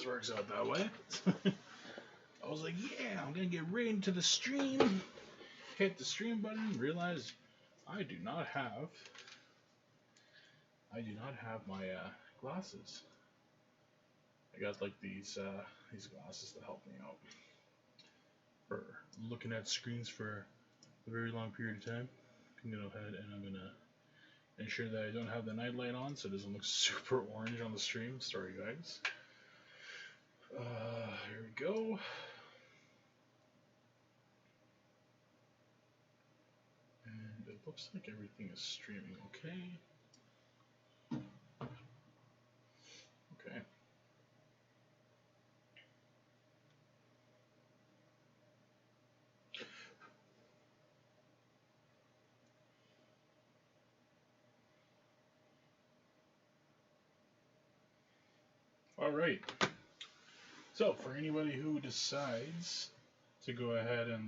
always works out that way. I was like, yeah, I'm gonna get right into the stream. Hit the stream button, realize I do not have my glasses. I got like these glasses that help me out for looking at screens for a very long period of time. I'm gonna go ahead and I'm gonna ensure that I don't have the night light on so it doesn't look super orange on the stream. Sorry guys. Here we go. And it looks like everything is streaming okay. Okay. Alright. So, for anybody who decides to go ahead and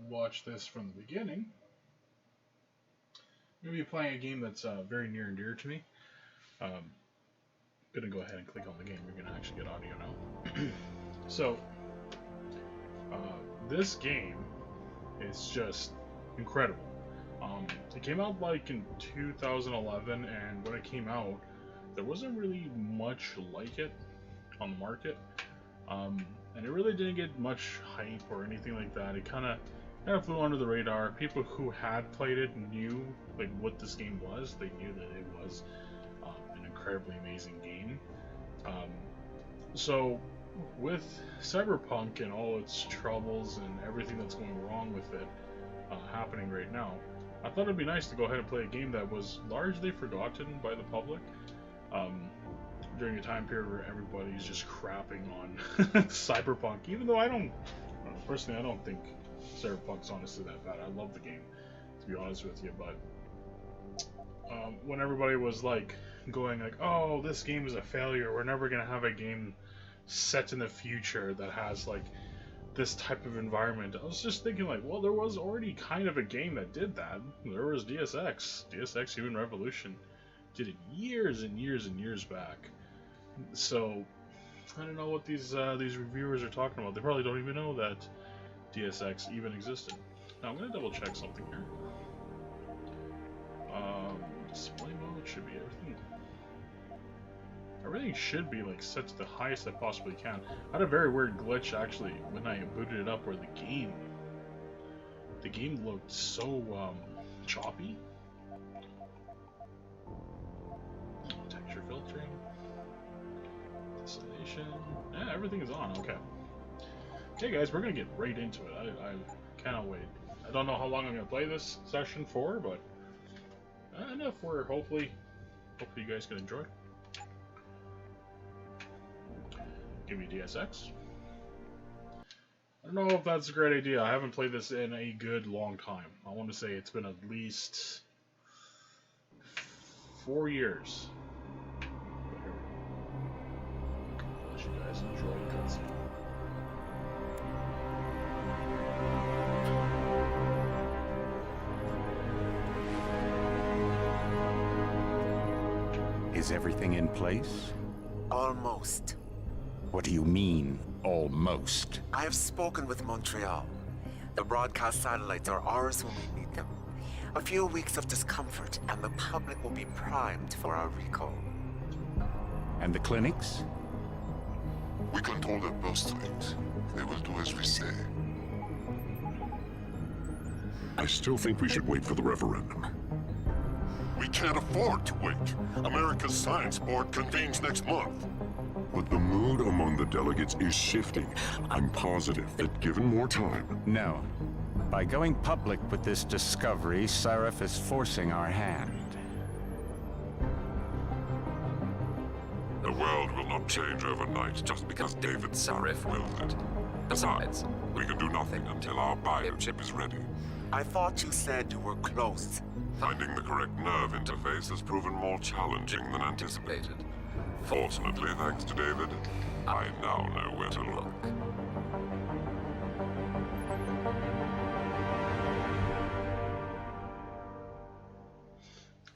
watch this from the beginning, I'm going to be playing a game that's very near and dear to me. I'm going to go ahead and click on the game. You're going to actually get audio now. So, this game is just incredible. It came out like in 2011, and when it came out, there wasn't really much like it on the market. And it really didn't get much hype or anything like that. It kind of flew under the radar. People who had played it knew like what this game was. They knew that it was an incredibly amazing game. So with Cyberpunk and all its troubles and everything that's going wrong with it happening right now, I thought it'd be nice to go ahead and play a game that was largely forgotten by the public. During a time period where everybody's just crapping on Cyberpunk, even though personally I don't think Cyberpunk's honestly that bad. I love the game, to be honest with you, but when everybody was like going like, oh, this game is a failure, we're never gonna have a game set in the future that has like this type of environment, I was just thinking like, well, there was already kind of a game that did that. There was Deus Ex Human Revolution did it years and years and years back. So I don't know what these reviewers are talking about. They probably don't even know that Deus Ex even existed. Now I'm gonna double check something here. Display mode should be everything. Everything should be like set to the highest I possibly can. I had a very weird glitch actually when I booted it up where the game looked so choppy. Texture filtering. Distillation. Yeah, everything is on. Okay. Okay, guys, we're gonna get right into it. I cannot wait. I don't know how long I'm gonna play this session for, but enough where hopefully you guys can enjoy. Give me Deus Ex. I don't know if that's a great idea. I haven't played this in a good long time. I want to say it's been at least 4 years. Let you guys enjoy the cutscene. Is everything in place? Almost. What do you mean, almost? I have spoken with Montreal. The broadcast satellites are ours when we need them. A few weeks of discomfort, and the public will be primed for our recall. And the clinics? We control their birth rate. They will do as we say. I still think we should wait for the referendum. We can't afford to wait. America's Science Board convenes next month. But the mood among the delegates is shifting. I'm positive that given more time... No. By going public with this discovery, Sarif is forcing our hand. The world will not change overnight just because David Sarif willed it. Besides, we can do nothing until our biochip is ready. I thought you said you were close. Finding the correct nerve interface has proven more challenging than anticipated. Fortunately, thanks to David, I now know where to look.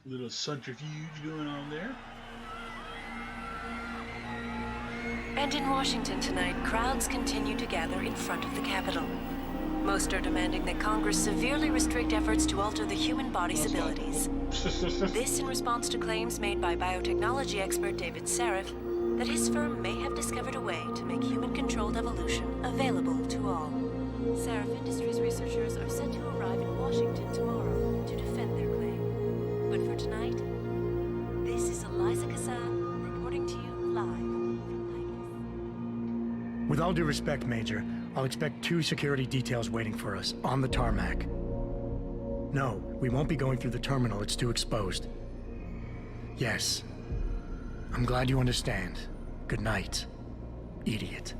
Little subterfuge going on there. And in Washington tonight, crowds continue to gather in front of the Capitol. Most are demanding that Congress severely restrict efforts to alter the human body's abilities. This in response to claims made by biotechnology expert David Sarif that his firm may have discovered a way to make human-controlled evolution available to all. Sarif Industries researchers are set to arrive in Washington tomorrow to defend their claim. But for tonight, this is Eliza Kassan reporting to you live from Vegas. With all due respect, Major, I'll expect 2 security details waiting for us on the tarmac. No, we won't be going through the terminal. It's too exposed. Yes. I'm glad you understand. Good night, idiot.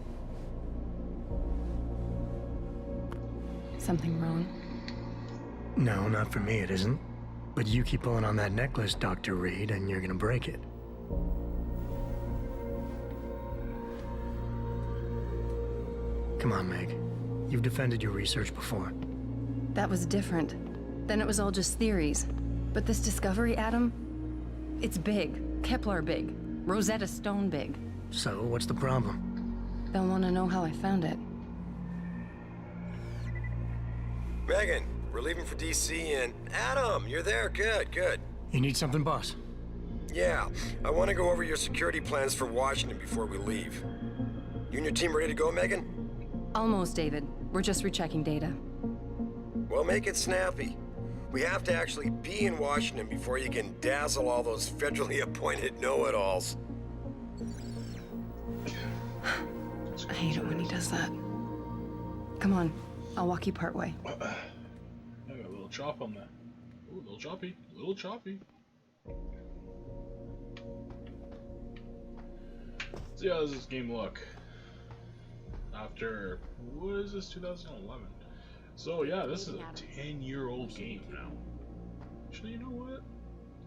Something wrong? No, not for me, it isn't. But you keep pulling on that necklace, Dr. Reed, and you're gonna break it. Come on, Meg. You've defended your research before. That was different. Then it was all just theories. But this discovery, Adam, it's big. Kepler big. Rosetta Stone big. So, what's the problem? They'll want to know how I found it. Megan, we're leaving for DC and... Adam, you're there. Good, good. You need something, boss? Yeah, I want to go over your security plans for Washington before we leave. You and your team ready to go, Megan? Almost, David. We're just rechecking data. Well, make it snappy. We have to actually be in Washington before you can dazzle all those federally appointed know-it-alls. I hate it when he does that. Come on, I'll walk you partway. I got a little chop on that. Ooh, little choppy. Little choppy. So yeah, how does this game look? After, what is this, 2011? So yeah, this is a 10-year-old game now. Actually, you know what?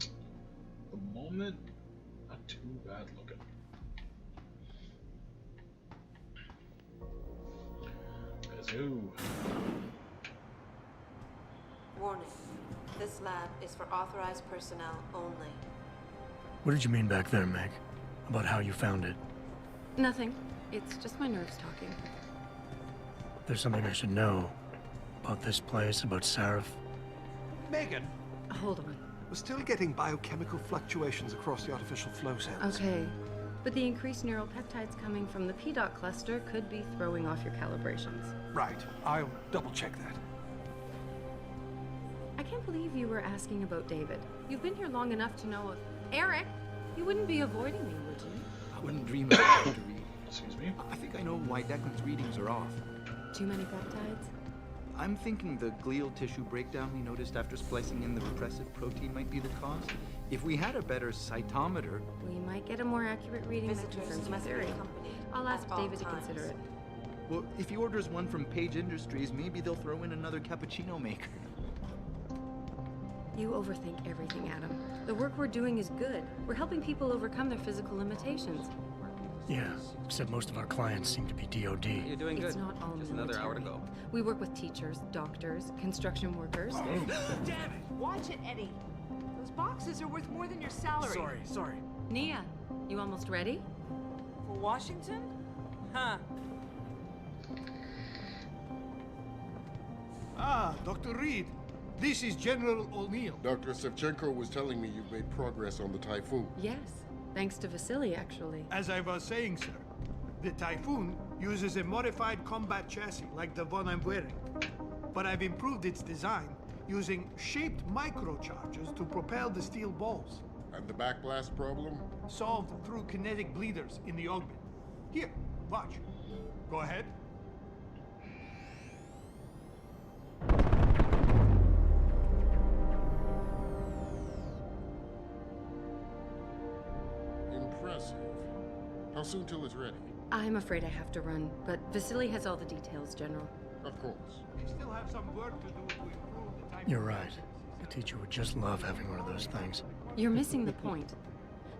At the moment, not too bad looking. Kazoo. Warning. This lab is for authorized personnel only. What did you mean back there, Meg? About how you found it? Nothing. It's just my nerves talking. There's something I should know. About this place, about Sarif. Megan, Hold on. we're still getting biochemical fluctuations across the artificial flow cells. Okay. But the increased neural peptides coming from the PDOT cluster could be throwing off your calibrations. Right. I'll double check that. I can't believe you were asking about David. You've been here long enough to know of... Eric! You wouldn't be avoiding me, would you? I wouldn't dream of trying to read. Excuse me? I think I know why Declan's readings are off. Too many peptides? I'm thinking the glial tissue breakdown we noticed after splicing in the repressive protein might be the cause. If we had a better cytometer... We might get a more accurate reading that Visitors confirms your must be theory. accompanied I'll at ask all David to times. consider it. Well, if he orders one from Page Industries, maybe they'll throw in another cappuccino maker. You overthink everything, Adam. The work we're doing is good. We're helping people overcome their physical limitations. Yeah, except most of our clients seem to be DOD. You're doing It's good. not all Just another hour to military. go. We work with teachers, doctors, construction workers. Damn it! Watch it, Eddie. Those boxes are worth more than your salary. Sorry. Nia, you almost ready? For Washington? Huh. Ah, Dr. Reed. This is General O'Neill. Dr. Sevchenko was telling me you've made progress on the Typhoon. Yes, thanks to Vasily, actually. As I was saying, sir, the Typhoon uses a modified combat chassis like the one I'm wearing. But I've improved its design using shaped microcharges to propel the steel balls. And the backblast problem? Solved through kinetic bleeders in the augment. Here, watch. Go ahead. Impressive. How soon till it's ready? I'm afraid I have to run, but Vasily has all the details, General. Of course. We still have some work to do to improve the Typhoon. You're right. The teacher would just love having one of those things. You're missing the point.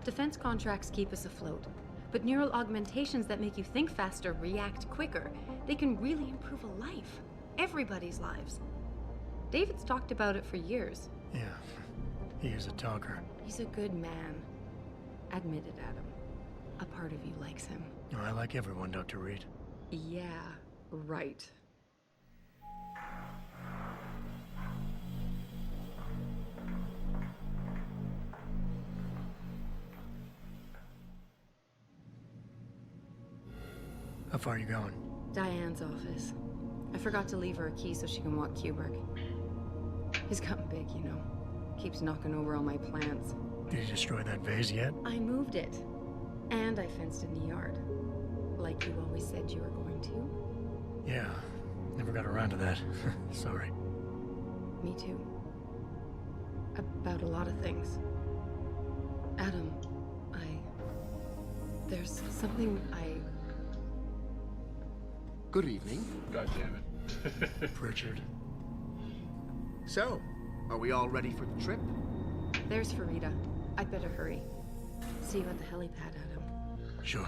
Defense contracts keep us afloat, but neural augmentations that make you think faster, react quicker, they can really improve a life. Everybody's lives. David's talked about it for years. Yeah, he is a talker. He's a good man. Admit it, Adam. A part of you likes him. Oh, I like everyone, Dr. Reed. Yeah, right. How far are you going? Diane's office. I forgot to leave her a key so she can walk Kubrick. He's gotten big, you know. Keeps knocking over all my plants. Did you destroy that vase yet? I moved it. And I fenced in the yard. Like you always said you were going to. Yeah, never got around to that. Sorry. Me too. About a lot of things. Adam, there's something Good evening. God damn it. Pritchard. So, are we all ready for the trip? There's Farida. I'd better hurry. See you at the helipad, Adam. Sure.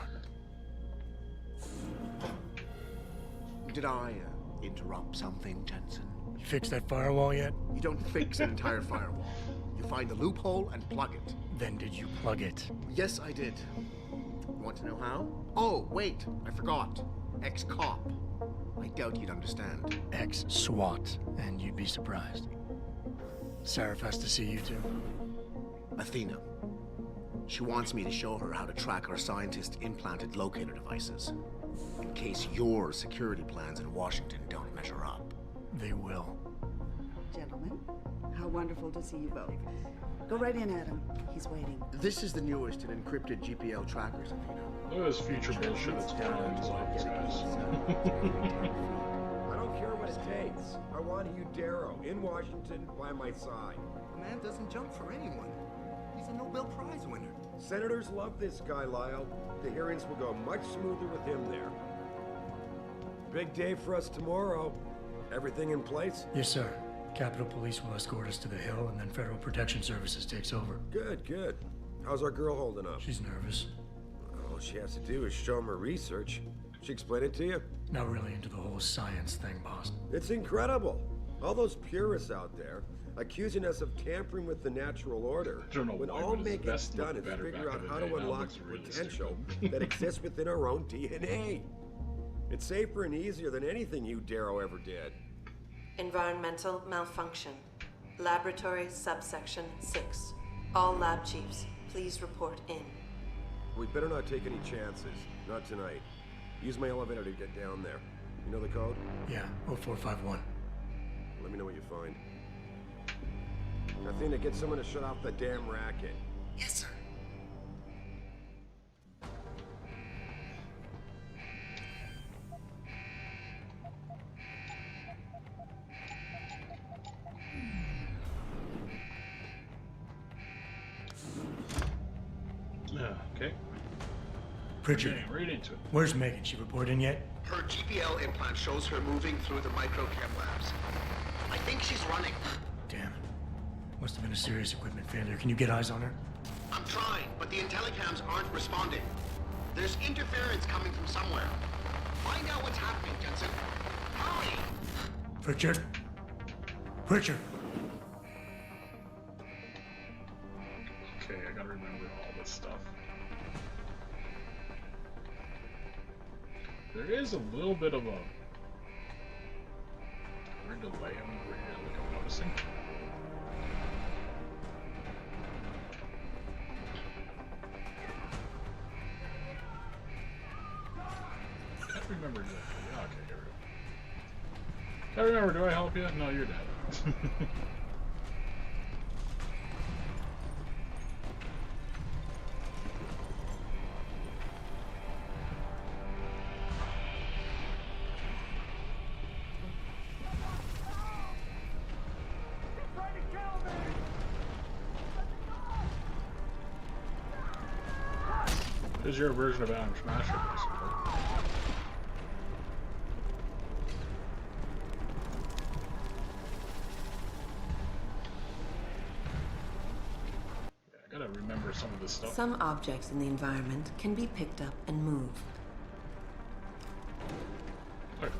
Did I interrupt something, Jensen? You fixed that firewall yet? You don't fix an entire firewall. You find the loophole and plug it. Then did you plug it? Yes, I did. You want to know how? Oh, wait, I forgot. Ex-cop. I doubt you'd understand. Ex-SWAT, and you'd be surprised. Sarif has to see you too. Athena. She wants me to show her how to track our scientist-implanted locator devices. In case your security plans in Washington don't measure up. They will. Gentlemen, how wonderful to see you both. Go right in, Adam. He's waiting. This is the newest in encrypted GPL trackers, Athena. Look at this future bullshit that's going on in these office, guys. I don't care what it takes. I want Hugh Darrow in Washington by my side. The man doesn't jump for anyone. He's a Nobel Prize winner. Senators love this guy, Lyle. The hearings will go much smoother with him there. Big day for us tomorrow. Everything in place? Yes, sir. Capitol Police will escort us to the Hill, and then Federal Protection Services takes over. Good, good. How's our girl holding up? She's nervous. All she has to do is show him her research. She explain it to you? Not really into the whole science thing, boss. It's incredible. All those purists out there accusing us of tampering with the natural order. I don't know when why, all but his making's vest done looked is better figure back out in the how day. to Now it unlock looks the really potential stupid. that exists within our own DNA. It's safer and easier than anything you Darrow ever did. Environmental malfunction. Laboratory subsection 6. All lab chiefs, please report in. We better not take any chances. Not tonight. Use my elevator to get down there. You know the code? Yeah, 0451. Let me know what you find. Athena, get someone to shut off the damn racket. Yes, sir. Okay. Pritchard. Getting right into it. Where's Megan? She report in yet? Her GPL implant shows her moving through the microchem labs. I think she's running. Damn it. Must have been a serious equipment failure. Can you get eyes on her? I'm trying, but the intellicams aren't responding. There's interference coming from somewhere. Find out what's happening, Jensen. Hurry! Pritchard? Pritchard! Okay, I gotta remember all this stuff. There is a little bit of a weird delay I'm noticing. Can't remember exactly. Yeah, okay, here we go. Can't remember, do I help you? No, you're dead. This is your version of Adam Smasher, basically. Yeah, I gotta remember some of this stuff. Some objects in the environment can be picked up and moved. Okay.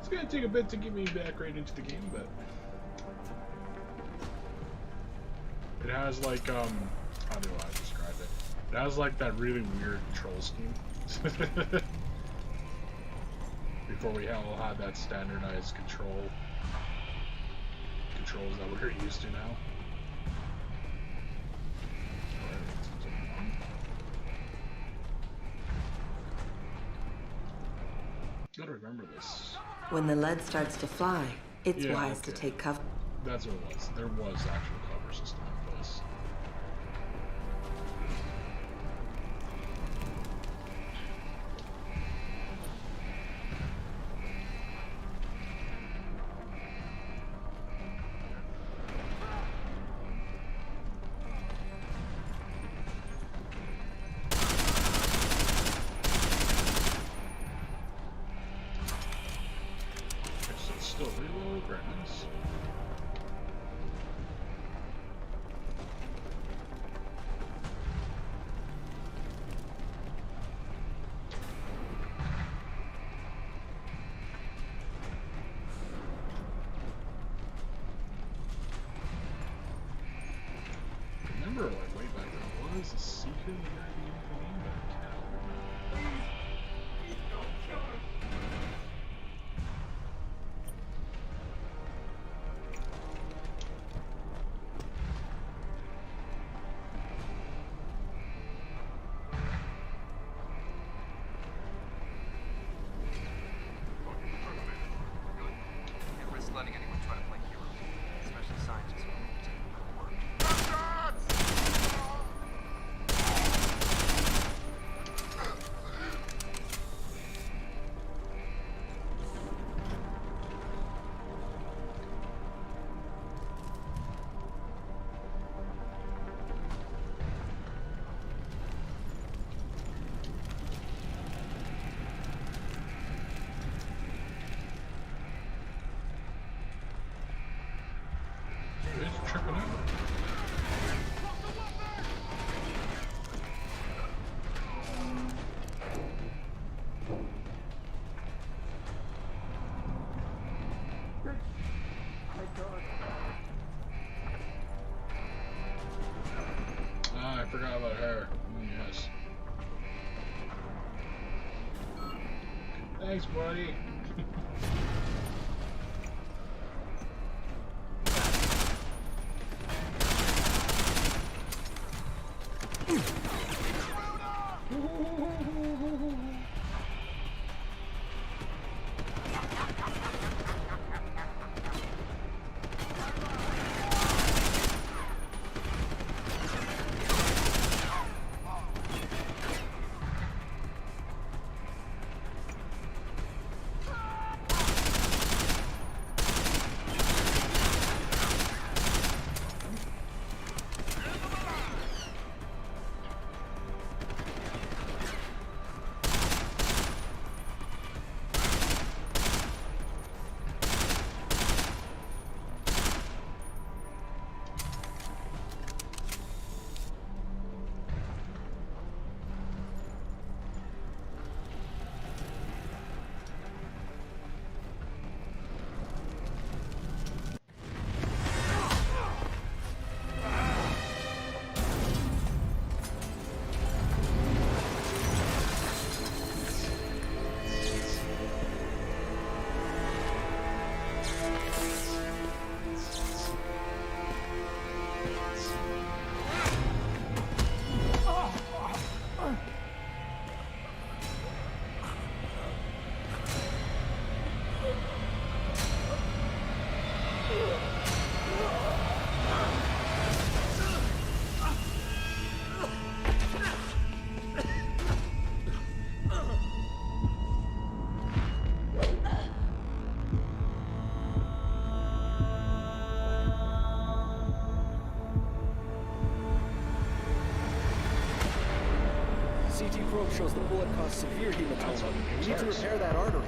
It's gonna take a bit to get me back right into the game, but it has like how do I describe it? It has like that really weird control scheme. Before we all had that standardized controls that we're used to now. Gotta remember this. When the lead starts to fly, it's wise to take cover. That's what it was. There was actual cover system in place. Still reload, very nice. Remember, like way back then, what is the secret of the very beginning of the game? But I cannot remember. Letting anyone try to play hero, especially scientists who are taking their work. It's tripping out. Ah, I forgot about her. Yes. Thanks, buddy. CT probe shows the bullet caused severe hematoma. We need to repair that artery.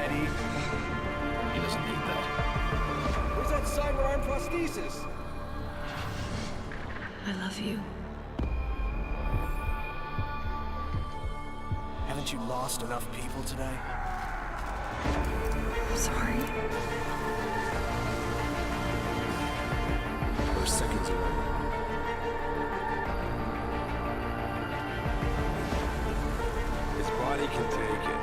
Eddie. He doesn't need that. Where's that cyber arm prosthesis? I love you. Haven't you lost enough people today? I'm sorry. We're seconds away. His body can take it.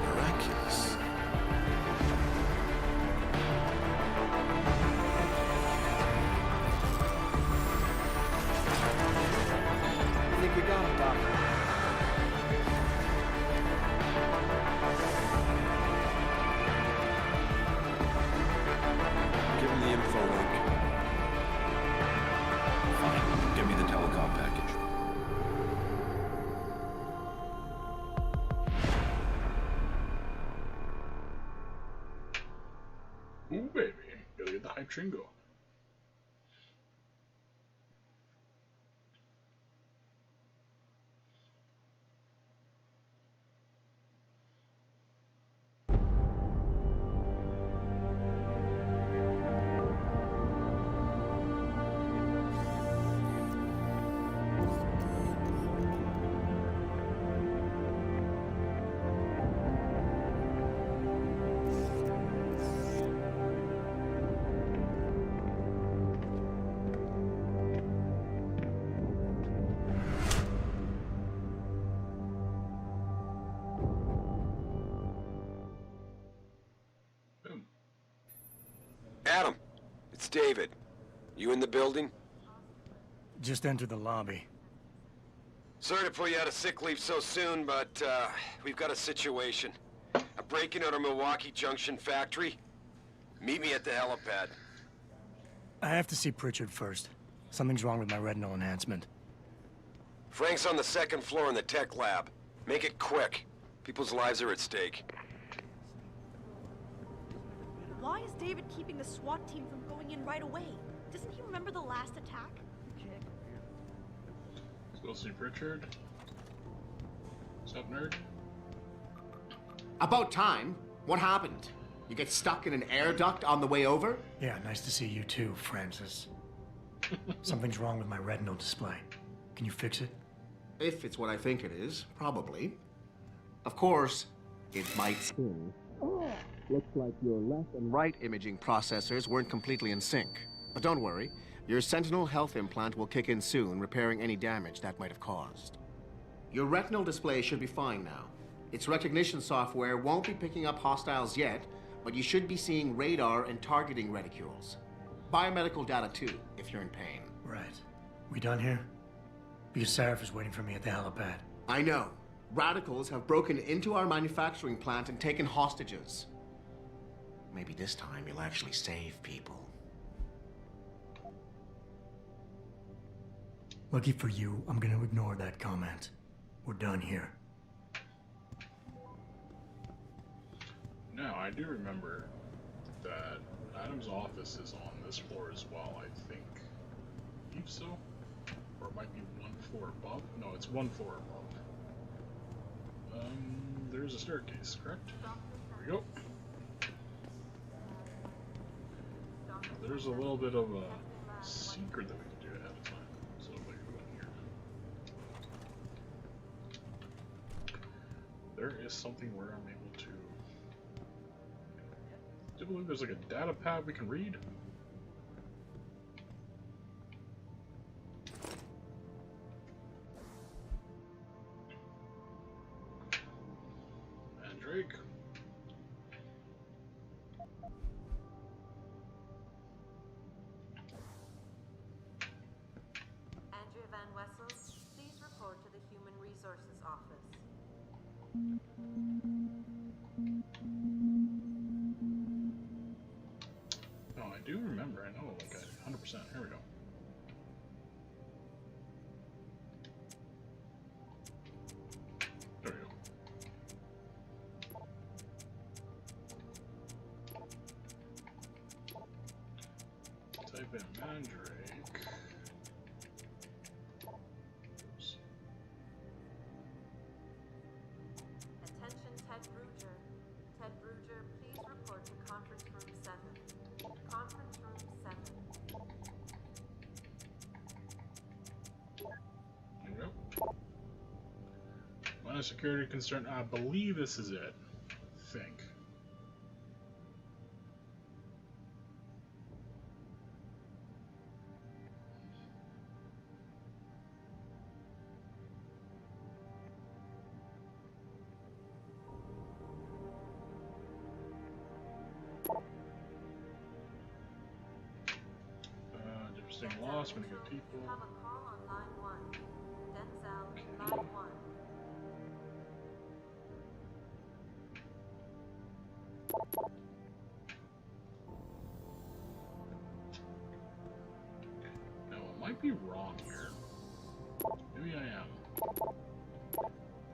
Miraculous. I think we got him, Doc. Give him the info link. Fine. Give me the telecom package. Ooh, baby. Gotta get the hype train going. Adam, it's David. You in the building? Just entered the lobby. Sorry to pull you out of sick leave so soon, but we've got a situation. A break-in at our Milwaukee Junction factory. Meet me at the helipad. I have to see Pritchard first. Something's wrong with my retinal enhancement. Frank's on the second floor in the tech lab. Make it quick. People's lives are at stake. Why is David keeping the SWAT team from going in right away? Doesn't he remember the last attack? Let's go see Pritchard. What's up, nerd? About time. What happened? You get stuck in an air duct on the way over? Yeah, nice to see you too, Francis. Something's wrong with my retinal display. Can you fix it? If it's what I think it is, probably. Of course, it might still. Looks like your left and right imaging processors weren't completely in sync. But don't worry, your Sentinel health implant will kick in soon, repairing any damage that might have caused. Your retinal display should be fine now. Its recognition software won't be picking up hostiles yet, but you should be seeing radar and targeting reticules. Biomedical data too, if you're in pain. Right. We done here? Because Sarif is waiting for me at the helipad. I know. Radicals have broken into our manufacturing plant and taken hostages. Maybe this time you'll actually save people. Lucky for you, I'm gonna ignore that comment. We're done here. Now, I do remember that Adam's office is on this floor as well, I think. I believe so? Or it might be one floor above? No, it's one floor above. There's a staircase, correct? There we go. There's a little bit of a secret that we can do ahead of time. So if I go in here. There is something where I'm able to... Do you believe there's like a data pad we can read? Drake. Andrea Van Wessel, please report to the Human Resources Office. No, I do remember. I know, like 100%. Here we go. There we go. Type in Mandrake. Oops. security concern. I believe this is it. I think. Lost, many good people. Now, I might be wrong here. Maybe I am.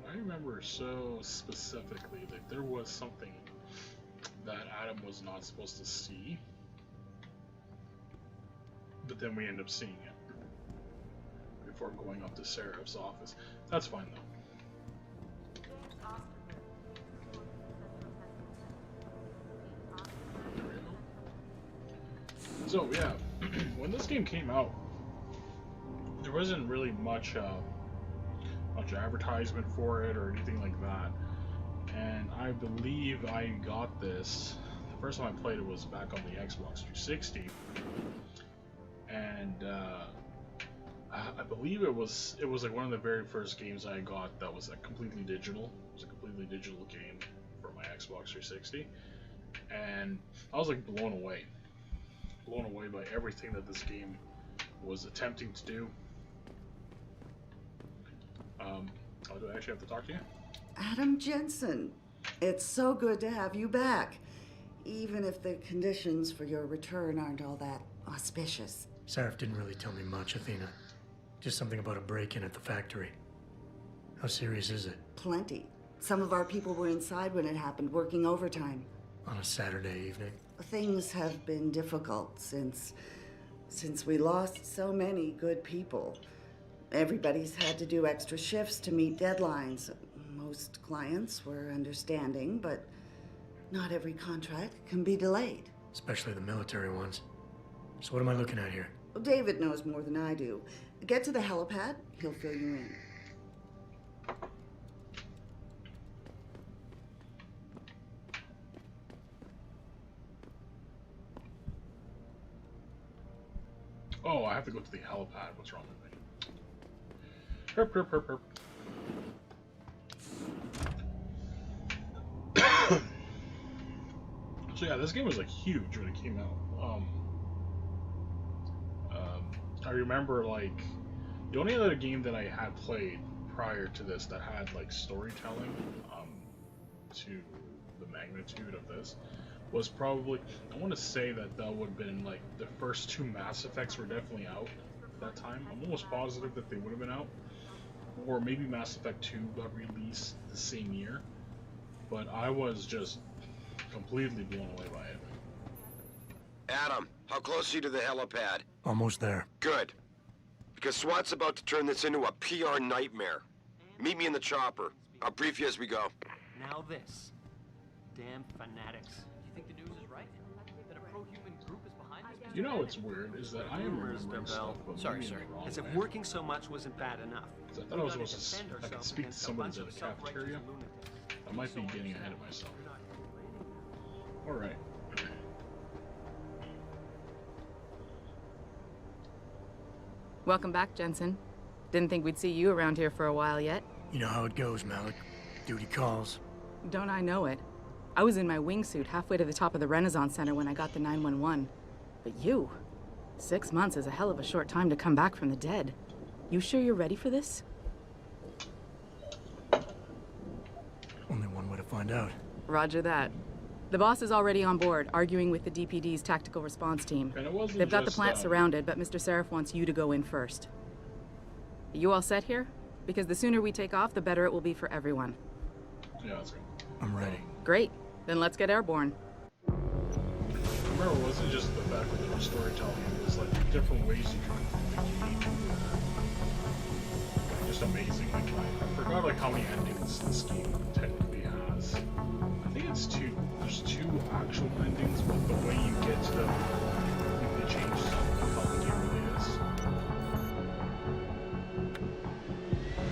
I remember so specifically that there was something that Adam was not supposed to see. But then we end up seeing it before going up to Seraph's office. That's fine though. So yeah, when this game came out, there wasn't really much advertisement for it or anything like that. And I believe I got this. The first time I played it was back on the Xbox 360. And I believe it was like one of the very first games I got that was like completely digital. It was a completely digital game for my Xbox 360, and I was like blown away by everything that this game was attempting to do. Do I actually have to talk to you? Adam Jensen, it's so good to have you back, even if the conditions for your return aren't all that auspicious. Sarif didn't really tell me much, Athena. Just something about a break-in at the factory. How serious is it? Plenty. Some of our people were inside when it happened, working overtime. On a Saturday evening? Things have been difficult since we lost so many good people. Everybody's had to do extra shifts to meet deadlines. Most clients were understanding, but not every contract can be delayed. Especially the military ones. So what am I looking at here? Well, David knows more than I do. Get to the helipad, he'll fill you in. Oh, I have to go to the helipad. What's wrong with me? Herp, herp, herp, herp. So yeah, this game was like huge when it came out. I remember like the only other game that I had played prior to this that had like storytelling to the magnitude of this was probably, I want to say that would have been like the first two Mass Effects were definitely out at that time. I'm almost positive that they would have been out, or maybe Mass Effect 2 got released the same year, but I was just completely blown away by it. Adam, how close are you to the helipad? Almost there. Good. Because SWAT's about to turn this into a PR nightmare. Meet me in the chopper. I'll brief you as we go. Now this. Damn fanatics. You think the news is right? That a pro-human group is behind this? You know what's weird is that I am remembering stuff, but Sorry, maybe in sir. the wrong As if way. working so much wasn't bad enough. I thought I was supposed to, I could speak to somebody in the cafeteria. I might be getting ahead of myself. Alright. Welcome back, Jensen. Didn't think we'd see you around here for a while yet. You know how it goes, Malik. Duty calls. Don't I know it? I was in my wingsuit halfway to the top of the Renaissance Center when I got the 911. But you... 6 months is a hell of a short time to come back from the dead. You sure you're ready for this? Only one way to find out. Roger that. The boss is already on board, arguing with the DPD's tactical response team. And it wasn't They've got the just, plant surrounded, but Mr. Sarif wants you to go in first. You all set here? Because the sooner we take off, the better it will be for everyone. Yeah, let's go. I'm ready. Great. Then let's get airborne. Remember, it wasn't just the fact that there was storytelling, it was like different ways you could communicate. Like, just amazing. Like, I forgot like how many endings this game technically has. I think it's 2. There's 2 actual endings, but the way you get to them completely changes how the game really is.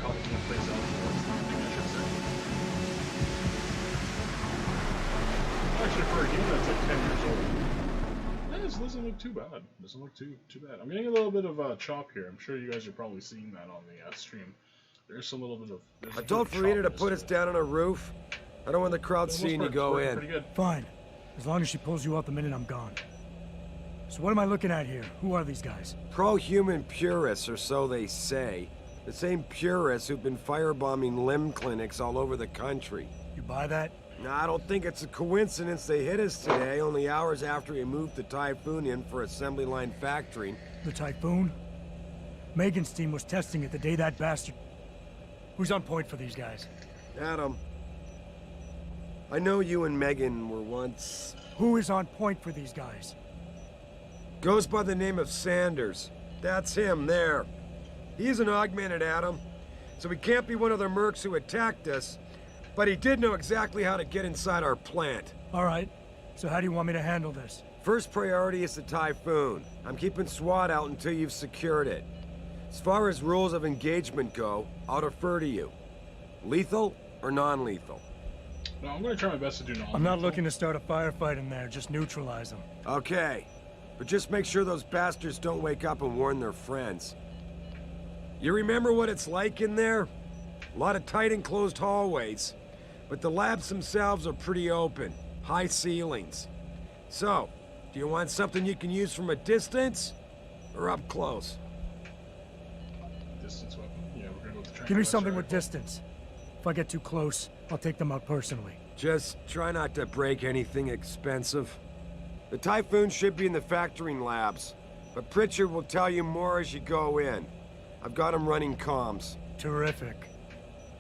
How the game plays out towards the ending, I should say. doesn't look too bad. Doesn't look too bad. I'm getting a little bit of chop here. I'm sure you guys are probably seeing that on the stream. There's some little bit of. I told Farida to put us down on a roof. I don't want the crowd seeing you go in. Pretty good. Fine. As long as she pulls you out the minute I'm gone. So what am I looking at here? Who are these guys? Pro-human purists, or so they say. The same purists who've been firebombing limb clinics all over the country. You buy that? No, I don't think it's a coincidence they hit us today, only hours after we moved the Typhoon in for assembly line factory. The Typhoon? Megan's team was testing it the day that bastard... Who's on point for these guys? Adam. I know you and Megan were once... Who is on point for these guys? Goes by the name of Sanders. That's him, there. He's an augmented Adam, so he can't be one of the mercs who attacked us, but he did know exactly how to get inside our plant. All right. So how do you want me to handle this? First priority is the Typhoon. I'm keeping SWAT out until you've secured it. As far as rules of engagement go, I'll defer to you. Lethal or non-lethal? No, I'm going to try my best to do non-lethal. I'm not looking to start a firefight in there, just neutralize them. Okay. But just make sure those bastards don't wake up and warn their friends. You remember what it's like in there? A lot of tight enclosed hallways. But the labs themselves are pretty open. High ceilings. So, do you want something you can use from a distance? Or up close? Distance weapon? Yeah, we're going to go with the Give me something with distance. If I get too close, I'll take them out personally. Just try not to break anything expensive. The Typhoon should be in the factoring labs, but Pritchard will tell you more as you go in. I've got him running comms. Terrific.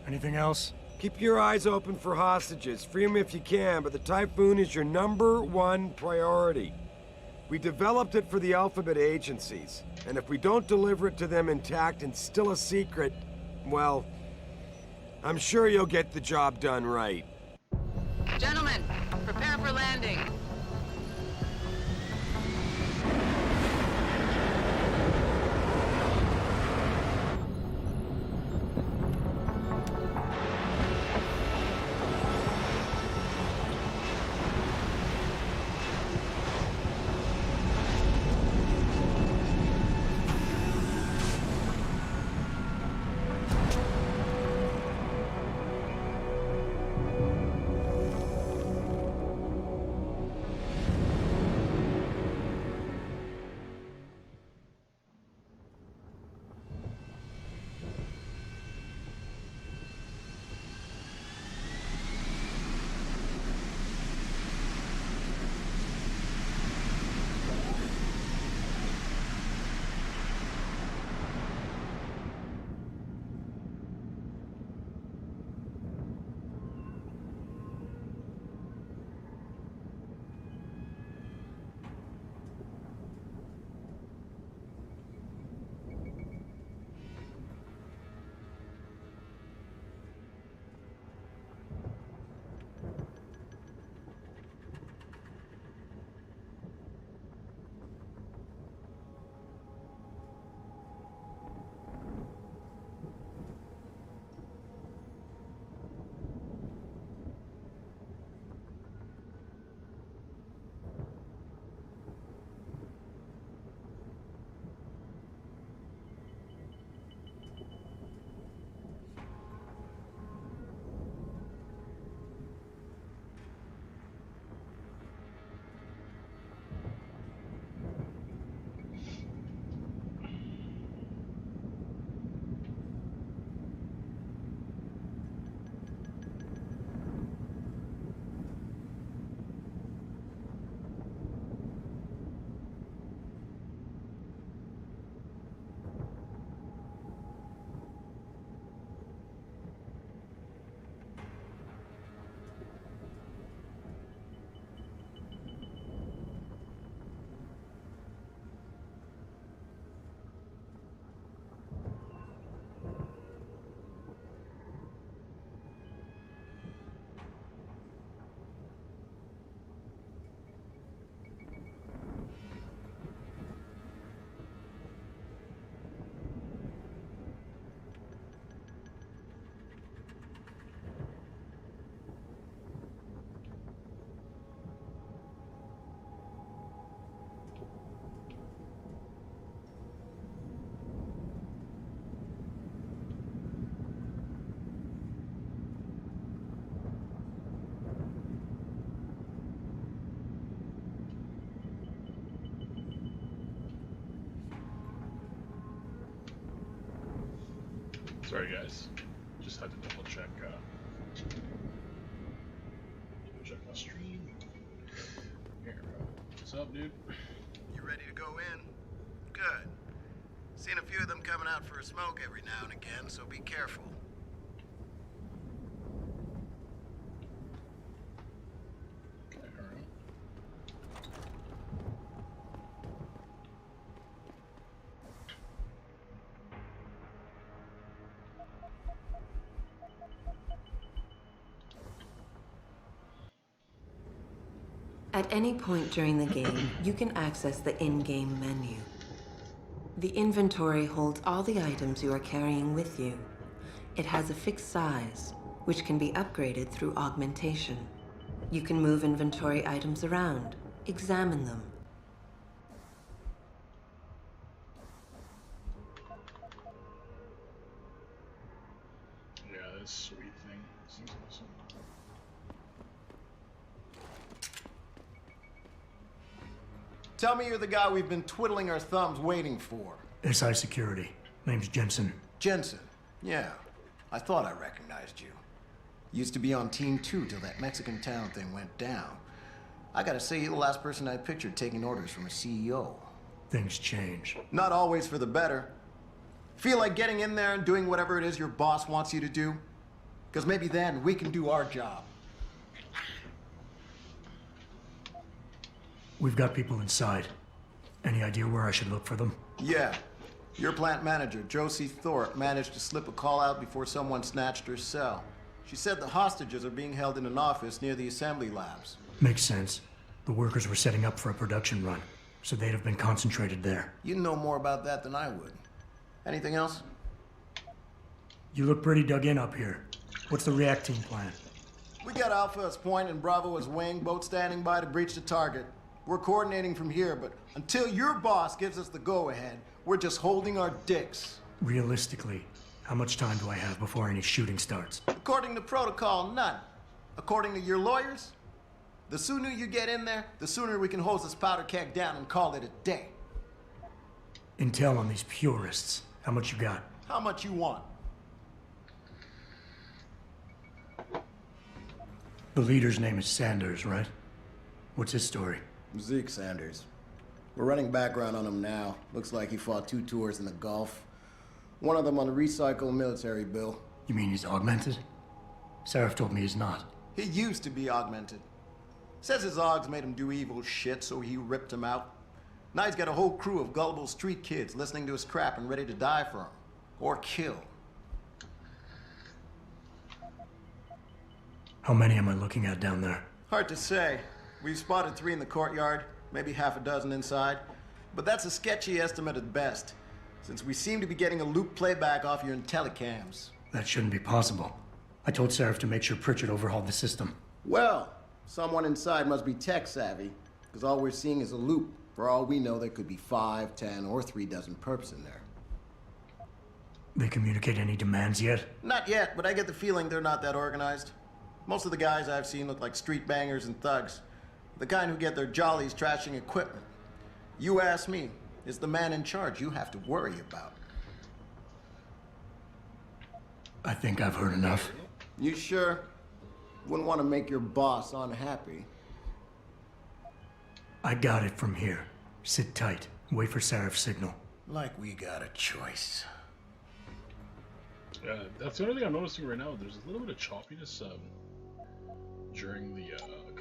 Anything else? Keep your eyes open for hostages. Free them if you can, but the Typhoon is your #1 priority. We developed it for the Alphabet agencies, and if we don't deliver it to them intact and still a secret, well, I'm sure you'll get the job done right. Gentlemen, prepare for landing. Sorry, guys. Just had to double check. Check my stream. Here. What's up, dude? You ready to go in? Good. Seen a few of them coming out for a smoke every now and again, so be careful. Okay, alright. At any point during the game, you can access the in-game menu. The inventory holds all the items you are carrying with you. It has a fixed size, which can be upgraded through augmentation. You can move inventory items around, examine them. Yeah, this sweet thing seems awesome. Tell me you're the guy we've been twiddling our thumbs waiting for. SI Security. Name's Jensen. Jensen. Yeah. I thought I recognized you. Used to be on Team 2 till that Mexican town thing went down. I gotta say, you're the last person I pictured taking orders from a CEO. Things change. Not always for the better. Feel like getting in there and doing whatever it is your boss wants you to do? Because maybe then we can do our job. We've got people inside. Any idea where I should look for them? Yeah. Your plant manager, Josie Thorpe, managed to slip a call out before someone snatched her cell. She said the hostages are being held in an office near the assembly labs. Makes sense. The workers were setting up for a production run, so they'd have been concentrated there. You know more about that than I would. Anything else? You look pretty dug in up here. What's the react team plan? We got Alpha as point and Bravo as wing, both standing by to breach the target. We're coordinating from here, but until your boss gives us the go-ahead, we're just holding our dicks. Realistically, how much time do I have before any shooting starts? According to protocol, none. According to your lawyers, the sooner you get in there, the sooner we can hose this powder keg down and call it a day. Intel on these purists. How much you got? How much you want? The leader's name is Sanders, right? What's his story? Zeke Sanders. We're running background on him now. Looks like he fought 2 tours in the Gulf. One of them on a recycled military bill. You mean he's augmented? Sarif told me he's not. He used to be augmented. Says his augs made him do evil shit, so he ripped him out. Now he's got a whole crew of gullible street kids listening to his crap and ready to die for him. Or kill. How many am I looking at down there? Hard to say. We've spotted 3 in the courtyard, maybe half a dozen inside. But that's a sketchy estimate at best, since we seem to be getting a loop playback off your IntelliCams. That shouldn't be possible. I told Sarif to make sure Pritchard overhauled the system. Well, someone inside must be tech savvy, because all we're seeing is a loop. For all we know, there could be 5, 10, or 3 dozen perps in there. They communicate any demands yet? Not yet, but I get the feeling they're not that organized. Most of the guys I've seen look like street bangers and thugs. The kind who get their jollies trashing equipment. You ask me, it's the man in charge you have to worry about. I think I've heard enough. You sure? Wouldn't want to make your boss unhappy. I got it from here. Sit tight. Wait for Sarif's signal. Like we got a choice. Yeah, that's the only thing I'm noticing right now. There's a little bit of choppiness during the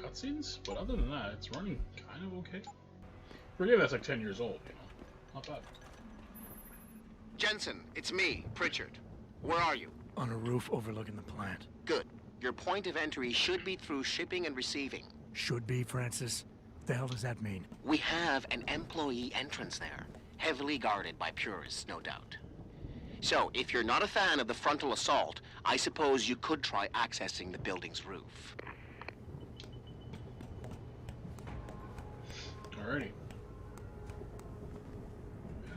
cutscenes, but other than that, it's running kind of okay. For a game that's like 10 years old, you know, not bad. Jensen, it's me, Pritchard. Where are you? On a roof overlooking the plant. Good. Your point of entry should be through shipping and receiving. Should be, Francis? What the hell does that mean? We have an employee entrance there, heavily guarded by purists, no doubt. So, if you're not a fan of the frontal assault, I suppose you could try accessing the building's roof. Alrighty.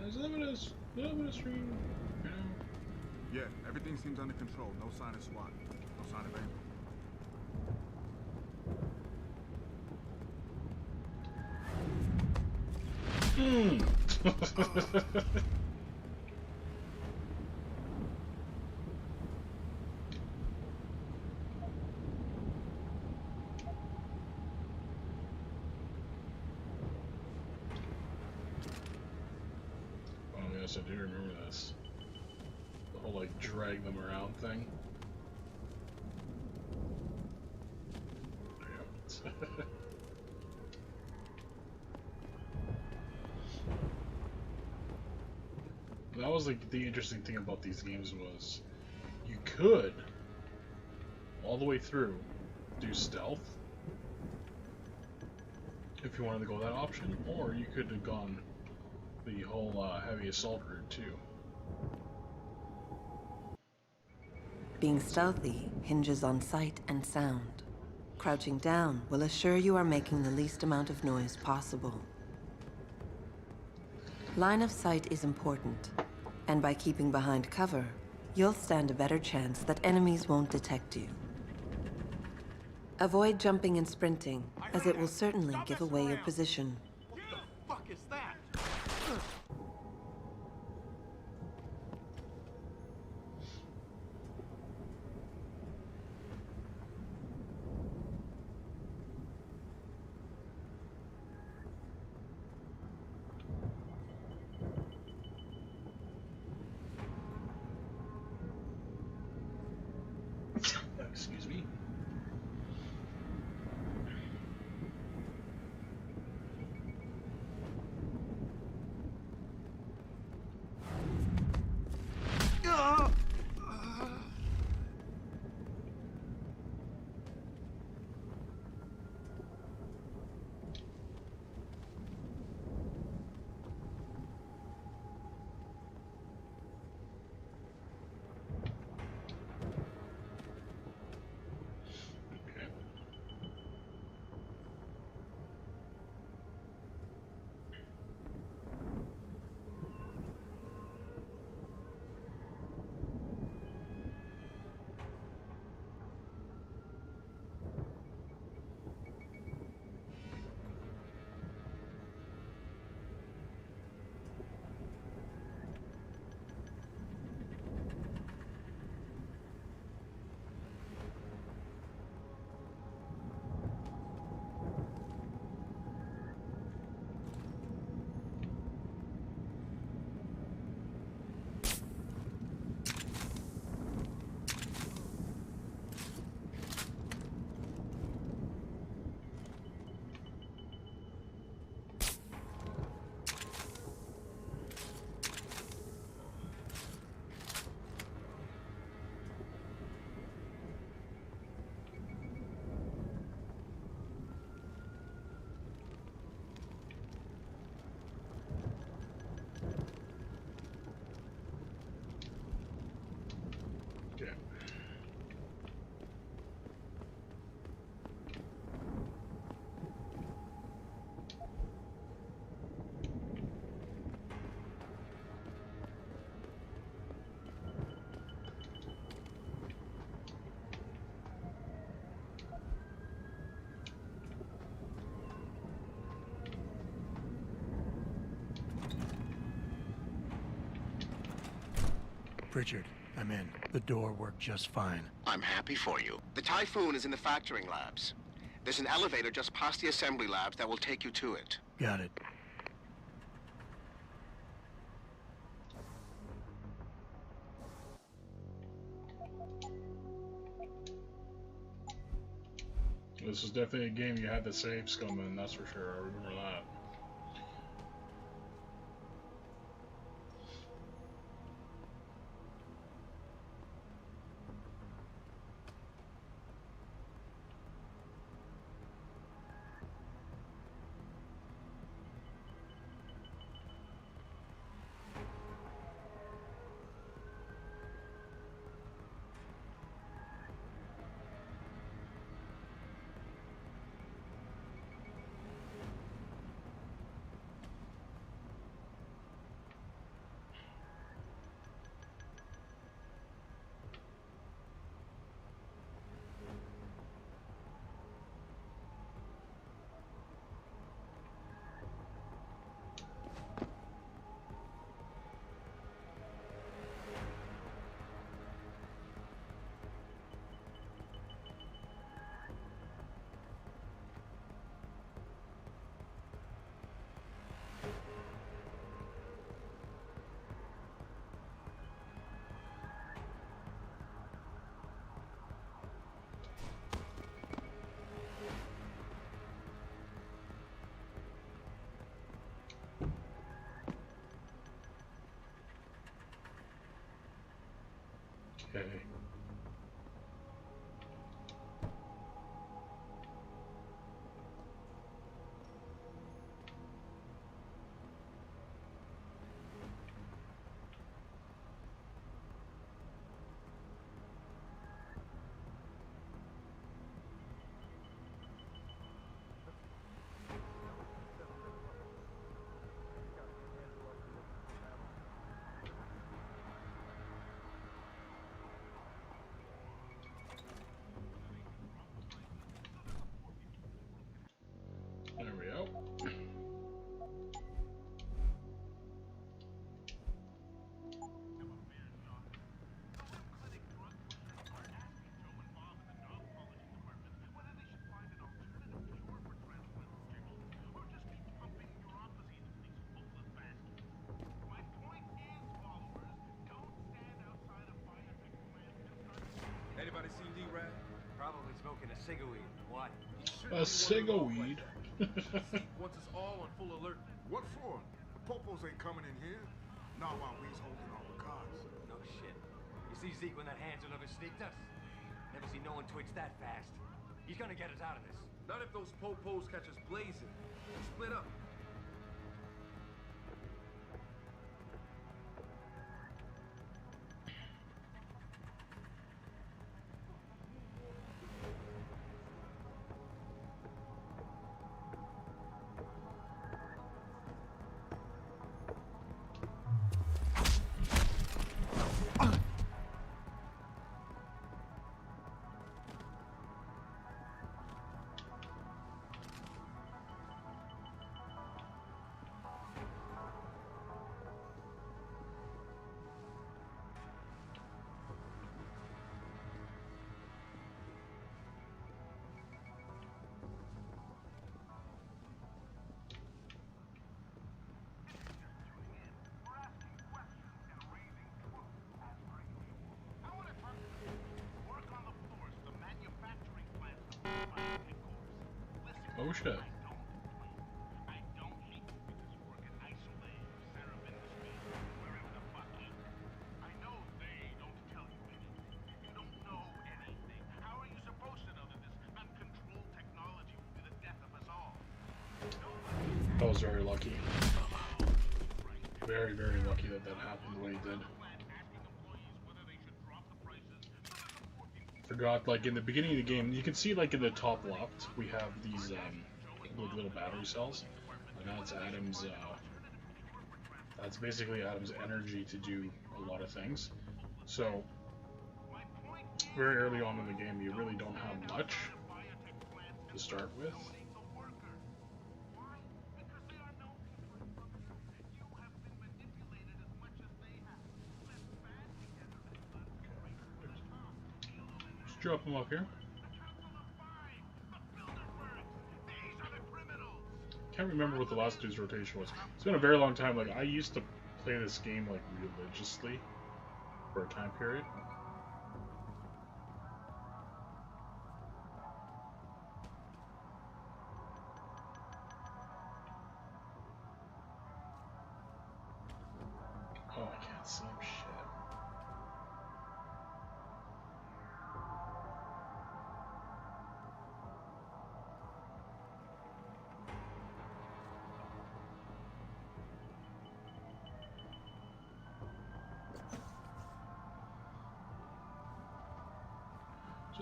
There's a little bit of stream, you know. Yeah, everything seems under control. No sign of SWAT. No sign of anything. Yes, I do remember this. The whole, like, drag them around thing. That was, like, the interesting thing about these games was you could, all the way through, do stealth, if you wanted to go that option, or you could have gone the whole heavy assault route too. Being stealthy hinges on sight and sound. Crouching down will assure you are making the least amount of noise possible. Line of sight is important, and by keeping behind cover, you'll stand a better chance that enemies won't detect you. Avoid jumping and sprinting, as it will certainly give away your position. What the fuck is that? Excuse me. Richard, I'm in. The door worked just fine. I'm happy for you. The Typhoon is in the factoring labs. There's an elevator just past the assembly labs that will take you to it. Got it. This is definitely a game you had to save scum in, that's for sure. I remember that. Okay. There we go. Anybody seen D-Rad? Probably smoking a cigarette. Why? A cigarette. Wants us all on full alert. What for? The popos ain't coming in here. Not while we's holding all the cards. No shit. You see Zeke when that Hansel ever sneaked us? Never seen no one twitch that fast. He's gonna get us out of this. Not if those popos catch us blazing. We'll split up. Oh shit. I was very lucky. Very, very lucky that that happened the way it did. Forgot, like in the beginning of the game, you can see like in the top left, we have these like little battery cells, and that's Adam's. That's basically Adam's energy to do a lot of things. So very early on in the game, you really don't have much to start with. Drop them up here. Can't remember what the last dude's rotation was. It's been a very long time. Like I used to play this game like religiously for a time period. Oh, I can't see him. Shit.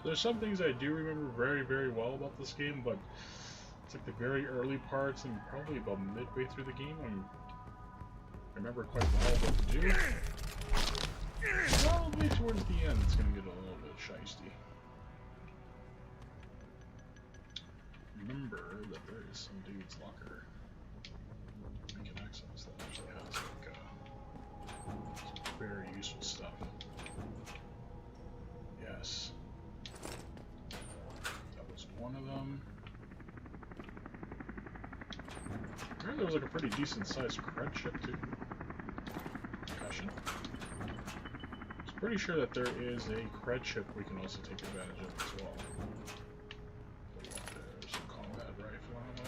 There's some things I do remember very, very well about this game, but it's like the very early parts and probably about midway through the game, I remember quite well what to do. Probably towards the end, it's going to get a little bit shiesty. Remember that there is some dude's locker. We can access that. Actually has like some very useful stuff. Yes. One of them. I heard there was like a pretty decent sized cred ship too. Concussion. I was pretty sure that there is a cred ship we can also take advantage of as well. There's a combat rifle ammo.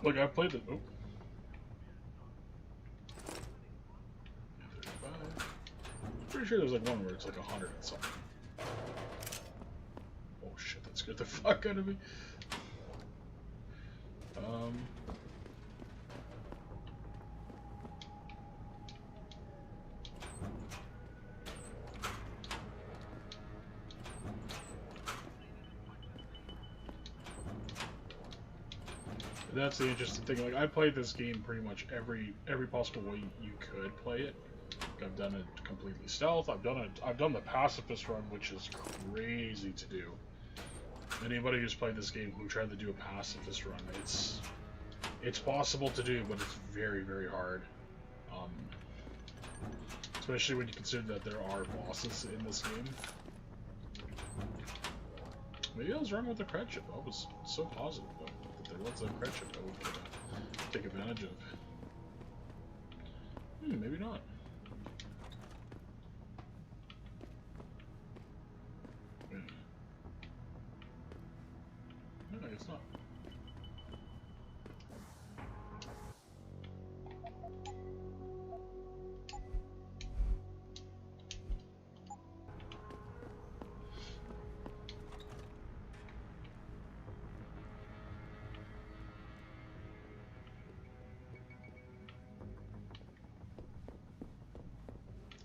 Look, I've played the. Oh. sure there's like one where it's like 100 and something. Oh shit, that scared the fuck out of me. That's the interesting thing. Like, I played this game pretty much every possible way you could play it. Like, I've done it completely stealth. I've done the pacifist run, which is crazy to do. Anybody who's played this game who tried to do a pacifist run, it's possible to do, but it's very, very hard. Especially when you consider that there are bosses in this game. Maybe I was wrong with the cred chip. I was so positive that there was a cred chip that we could take advantage of. Maybe not. No, it's not.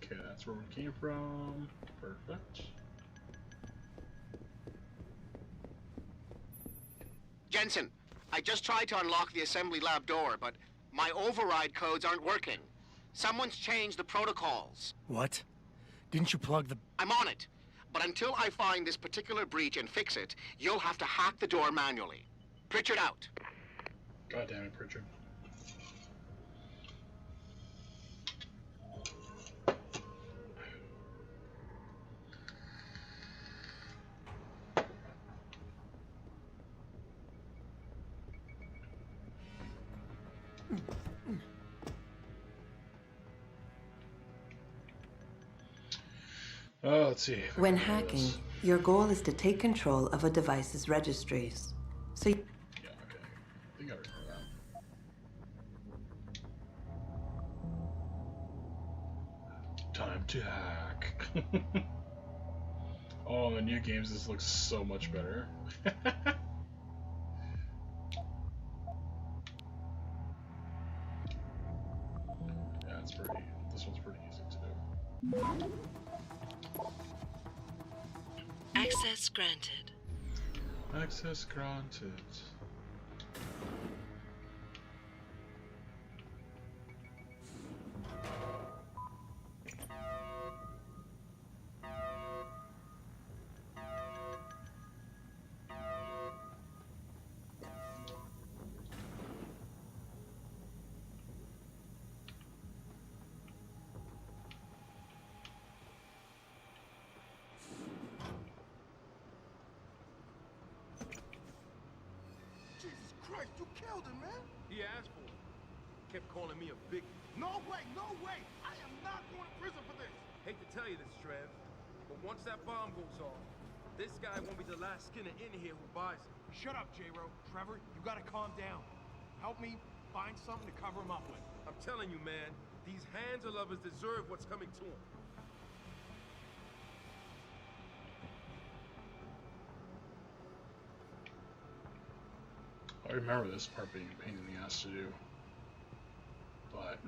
Okay, that's where we came from. Perfect. Jensen, I just tried to unlock the assembly lab door, but my override codes aren't working. Someone's changed the protocols. What? Didn't you plug the... I'm on it. But until I find this particular breach and fix it, you'll have to hack the door manually. Pritchard out. God damn it, Pritchard. Let's see. When hacking, your goal is to take control of a device's registries. So yeah, okay. I think I remember that. Time to hack. Oh, in the new games, this looks so much better. Yeah, it's pretty. This one's pretty easy to do. Access granted. Access granted. Christ, you killed him, man. He asked for it. Kept calling me a big... No way, no way. I am not going to prison for this. Hate to tell you this, Trev, but once that bomb goes off, this guy won't be the last skinner in here who buys it. Shut up, J-Ro. Trevor, you gotta calm down. Help me find something to cover him up with. I'm telling you, man, these Hansa lovers deserve what's coming to them. I remember this part being a pain in the ass to do, but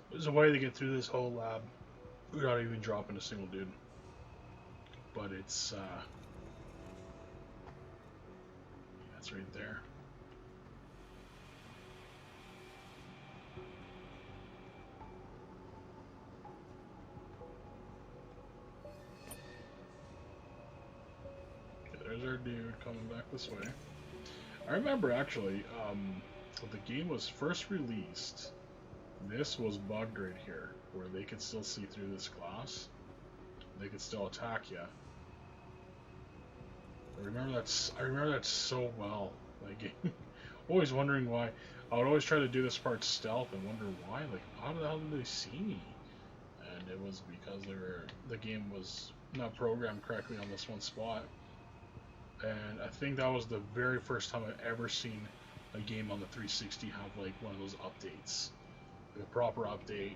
there's a way to get through this whole lab without even dropping a single dude. But it's that's right there. There's our dude coming back this way. I remember actually, when the game was first released, this was bugged right here, where they could still see through this glass. They could still attack you. I remember that so well. Like, always wondering why. I would always try to do this part stealth and wonder why. Like, how the hell did they see me? And it was because the game was not programmed correctly on this one spot. And I think that was the very first time I've ever seen a game on the 360 have like one of those updates, like a proper update.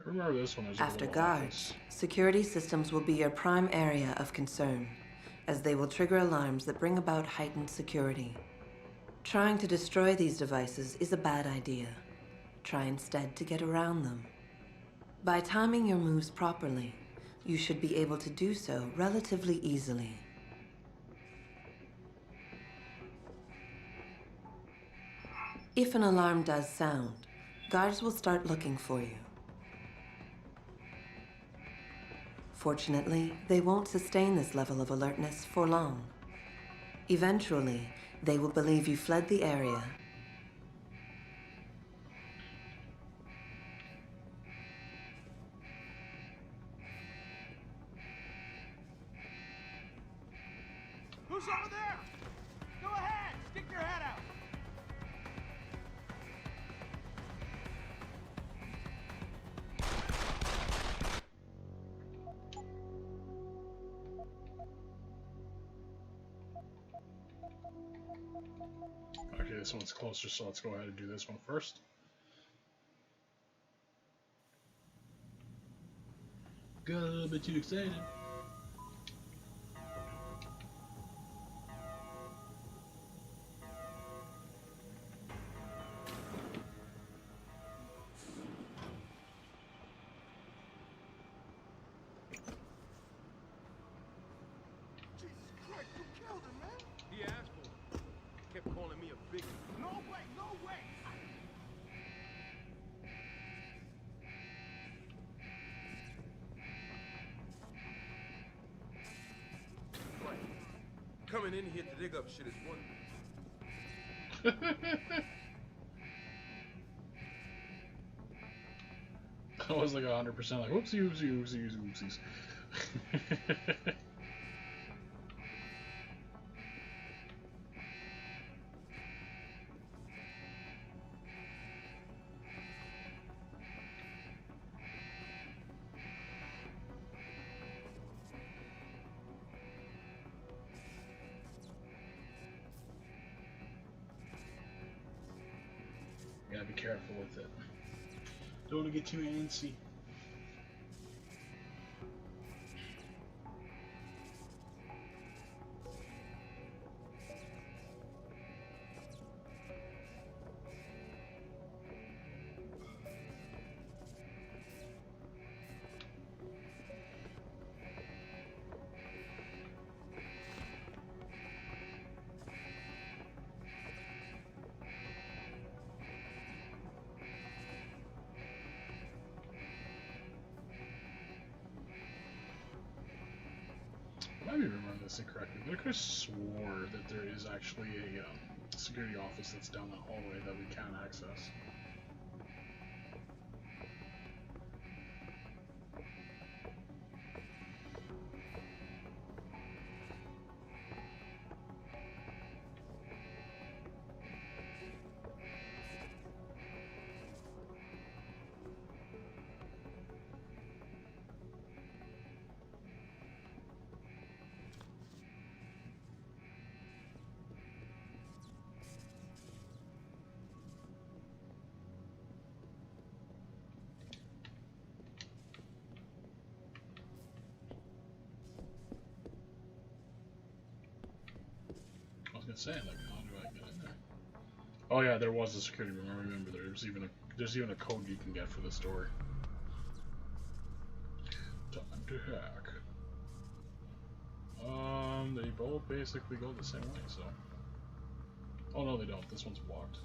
Remember this one. After guards, security systems will be your prime area of concern, as they will trigger alarms that bring about heightened security. Trying to destroy these devices is a bad idea. Try instead to get around them. By timing your moves properly, you should be able to do so relatively easily. If an alarm does sound, guards will start looking for you. Fortunately, they won't sustain this level of alertness for long. Eventually, they will believe you fled the area. Who's over there? Go ahead, stick your head out. Okay, this one's closer, so let's go ahead and do this one first. Got a little bit too excited. Coming in here to dig up shit is one. I was like 100% like whoopsie, whoopsie, whoopsie, whoopsies. Gotta be careful with it. Don't want to get too antsy. I might be remembering this incorrectly, but I could have swore that there is actually a security office that's down that hallway that we can't access. Saying like, how do I get in there? Oh yeah, there was a security room. I remember there's even a code you can get for this door. Time to hack. They both basically go the same way. So. Oh no, they don't. This one's blocked.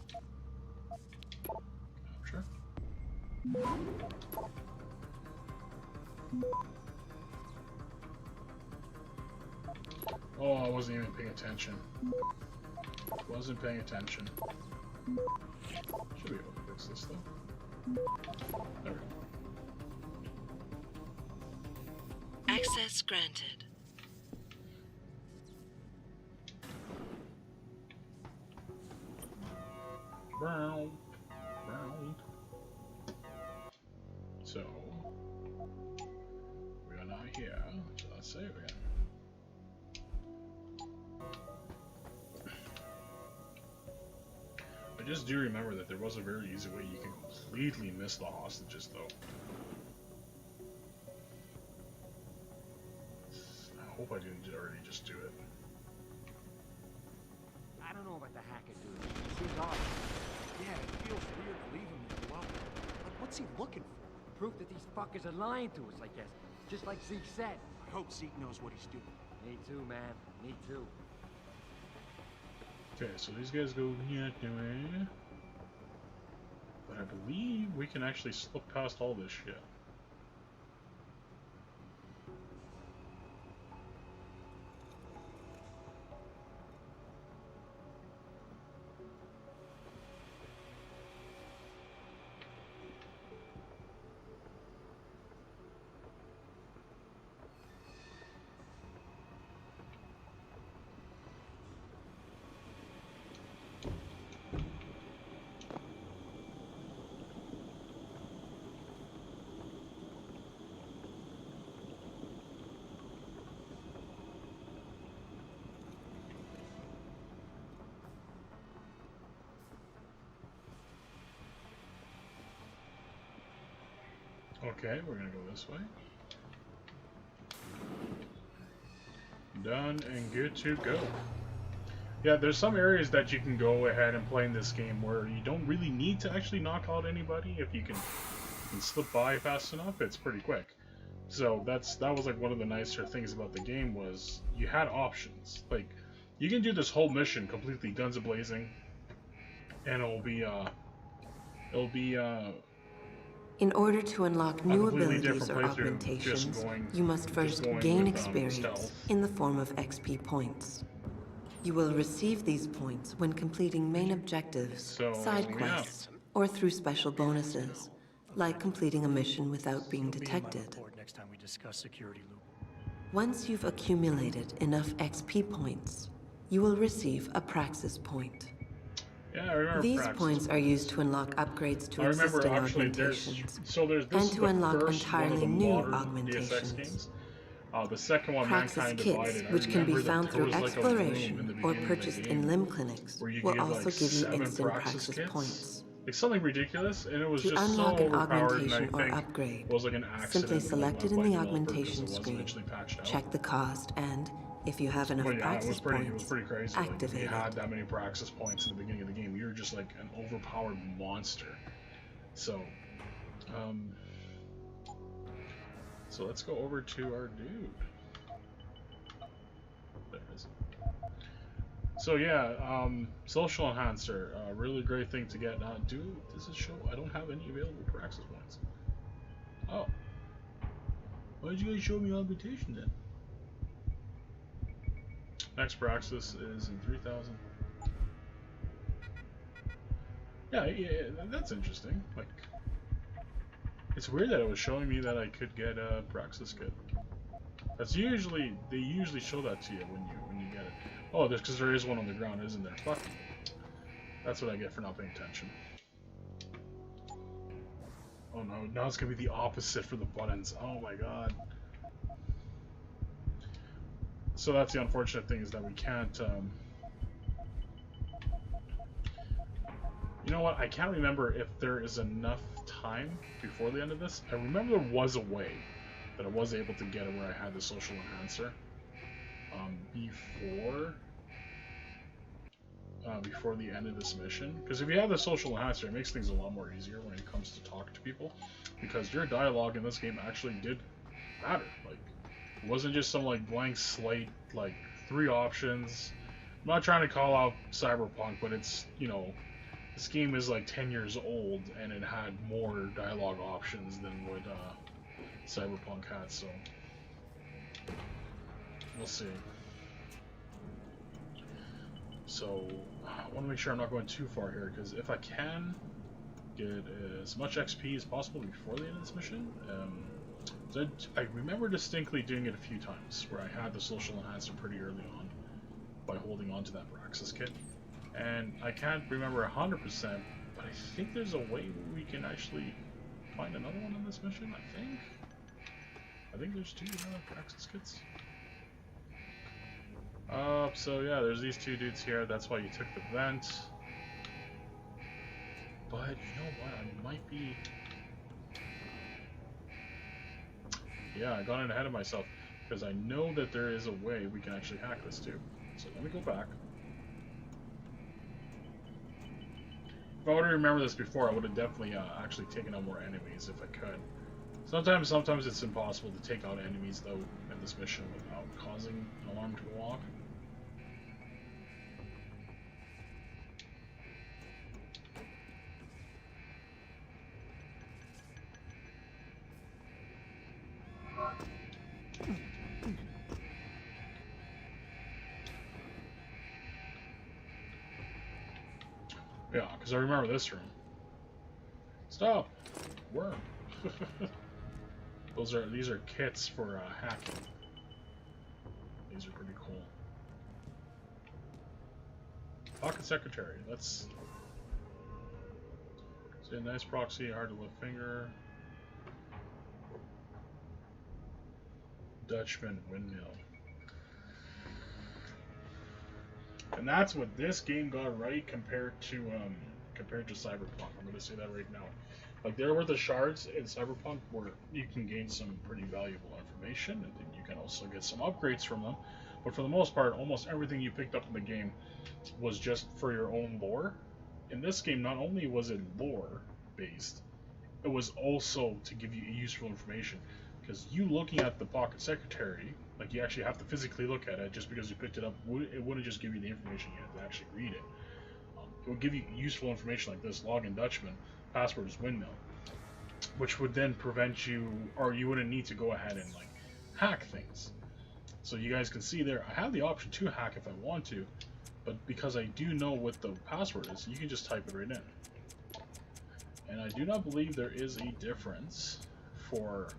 Capture. Oh, I wasn't even paying attention. Wasn't paying attention. Should be able to fix this though. There we go. Access granted. ground. So we are now here. So let's save again. I just do remember that there was a very easy way you can completely miss the hostages, though. I hope I didn't already just do it. I don't know about the hacker dude. He seems odd. Yeah, it feels weird leaving him to go out there. Like, what's he looking for? Proof that these fuckers are lying to us, I guess. Just like Zeke said. I hope Zeke knows what he's doing. Me too, man. Me too. Okay, so these guys go here anyway. But I believe we can actually slip past all this shit. Okay, we're gonna go this way. Done and good to go. Yeah, there's some areas that you can go ahead and play in this game where you don't really need to actually knock out anybody. If you can slip by fast enough, it's pretty quick. So that was like one of the nicer things about the game was you had options. Like you can do this whole mission completely guns a-blazing, and it'll be in order to unlock new abilities or augmentations, you must first gain experience in the form of XP points. You will receive these points when completing main objectives, side quests, or through special bonuses, like completing a mission without being detected. Next time we discuss security loop. Once you've accumulated enough XP points, you will receive a Praxis point. Yeah, I remember These Praxis points are used to unlock upgrades to existing augmentations, and to unlock entirely new augmentations. The second one, Praxis kits, which can be found through exploration or purchased in limb clinics, will also give you instant Praxis points. Like something ridiculous, and it was To just unlock so an overpowered, and augmentation I or think upgrade, it was like an accident. simply select it in the augmentation screen, screen, check the cost, and if you have enough Praxis it was pretty crazy. activate Like, if you it. had that many Praxis points in the beginning of the game, you're just like an overpowered monster. So, so let's go over to our dude. There it is. So yeah, social enhancer, really great thing to get. Dude, does it show? I don't have any available Praxis points. Oh, why did you guys show me augmentation then? Next Praxis is in 3,000. Yeah, that's interesting. Like, it's weird that it was showing me that I could get a Praxis kit. That's usually they usually show that to you when you get it. Oh, there's because there is one on the ground, isn't there? Fuck. That's what I get for not paying attention. Oh no, now it's gonna be the opposite for the buttons. Oh my god. So that's the unfortunate thing, is that we can't, you know what, I can't remember if there is enough time before the end of this. I remember there was a way that I was able to get it where I had the social enhancer, before the end of this mission. Because if you have the social enhancer, it makes things a lot more easier when it comes to talk to people, because your dialogue in this game actually did matter. Like, it wasn't just some like blank slate, like 3 options. I'm not trying to call out Cyberpunk, but it's, you know, this game is like 10 years old and it had more dialogue options than what Cyberpunk had, so we'll see. So I want to make sure I'm not going too far here, because if I can get as much XP as possible before the end of this mission, I remember distinctly doing it a few times where I had the social enhancer pretty early on by holding on to that Praxis kit. And I can't remember 100%, but I think there's a way we can actually find another one in this mission, I think there's 2 access kits. So yeah, there's these 2 dudes here, that's why you took the vent. But you know what, I might be... Yeah, I got in ahead of myself, because I know that there is a way we can actually hack this too. So let me go back. If I would have remembered this before, I would have definitely actually taken out more enemies if I could. Sometimes it's impossible to take out enemies though in this mission without causing an alarm to go off. Yeah, because I remember this room. Stop! Worm. These are kits for hacking. These are pretty cool. Pocket secretary. Let's see a nice proxy, hard to lift finger. Dutchman windmill. And that's what this game got right compared to Cyberpunk. I'm gonna say that right now. Like, there were the shards in Cyberpunk where you can gain some pretty valuable information, and then you can also get some upgrades from them. But for the most part, almost everything you picked up in the game was just for your own lore. In this game, not only was it lore based, it was also to give you useful information. Because you looking at the Pocket Secretary, like, you actually have to physically look at it. Just because you picked it up, it wouldn't just give you the information, you had to actually read it. It would give you useful information like this: login Dutchman, password is windmill, which would then prevent you, or you wouldn't need to go ahead and like hack things. So you guys can see there, I have the option to hack if I want to, but because I do know what the password is, you can just type it right in. And I do not believe there is a difference for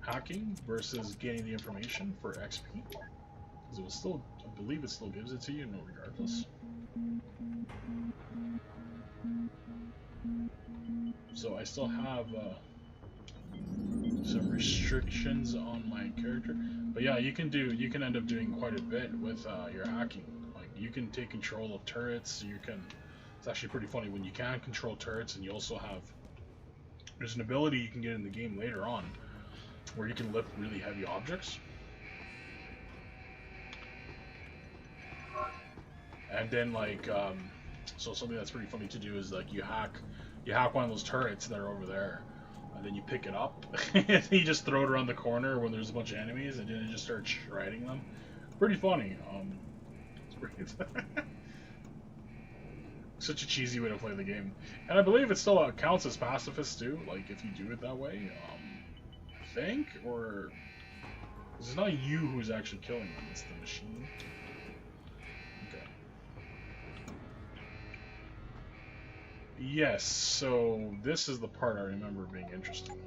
hacking versus getting the information for XP, because it will still, I believe it still gives it to you, no, regardless. So I still have some restrictions on my character, but yeah, you can end up doing quite a bit with your hacking. Like, you can take control of turrets. It's actually pretty funny when you can control turrets, and you also have, there's an ability you can get in the game later on where you can lift really heavy objects. And then, like, so something that's pretty funny to do is, like, you hack one of those turrets that are over there, and then you pick it up, and you just throw it around the corner when there's a bunch of enemies, and then you just start shredding them. Pretty funny. It's pretty such a cheesy way to play the game. And I believe it still counts as pacifist too, like, if you do it that way. I think, or it's not you who's actually killing them, it's the machine. Yes, so this is the part I remember being interesting.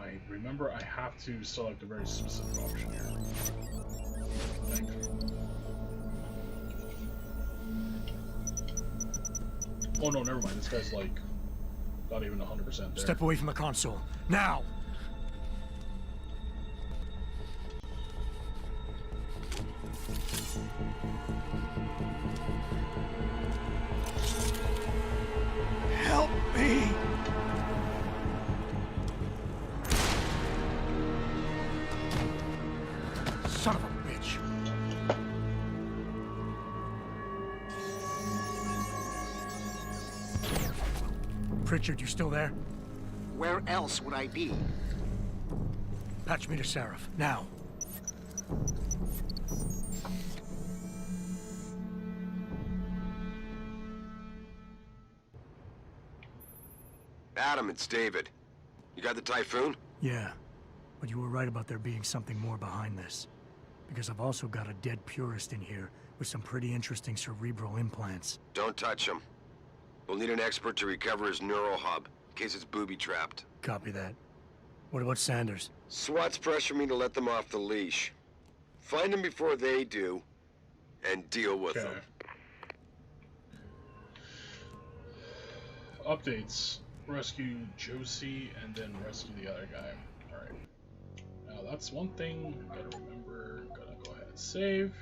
I remember I have to select a very specific option here. I think. Oh no, never mind, this guy's like not even 100% there. Step away from the console, now! Help me! Son of a bitch! Pritchard, you still there? Where else would I be? Patch me to Seraph, now. Adam, it's David. You got the Typhoon? Yeah, but you were right about there being something more behind this. Because I've also got a dead purist in here with some pretty interesting cerebral implants. Don't touch him. We'll need an expert to recover his neural hub, in case it's booby-trapped. Copy that. What about Sanders? SWAT's pressure me to let them off the leash. Find them before they do, and deal with them. Updates. Rescue Josie and then rescue the other guy. Alright. Now that's one thing I gotta remember. Gotta go ahead and save.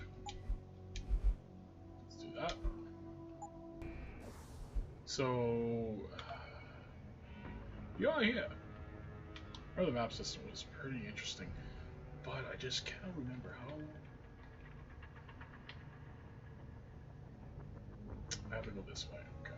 Let's do that. So yeah. Or the map system was pretty interesting. But I just can't remember how. I have to go this way. Okay.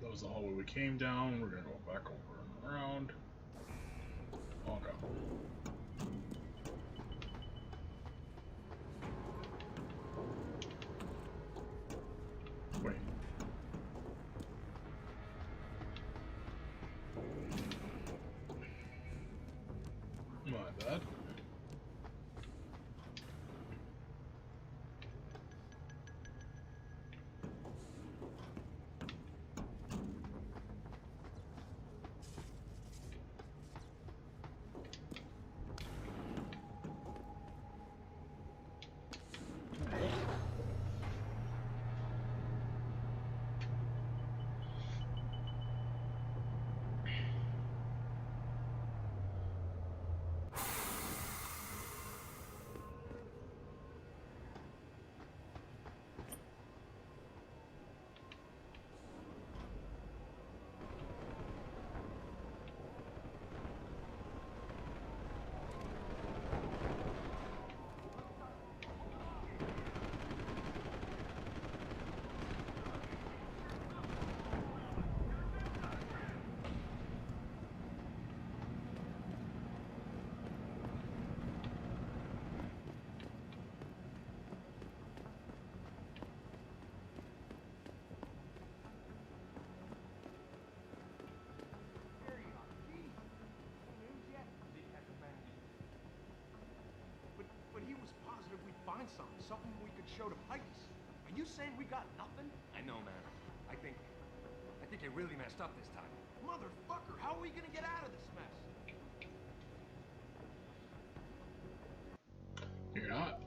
That was the hallway we came down. We're gonna go back over and around. Okay. Wait. My bad. Something we could show to police. Are you saying we got nothing? I know, man. I think they really messed up this time. Motherfucker, how are we gonna get out of this mess? You're not.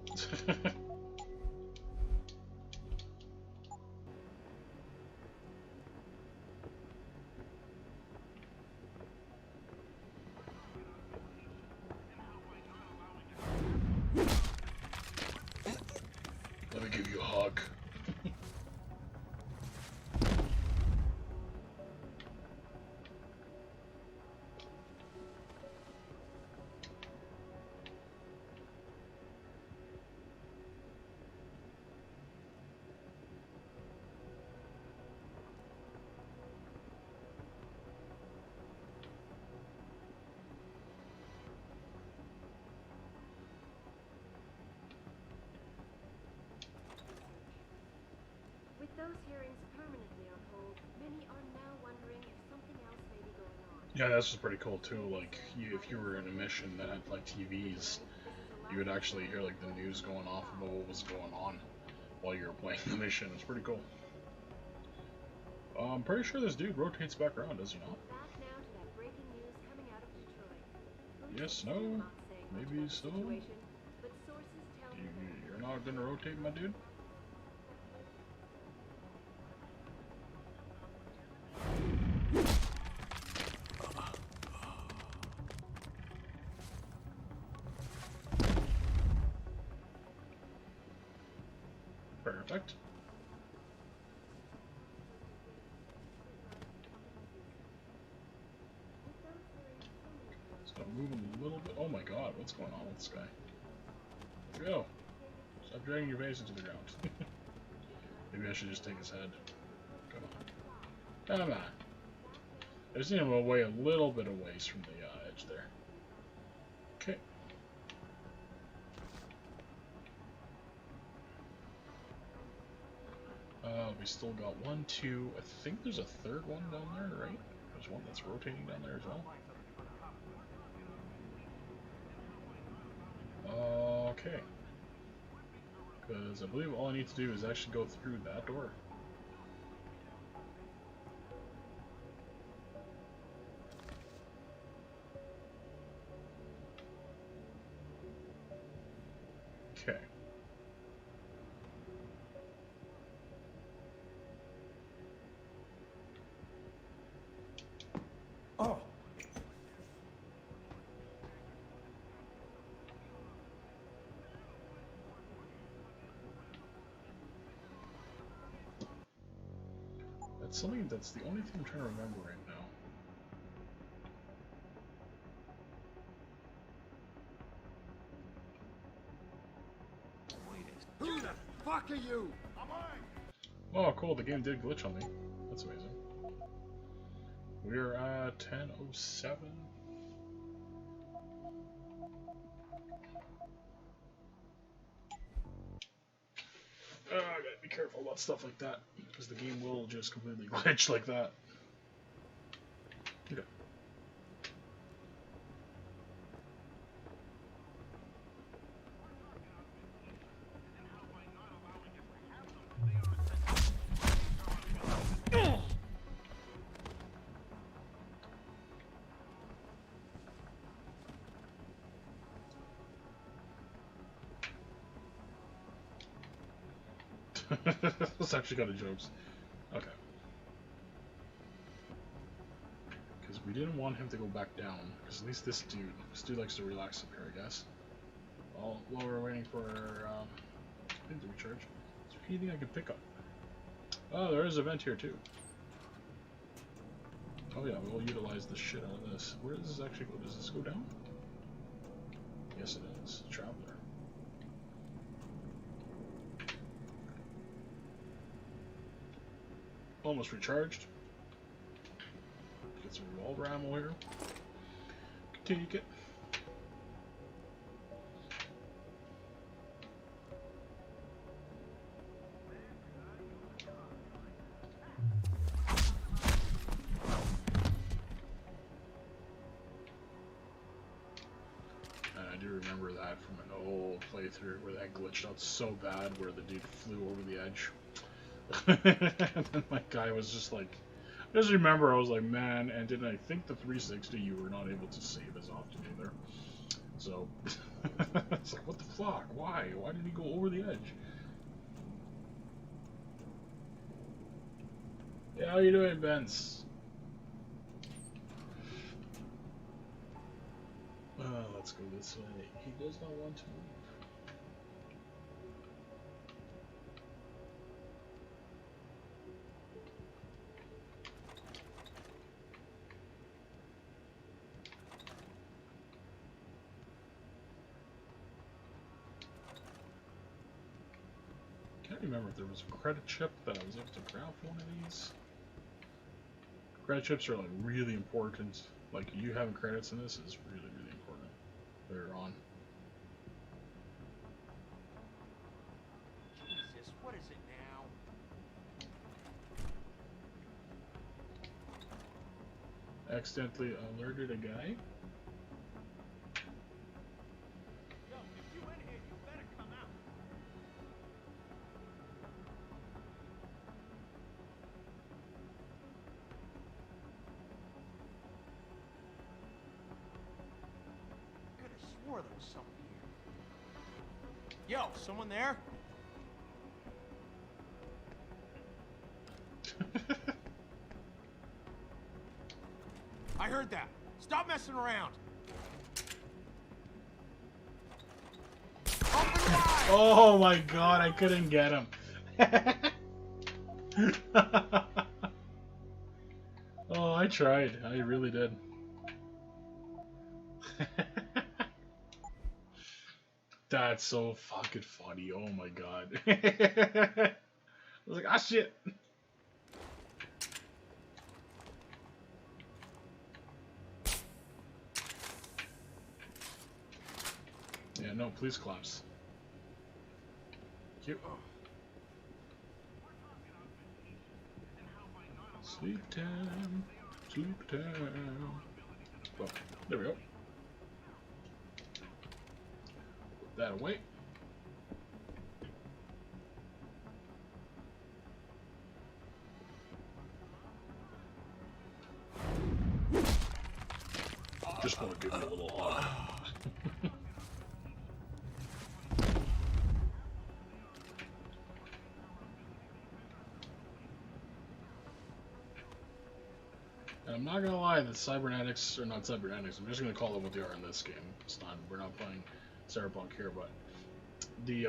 Let me give you a hug. With those hearings permanently on hold, many are now wondering if something else may be going on. Yeah, that's just pretty cool too. Like, if you were in a mission that had like TVs, you would actually hear like the news going off about what was going on while you were playing the mission. It's pretty cool. I'm pretty sure this dude rotates back around, does he not? Back now to that breaking news coming out of Detroit. Yes, no, maybe so. But sources tell me You're not gonna rotate, my dude? Perfect. Stop moving a little bit. Oh my god, what's going on with this guy? Go! Stop dragging your face into the ground. Maybe I should just take his head. Come on. Come on. I just need him away a little bit away from the edge there. Okay. We still got 1, 2, I think there's a third one down there, right? There's one that's rotating down there as well. Okay. Because I believe all I need to do is actually go through that door. Okay. Oh. That's something that's the only thing I'm trying to remember right now. Who the fuck are you? Oh, cool, the game did glitch on me. That's amazing. We're at 10:07. I gotta be careful about stuff like that, because the game will just completely glitch like that. Okay. That's actually kind of jokes. Okay. Because we didn't want him to go back down. Because at least this dude likes to relax up here, I guess. While we're waiting for thing to recharge. Is there anything I can pick up? Oh, there is a vent here too. Oh yeah, we'll utilize the shit out of this. Where does this actually go? Does this go down? Yes, it is. Traveler. Almost recharged. Get some revolver ammo here. Take it. And I do remember that from an old playthrough where that glitched out so bad where the dude flew over the edge. And then my guy was just like, I just remember I was like, man, and didn't I think the 360 you were not able to save as often either. So, it's like, what the fuck? Why? Why did he go over the edge? Yeah, how you doing, Benz? Let's go this way. He does not want to move. I can't remember if there was a credit chip that I was able to grab for one of these. Credit chips are like really important. Like you having credits in this is really, really important later on. Jesus, what is it now? Accidentally alerted a guy. Swore there was someone here. Yo, someone there? I heard that. Stop messing around. Open wide. Oh my god, I couldn't get him. Oh, I tried. I really did. That's so fucking funny. Oh my god. I was like, ah shit. Yeah, no, please collapse. Cute. Sleep time. Sleep time. Oh, there we go. Put that away. Just want to give it a little hug. And I'm not gonna lie, the cybernetics, or not cybernetics, I'm just gonna call it what they are in this game. It's not, we're not playing Cyberpunk here, but the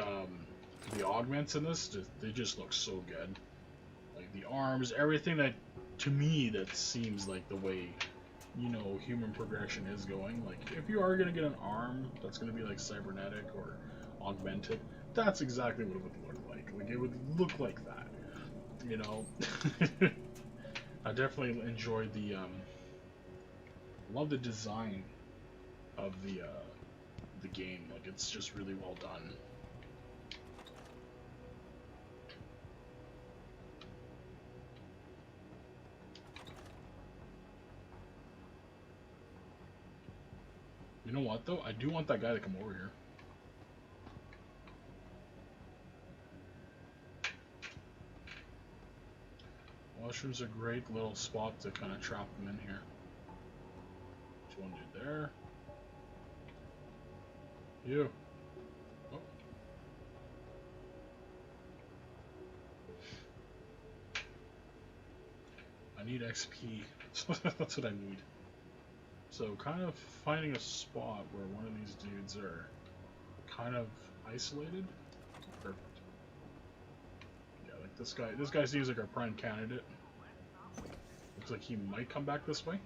augments in this, they just look so good. Like the arms, everything that, to me, that seems like the way, you know, human progression is going. Like, if you are gonna get an arm that's gonna be like cybernetic or augmented, that's exactly what it would look like. Like, it would look like that, you know? I definitely enjoyed the, love the design of the game. Like, it's just really well done. You know what, though? I do want that guy to come over here. Washroom's a great little spot to kind of trap them in here. What you want to do there? You. Oh. I need XP. That's what I need. So kind of finding a spot where one of these dudes are kind of isolated. Perfect. Yeah, like this guy. This guy seems like our prime candidate. Looks like he might come back this way.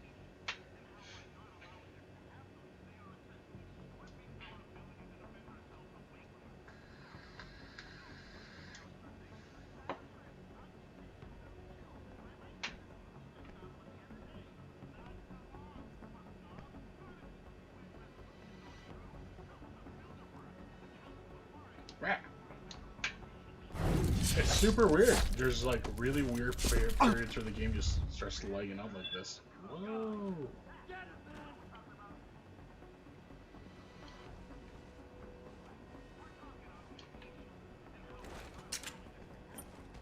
It's super weird. There's like really weird periods where the game just starts lagging out like this. Whoa.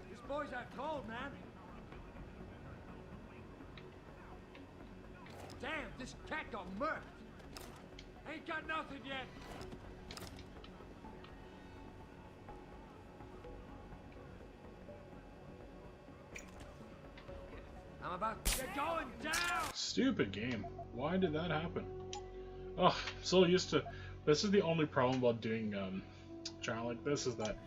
This boy's out cold, man. Damn, this cat got murked. Ain't got nothing yet. I'm about to get going down. Stupid game. Why did that happen? Oh, I'm so used to. This is the only problem about doing channel like this, is that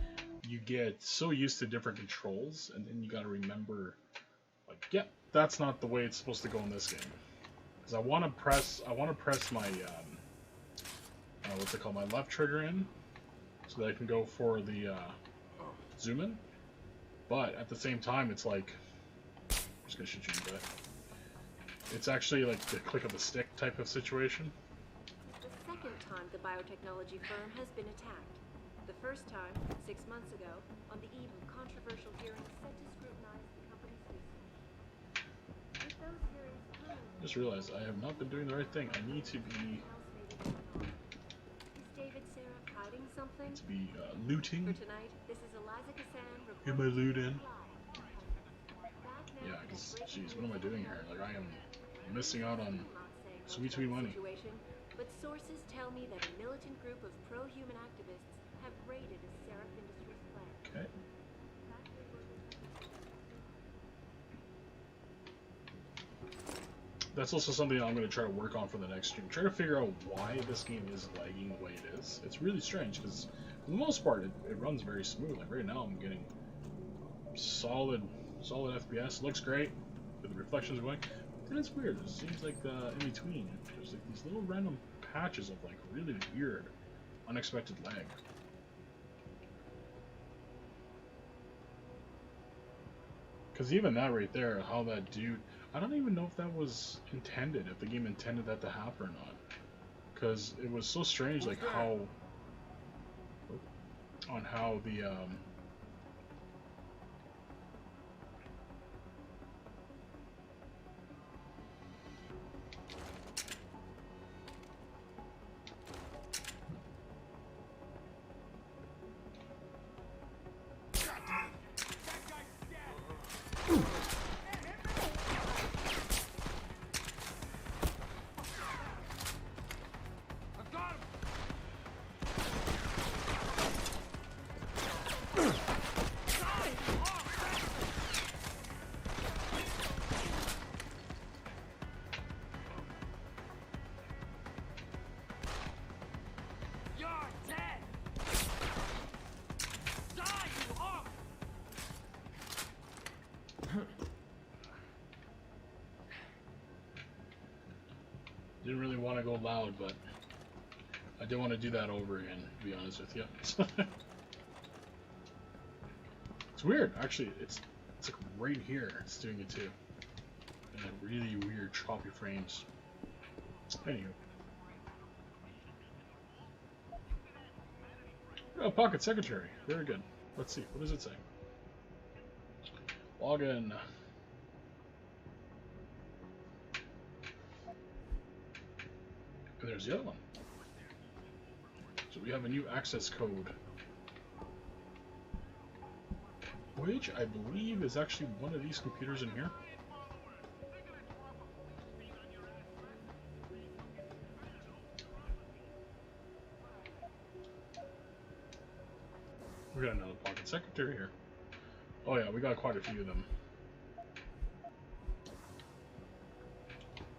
you get so used to different controls, and then you gotta remember, like, yeah, that's not the way it's supposed to go in this game. Because I want to press my what's it called, my left trigger in, so that I can go for the zoom in. But at the same time, it's like, I'm just gonna shoot you in the butt. It's actually like the click of the stick type of situation. The second time the biotechnology firm has been attacked. The first time, 6 months ago, on the eve of controversial hearings set to scrutinize the company's research. With those hearings permanently... Just realized I have not been doing the right thing. I need to be... Is David Seraph hiding something? To be looting. For tonight, this is Eliza Kassan Am I looting? Batman Yeah, because, jeez, what am I doing here? Like, I am missing out on sweet, sweet money. But sources tell me that a militant group of pro-human activists have raided a Seraph Industries plant. Okay. That's also something I'm going to try to work on for the next stream. Try to figure out why this game is lagging the way it is. It's really strange, because for the most part, it runs very smooth. Like, right now, I'm getting solid FPS. Looks great with the reflections going. Then it's weird. It seems like in between, there's like these little random patches of like really weird, unexpected lag. Because even that right there, how that dude, I don't even know if that was intended, if the game intended that to happen or not. Because it was so strange, like how, on how the didn't really want to go loud, but I did want to do that over again, to be honest with you. It's weird, actually. It's like right here. It's doing it too. And like really weird choppy frames. Anywho. Oh, Pocket Secretary. Very good. Let's see. What does it say? Log in. And there's the other one. So we have a new access code. Which I believe is actually one of these computers in here. We got another Pocket Secretary here. Oh yeah, we got quite a few of them.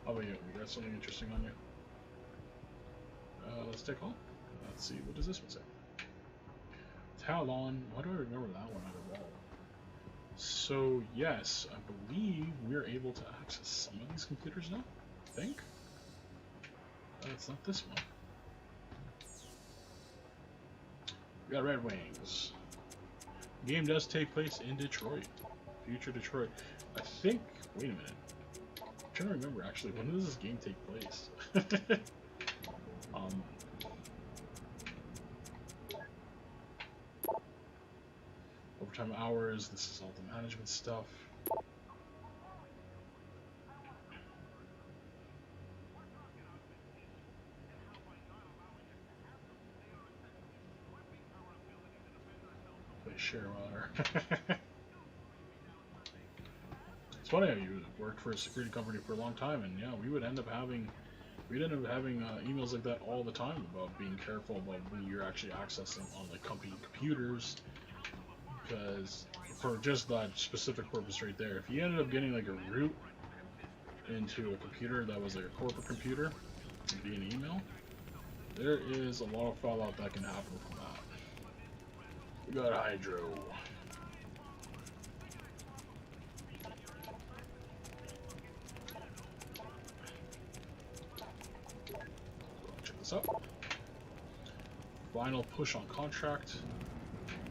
How about you? You got something interesting on you? Let's take a look. Let's see, what does this one say? Talon. Why do I remember that one at all? So yes, I believe we're able to access some of these computers now. I think. It's not this one. We got Red Wings. The game does take place in Detroit. Future Detroit. I think, wait a minute. I'm trying to remember actually, when does this game take place? Overtime hours, this is all the management stuff. Play Sharewire. It's funny how you worked for a security company for a long time, and yeah, we would end up having emails like that all the time about being careful about when you're actually accessing on like company computers, because for just that specific purpose right there, if you ended up getting like a root into a computer that was like a corporate computer via an email, there is a lot of fallout that can happen from that. We got Hydro. Check this out. Final push on contract.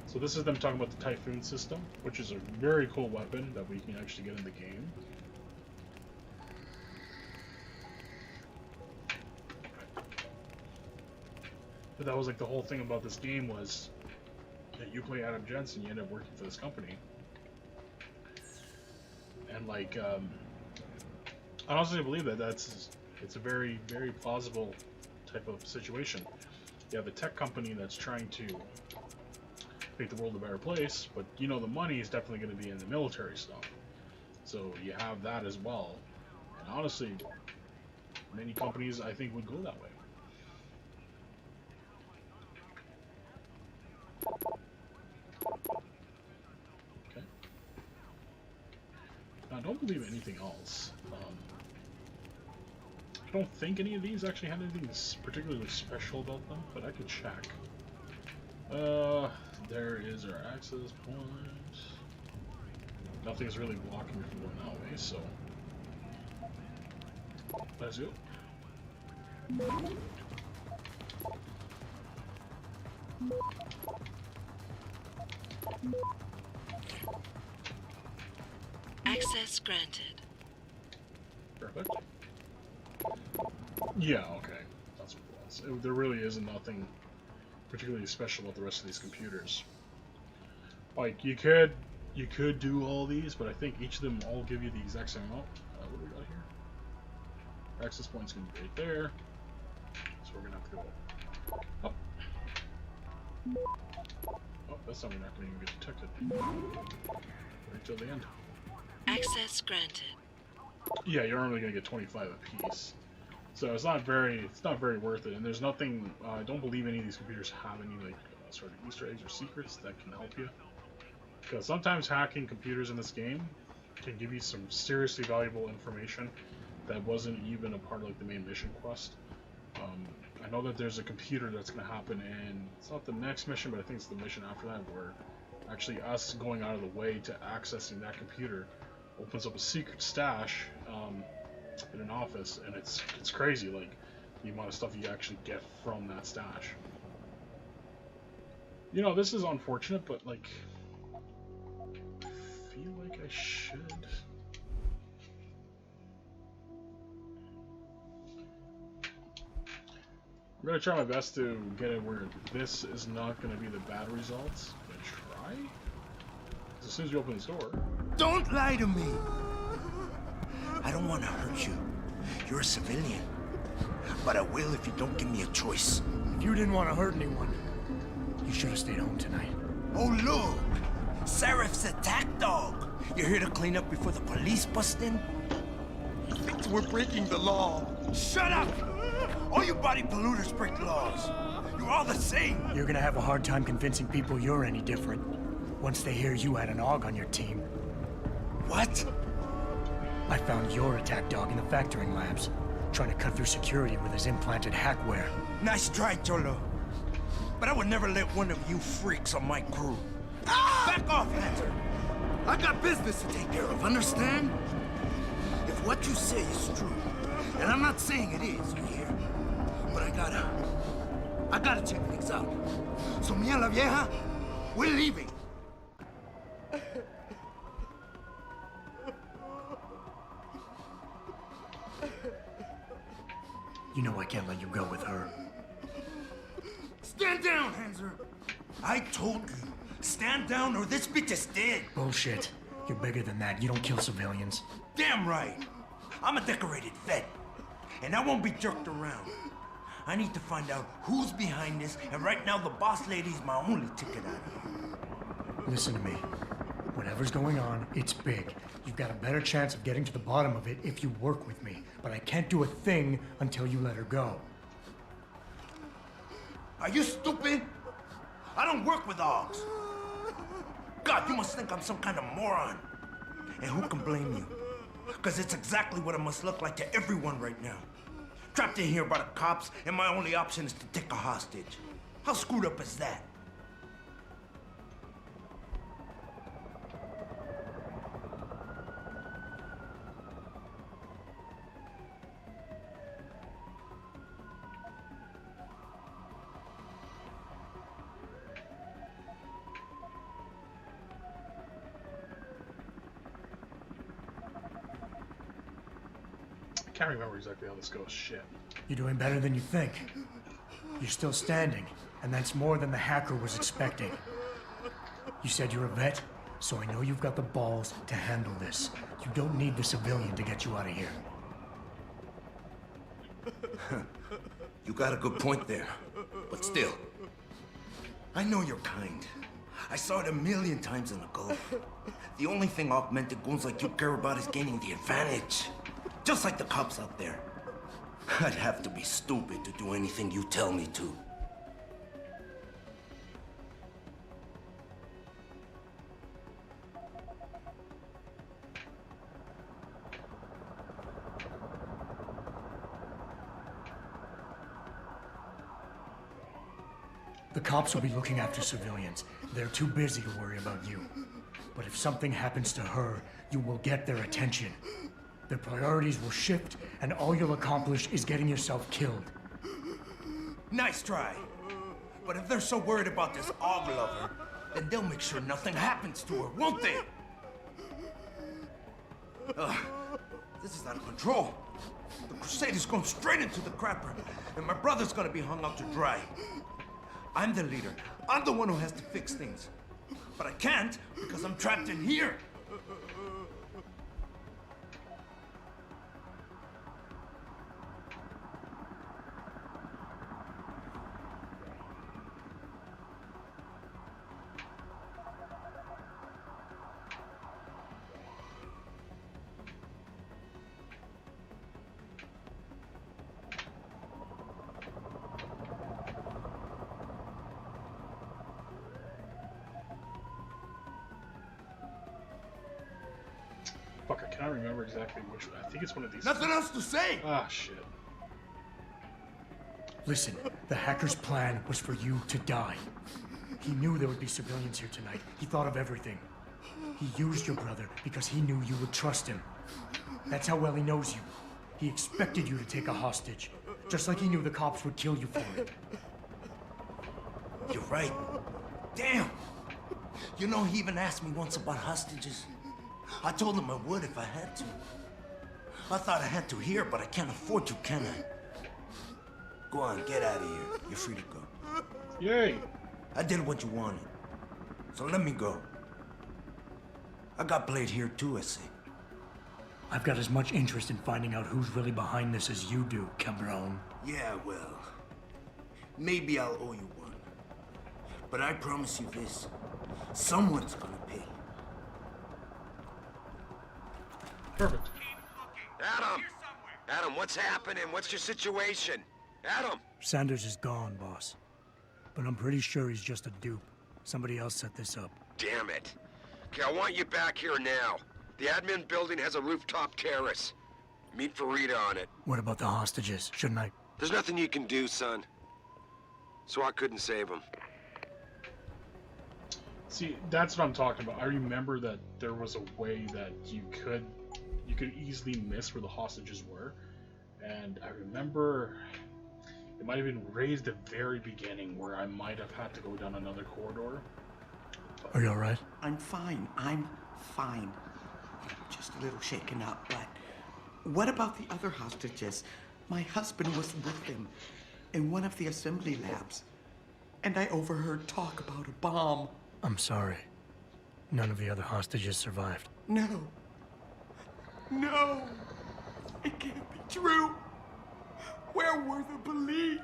So this is them talking about the Typhoon system, which is a very cool weapon that we can actually get in the game. But that was like the whole thing about this game was that you play Adam Jensen, you end up working for this company. And like, I honestly believe that it's a very, very plausible type of situation. You have a tech company that's trying to make the world a better place, but you know the money is definitely going to be in the military stuff. So you have that as well. And honestly, many companies I think would go that way. Okay. Now, I don't believe anything else. I don't think any of these actually had anything particularly special about them, but I could check. There is our access point. Nothing's really blocking me from going that way, so let's go. Access granted. Perfect. Yeah, okay. That's what it was. There really isn't nothing particularly special about the rest of these computers. Like, you could do all these, but I think each of them all give you the exact same amount. What do we got here? Access point's gonna be right there. So we're gonna have to go up. Oh, that's time we're not gonna even get detected. Right till the end. Access granted. Yeah, you're only gonna get 25 apiece. So it's not very worth it, and there's nothing. I don't believe any of these computers have any like sort of Easter eggs or secrets that can help you. Because sometimes hacking computers in this game can give you some seriously valuable information that wasn't even a part of like the main mission quest. I know that there's a computer that's going to happen, and it's not the next mission, but I think it's the mission after that, where actually us going out of the way to accessing that computer opens up a secret stash in an office, and it's crazy, like the amount of stuff you actually get from that stash. You know, this is unfortunate, but like, I feel like I should. I'm gonna try my best to get it where this is not gonna be the bad results. I'm gonna try. As soon as you open this door. Don't lie to me! I don't want to hurt you. You're a civilian. But I will if you don't give me a choice. If you didn't want to hurt anyone, you should have stayed home tonight. Oh, look! Serif's attack dog! You're here to clean up before the police bust in? He thinks we're breaking the law. Shut up! All you body polluters break laws. You're all the same. You're gonna have a hard time convincing people you're any different once they hear you had an AUG on your team. What? I found your attack dog in the factoring labs, trying to cut through security with his implanted hackware. Nice try, Cholo. But I would never let one of you freaks on my crew. Back off, Hunter! I got business to take care of, understand? If what you say is true, and I'm not saying it is, you hear? But I gotta check things out. So me and la vieja, we're leaving. You know I can't let you go with her. Stand down, Hanser! I told you, stand down or this bitch is dead. Bullshit. You're bigger than that. You don't kill civilians. Damn right. I'm a decorated vet, and I won't be jerked around. I need to find out who's behind this, and right now the boss lady's my only ticket out of here. Listen to me. Whatever's going on, it's big. You've got a better chance of getting to the bottom of it if you work with me. But I can't do a thing until you let her go. Are you stupid? I don't work with AUGs. God, you must think I'm some kind of moron. And who can blame you? Because it's exactly what it must look like to everyone right now. Trapped in here by the cops, and my only option is to take a hostage. How screwed up is that? I can't remember exactly how this goes. Shit. You're doing better than you think. You're still standing, and that's more than the hacker was expecting. You said you're a vet, so I know you've got the balls to handle this. You don't need the civilian to get you out of here. You got a good point there, but still. I know you're kind. I saw it 1,000,000 times in the Gulf. The only thing augmented goons like you care about is gaining the advantage. Just like the cops out there. I'd have to be stupid to do anything you tell me to. The cops will be looking after civilians. They're too busy to worry about you. But if something happens to her, you will get their attention. Their priorities will shift, and all you'll accomplish is getting yourself killed. Nice try. But if they're so worried about this AUG lover, then they'll make sure nothing happens to her, won't they? This is out of control. The crusade is going straight into the crapper, and my brother's gonna be hung out to dry. I'm the leader. I'm the one who has to fix things. But I can't because I'm trapped in here. Fuck, I can't remember exactly which one. I think it's one of these. Nothing else to say! Ah, shit. Listen, the hacker's plan was for you to die. He knew there would be civilians here tonight. He thought of everything. He used your brother because he knew you would trust him. That's how well he knows you. He expected you to take a hostage, just like he knew the cops would kill you for it. You're right. Damn! You know, he even asked me once about hostages. I told him I would if I had to. I thought I had to here, but I can't afford to, can I? Go on, get out of here. You're free to go. Yay! I did what you wanted. So let me go. I got played here too, I see. I've got as much interest in finding out who's really behind this as you do, cabron. Yeah, well, maybe I'll owe you one. But I promise you this, someone's gonna pay. Perfect. Adam! Adam, what's happening? What's your situation? Adam! Sanders is gone, boss. But I'm pretty sure he's just a dupe. Somebody else set this up. Damn it. Okay, I want you back here now. The admin building has a rooftop terrace. Meet for Rita on it. What about the hostages? Shouldn't I? There's nothing you can do, son. So I couldn't save them. See, that's what I'm talking about. I remember that there was a way that you could easily miss where the hostages were. And I remember it might have been raised at the very beginning where I might have had to go down another corridor. Are you alright? I'm fine. I'm fine. Just a little shaken up, but what about the other hostages? My husband was with them in one of the assembly labs, and I overheard talk about a bomb. I'm sorry. None of the other hostages survived. No. No! It can't be true! Where were the police?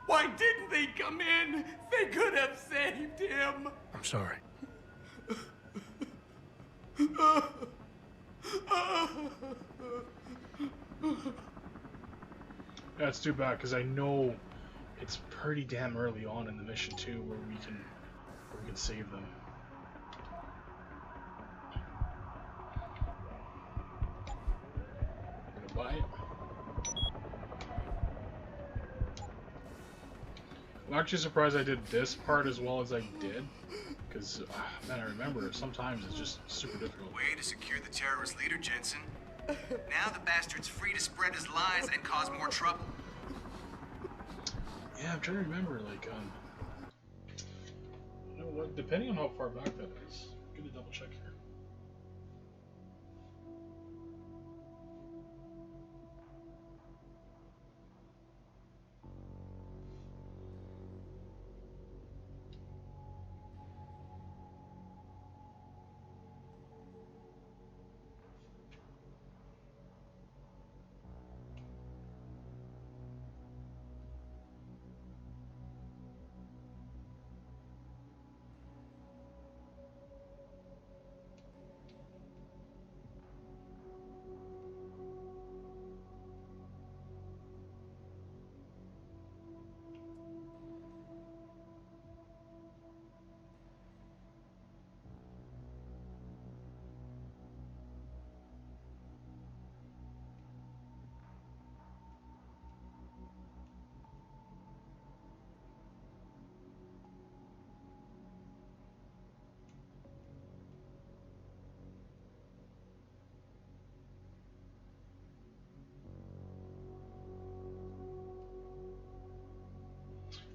Why didn't they come in? They could have saved him! I'm sorry. That's too bad, because I know it's pretty damn early on in the mission too where we can save them. Gonna buy it. I'm actually surprised I did this part as well as I did, because man, I remember sometimes it's just super difficult. Way to secure the terrorist leader, Jensen. Now the bastard's free to spread his lies and cause more trouble. Yeah, I'm trying to remember, like, you know what, depending on how far back that is, I'm gonna double check here.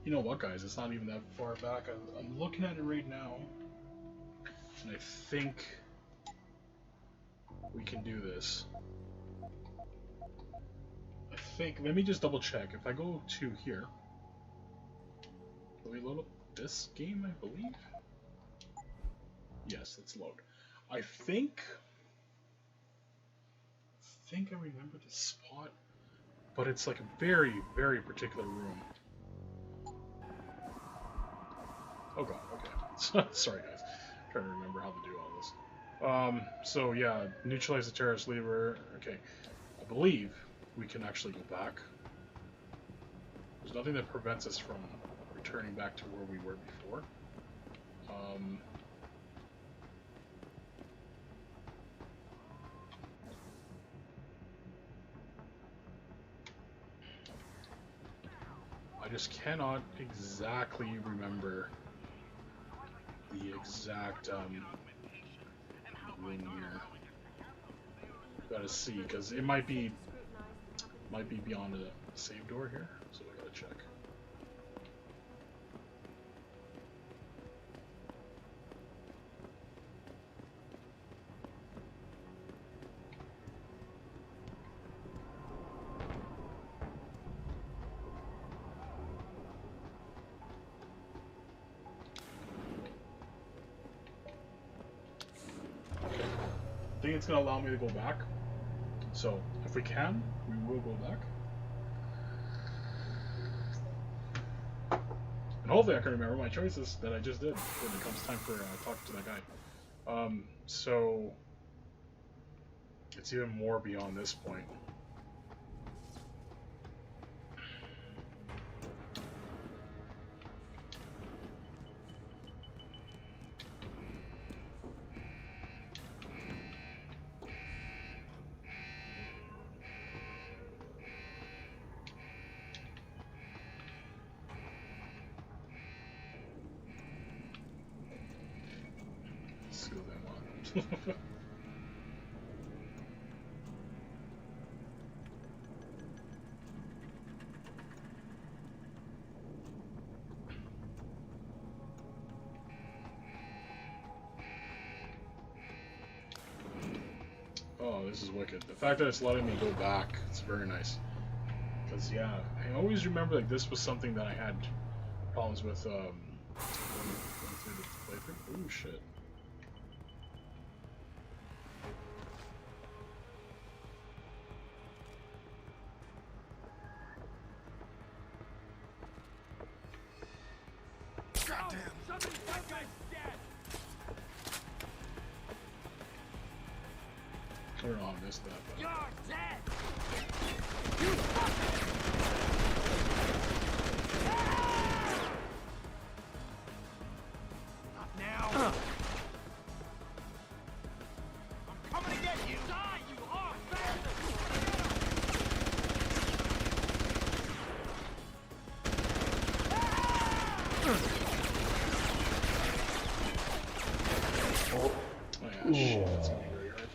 You know what, guys? It's not even that far back. I'm looking at it right now, and I think we can do this. I think. Let me just double check. If I go to here, will we load up this game? I believe. Yes, let's load. I think I remember this spot, but it's like a very, very particular room. Oh god, okay. Sorry guys. I'm trying to remember how to do all this. So yeah, neutralize the terrorist leader. Okay. I believe we can actually go back. There's nothing that prevents us from returning back to where we were before. I just cannot exactly remember the exact room here. Gotta see, because it might be Might be beyond a save door here, so I gotta check. I think it's gonna allow me to go back. So if we can, we will go back. And hopefully I can remember my choices that I just did when it comes time for talking to that guy. So it's even more beyond this point. Screw that one. Oh, this is wicked. The fact that it's letting me go back, it's very nice. Because, yeah, I always remember like this was something that I had problems with going through the playthrough. Ooh, shit. Goddamn. Turn on, missed that. But... You're dead. Not now. I'm coming to get you. Die, you are bastard. Oh yeah, shit, that's gonna be very hard.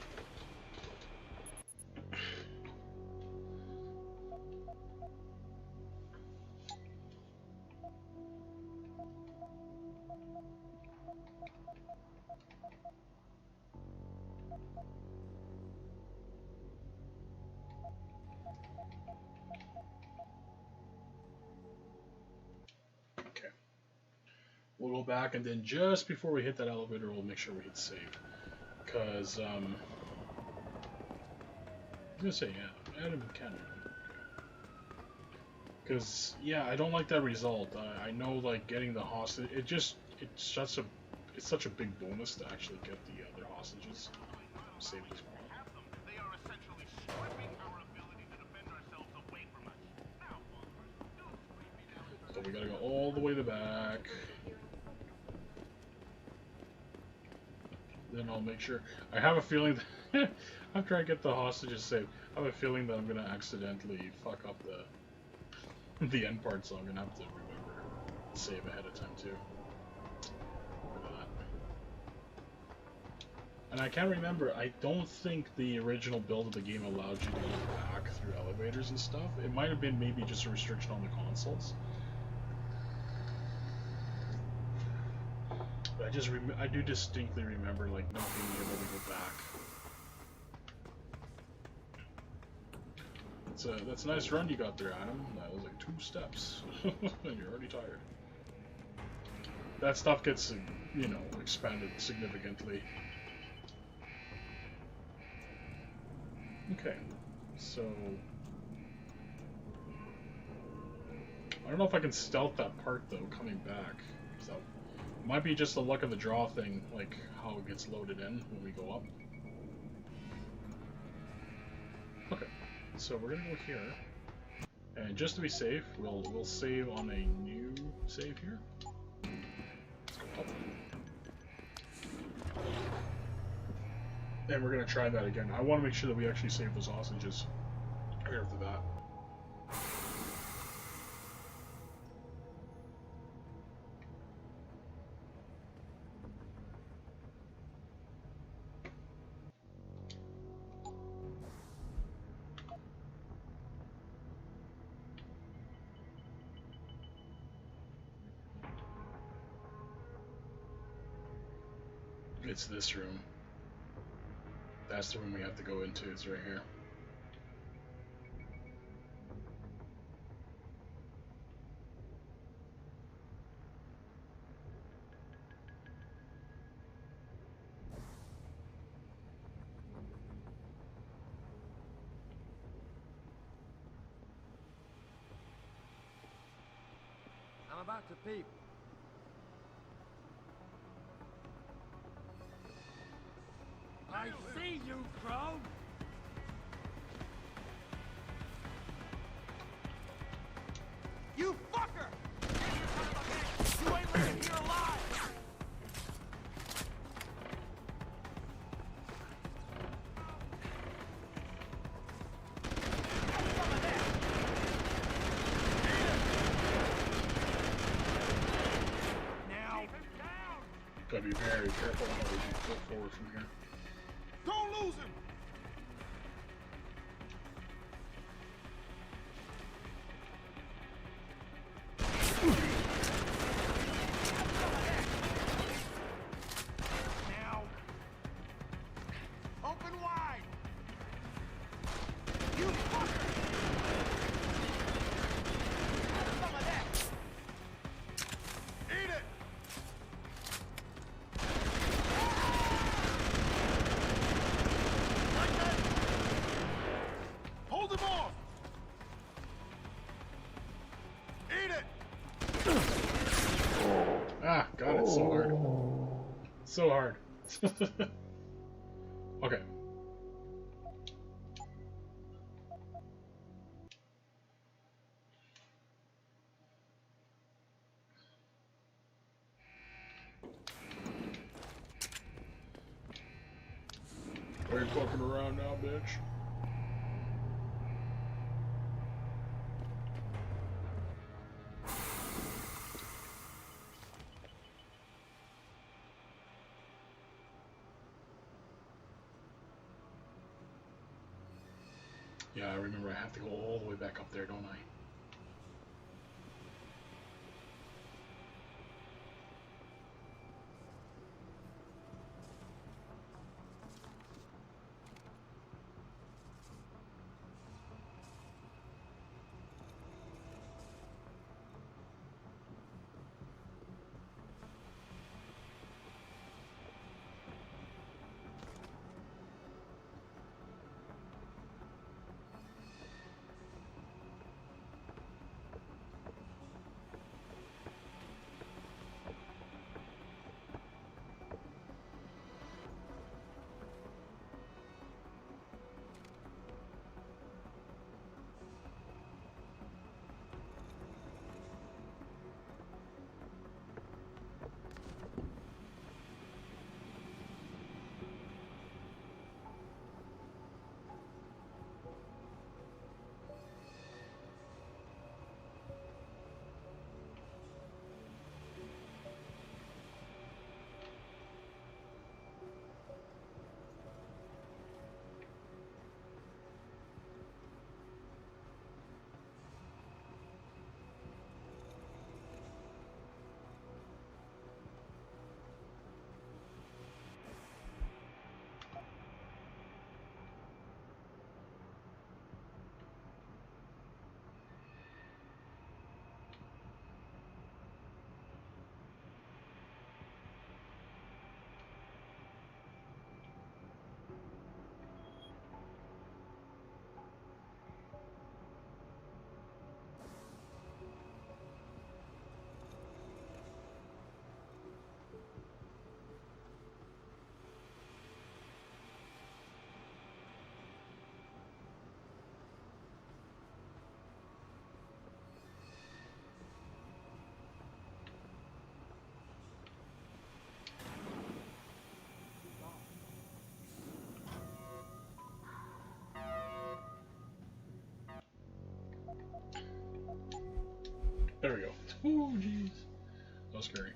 Okay. We'll go back, and then just before we hit that elevator, we'll make sure we hit save. Because, I'm gonna say, yeah, Adam can. Because, yeah, I don't like that result. I know, like, getting the hostage, it's such a big bonus to actually get the other hostages saved as well. They are essentially stripping our ability to defend ourselves away from us. Now, So we gotta go all the way to the back. Then I'll make sure. I have a feeling that after I get the hostages saved, I have a feeling that I'm gonna accidentally fuck up the end part, so I'm gonna have to remember to save ahead of time too. Look at that. And I can't remember. I don't think the original build of the game allowed you to go back through elevators and stuff. It might have been maybe just a restriction on the consoles. But I do distinctly remember like not being able to go back. That's a nice run you got there, Adam. That was like 2 steps, and you're already tired. That stuff gets, you know, expanded significantly. Okay, so I don't know if I can stealth that part though, coming back. So it might be just the luck of the draw thing, like how it gets loaded in when we go up. Okay. So we're gonna go here, and just to be safe, we'll save on a new save here. Let's go up. And we're gonna try that again. I want to make sure that we actually save those hostages right after that. It's this room. That's the room we have to go into. It's right here. I'm about to peep. I see you, Crow! You fucker! You ain't leaving here alive! Now! Gotta be very careful how we go forward from here. Don't lose him! Now! Open wide! You fucker! Have some of that! Eat it! Like that! Hold him off! Eat it! Ah, God, it's so hard. So hard. Okay. Are you fucking around now, bitch? Yeah, I remember I have to go all the way back up there, don't I? There we go. Ooh, jeez. That was scary.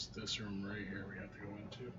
It's this room right here we have to go into.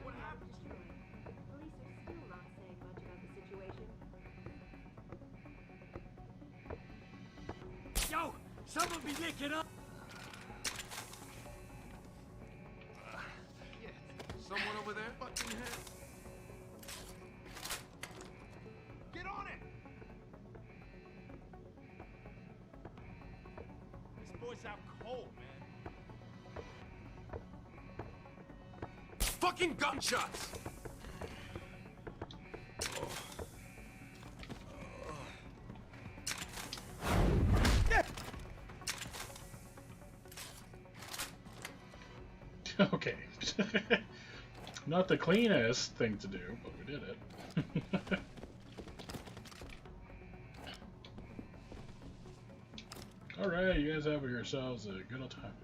What happened? Police are still not saying much about the situation. Yo! Someone be licking up! Yeah. Someone over there? Fucking head. Get on it! This boy's out cold, man. Fucking gunshots! Okay. Not the cleanest thing to do, but we did it. Alright, you guys have yourselves a good old time.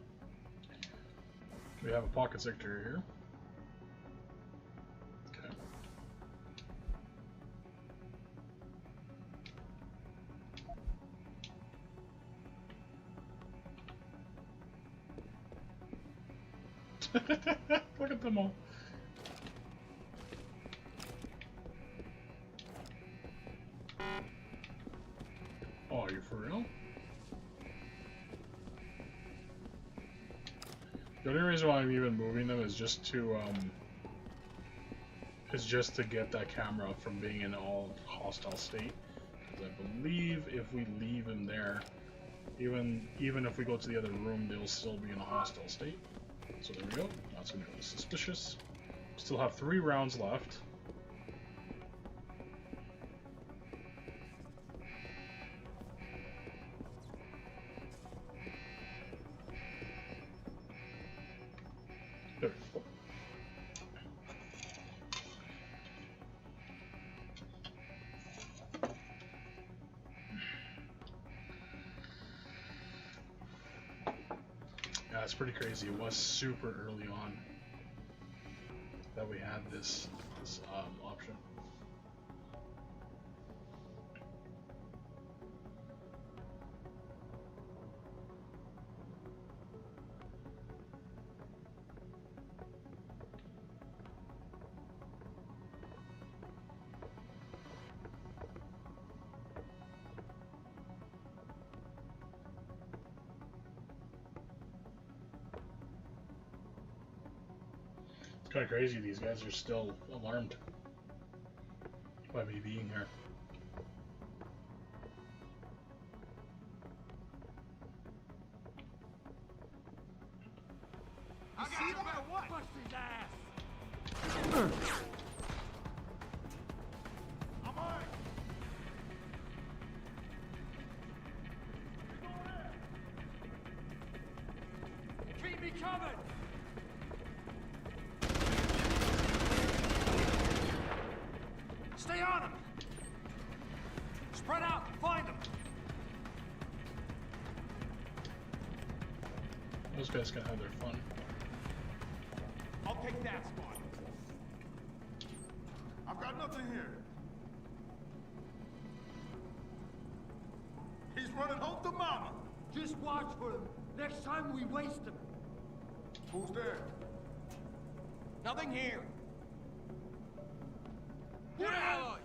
We have a pocket sector here. Look at them all. Oh, are you for real? The only reason why I'm even moving them is just to get that camera from being in all hostile state. Because I believe if we leave him there, even if we go to the other room, they'll still be in a hostile state. So there we go. That's gonna go suspicious. Still have 3 rounds left. There we go. Yeah, it's pretty crazy. It was super early on that we had this option. It's kind of crazy, these guys are still alarmed by me being here. I got you better what? Bust his ass! I'm on it! Keep me covered! Stay on him! Spread out and find him! Those guys can have their fun. I'll take that spot. I've got nothing here. He's running home to mama. Just watch for him. Next time we waste him. Who's there? Nothing here. Get out!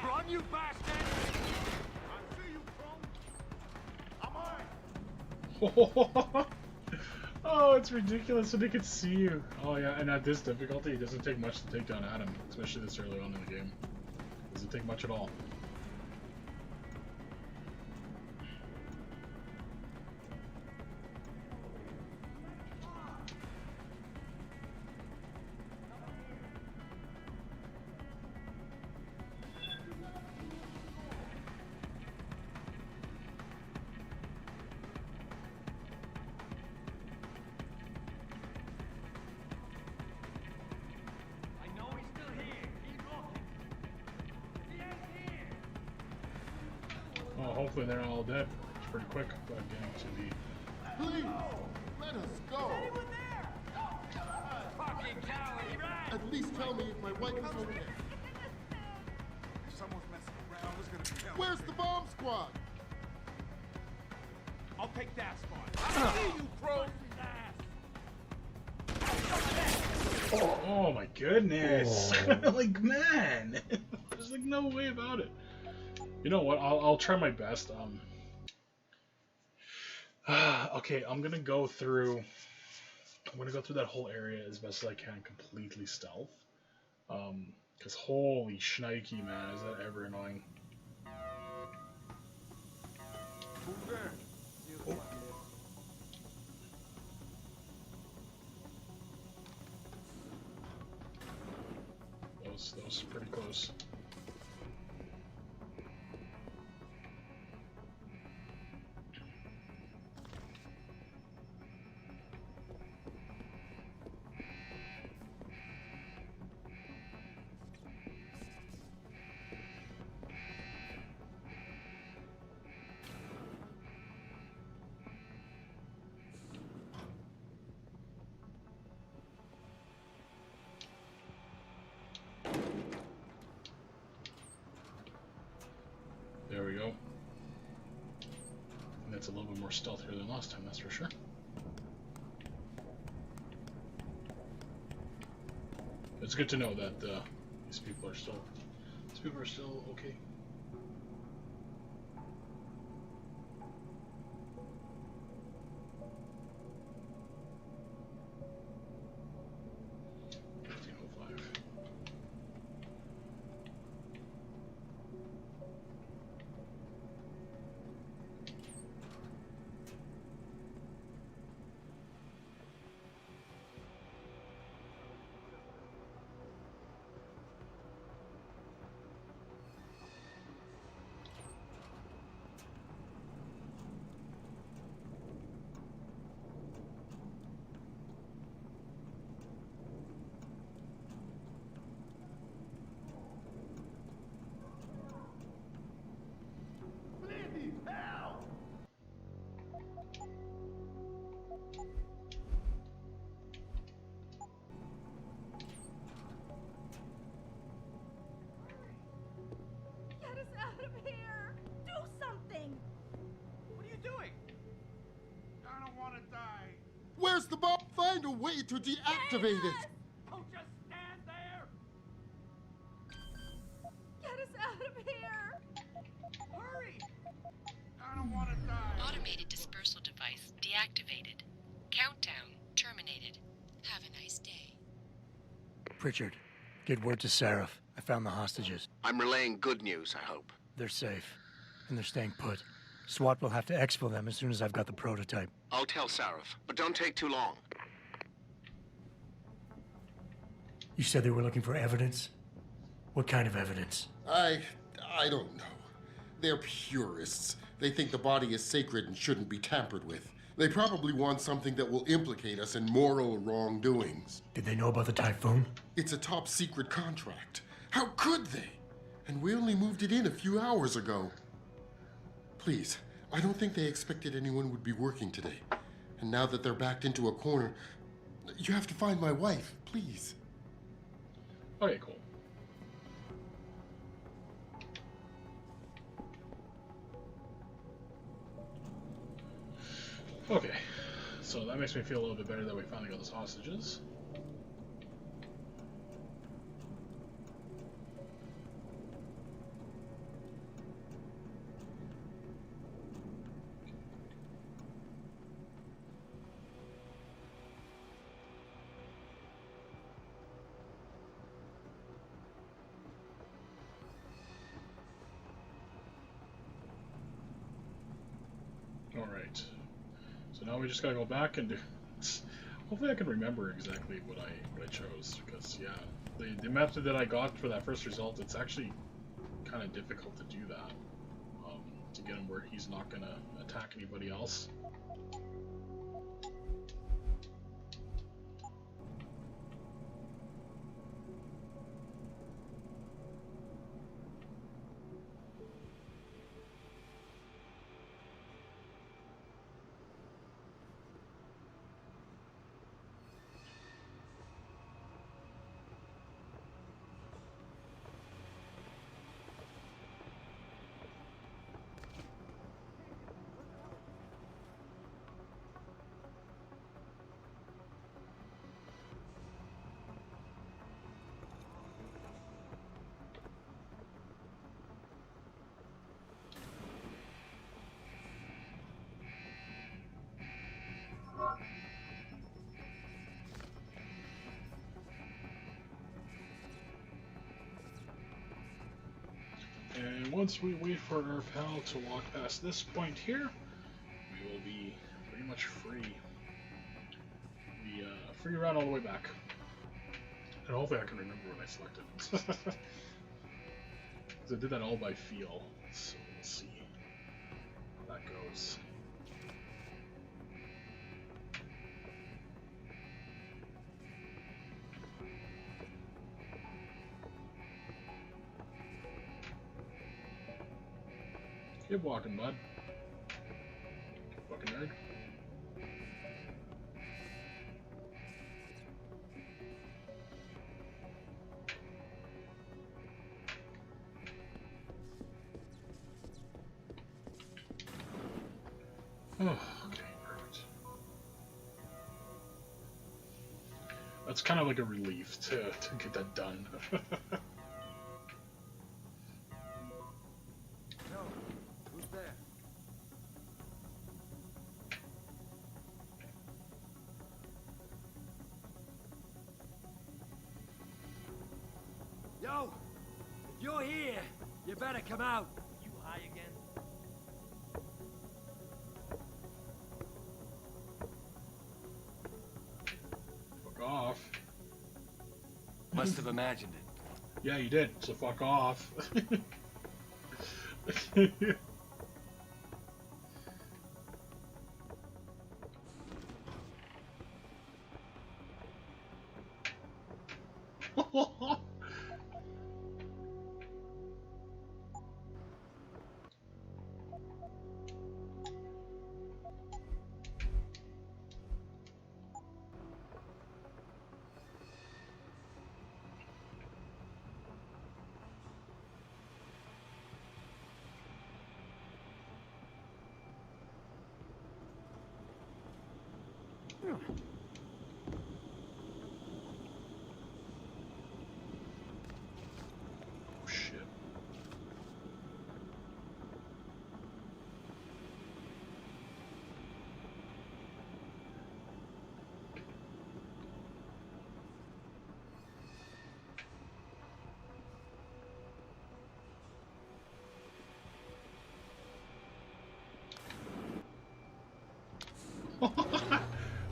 Run, you bastard! Oh, it's ridiculous that they could see you. Oh yeah, and at this difficulty, it doesn't take much to take down Adam, especially this early on in the game. It doesn't take much at all. Well, hopefully they're not all dead. It's pretty quick about getting to the... Please, let us go. At least tell me if my wife is okay. If someone's messing around, it's gonna be hell. Where's the bomb squad? I'll take that spot. I see you, bro. Oh my goodness! Like, man, there's like no way about it. You know what? I'll try my best. Okay, I'm gonna go through that whole area as best as I can, completely stealth. Cause holy shnikey, man, is that ever annoying? Who's there? Oh. That was pretty close. There we go. And that's a little bit more stealthier than last time, that's for sure. It's good to know that these people are still okay. Get us out of here! Do something! What are you doing? I don't want to die. Where's the bomb? Find a way to deactivate it. Don't just stand there. Get us out of here! Hurry! I don't want to die. Automated dispersal device deactivated. Countdown terminated. Have a nice day. Pritchard, get word to Seraph. I found the hostages. I'm relaying good news, I hope. They're safe, and they're staying put. SWAT will have to exfil them as soon as I've got the prototype. I'll tell Sarif, but don't take too long. You said they were looking for evidence? What kind of evidence? I don't know. They're purists. They think the body is sacred and shouldn't be tampered with. They probably want something that will implicate us in moral wrongdoings. Did they know about the typhoon? It's a top secret contract. How could they? And we only moved it in a few hours ago. Please, I don't think they expected anyone would be working today. And now that they're backed into a corner, you have to find my wife, please. Okay, cool. Okay, so that makes me feel a little bit better that we finally got those hostages. now we just gotta go back and do. Hopefully, I can remember exactly what I chose, because yeah, the method that I got for that first result, it's actually kind of difficult to do that. To get him where he's not gonna attack anybody else. And once we wait for our pal to walk past this point here, we will be pretty much free. Free around all the way back. And hopefully I can remember what I selected. Because I did that all by feel, so we'll see how that goes. Keep walking, bud. Fucking nerd. Oh, okay, perfect. That's kind of like a relief to get that done. Yo, if you're here, you better come out. You high again? Fuck off. Must have imagined it. Yeah, you did, so fuck off. Shit.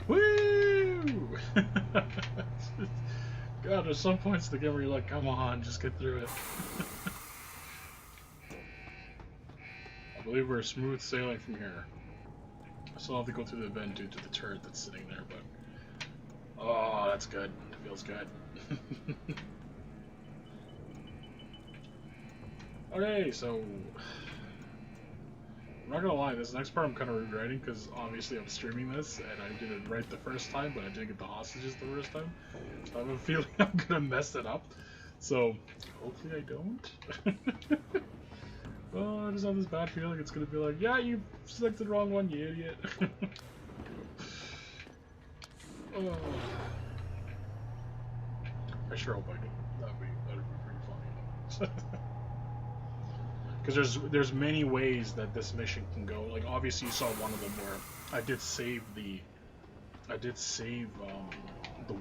Woo! God, there's some points in the game where you're like, come on, just get through it. I believe we're smooth sailing from here. I still have to go through the vent due to the turret that's sitting there, but... Oh, that's good. It feels good. Okay, so... I'm not gonna lie, this next part I'm kind of regretting because obviously I'm streaming this and I did it right the first time, but I didn't get the hostages the first time. So I have a feeling I'm gonna mess it up. So hopefully I don't. Oh, I just have this bad feeling it's gonna be like, yeah, you selected the wrong one, you idiot. Oh. I sure hope I do. That'd be pretty funny. Because there's many ways that this mission can go. Like obviously you saw one of them where I did save the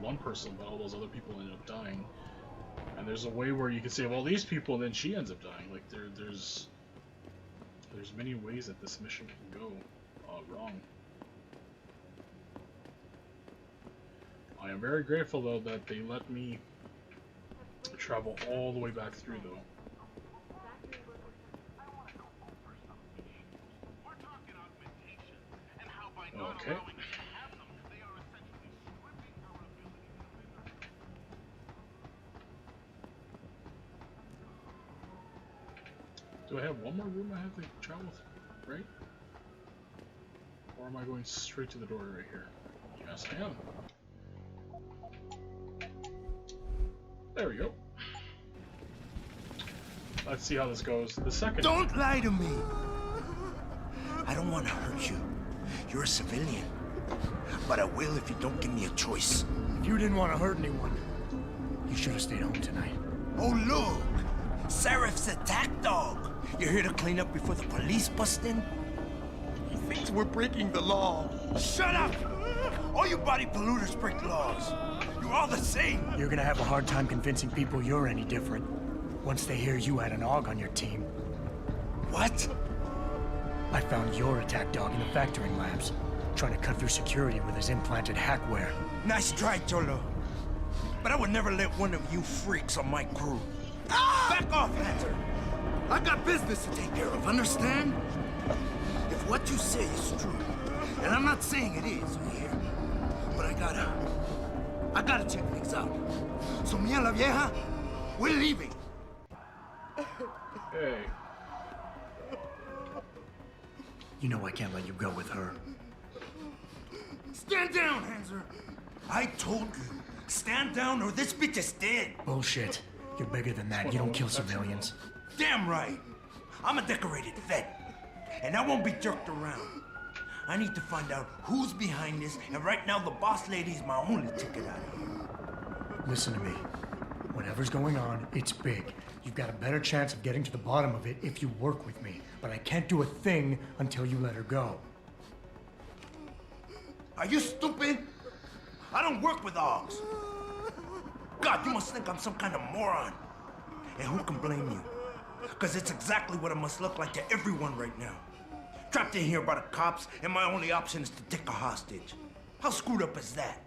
one person, but all those other people ended up dying. And there's a way where you can save all these people and then she ends up dying. Like there's many ways that this mission can go wrong. I am very grateful though that they let me travel all the way back through though. Okay. Do I have one more room I have to travel through, right? Or am I going straight to the door right here? Yes, I am. There we go. Let's see how this goes. The second. Don't lie to me! I don't want to hurt you. You're a civilian. But I will if you don't give me a choice. If you didn't want to hurt anyone, you should have stayed home tonight. Oh, look! Serif's attack dog! You're here to clean up before the police bust in? He thinks we're breaking the law. Shut up! All you body polluters break laws. You're all the same. You're gonna have a hard time convincing people you're any different once they hear you had an AUG on your team. What? I found your attack dog in the factoring labs, trying to cut through security with his implanted hackware. Nice try, Cholo. But I would never let one of you freaks on my crew. Back off, Hunter! I got business to take care of, understand? If what you say is true, and I'm not saying it is here, but I gotta check things out. So me and la vieja, we're leaving. Hey. You know I can't let you go with her. Stand down, Hanser! I told you, stand down or this bitch is dead. Bullshit. You're bigger than that. You don't kill civilians. Damn right. I'm a decorated vet, and I won't be jerked around. I need to find out who's behind this, and right now the boss lady's my only ticket out of here. Listen to me. Whatever's going on, it's big. You've got a better chance of getting to the bottom of it if you work with me. But I can't do a thing until you let her go. Are you stupid? I don't work with AUGs. God, you must think I'm some kind of moron. And who can blame you? Because it's exactly what it must look like to everyone right now. Trapped in here by the cops, and my only option is to take a hostage. How screwed up is that?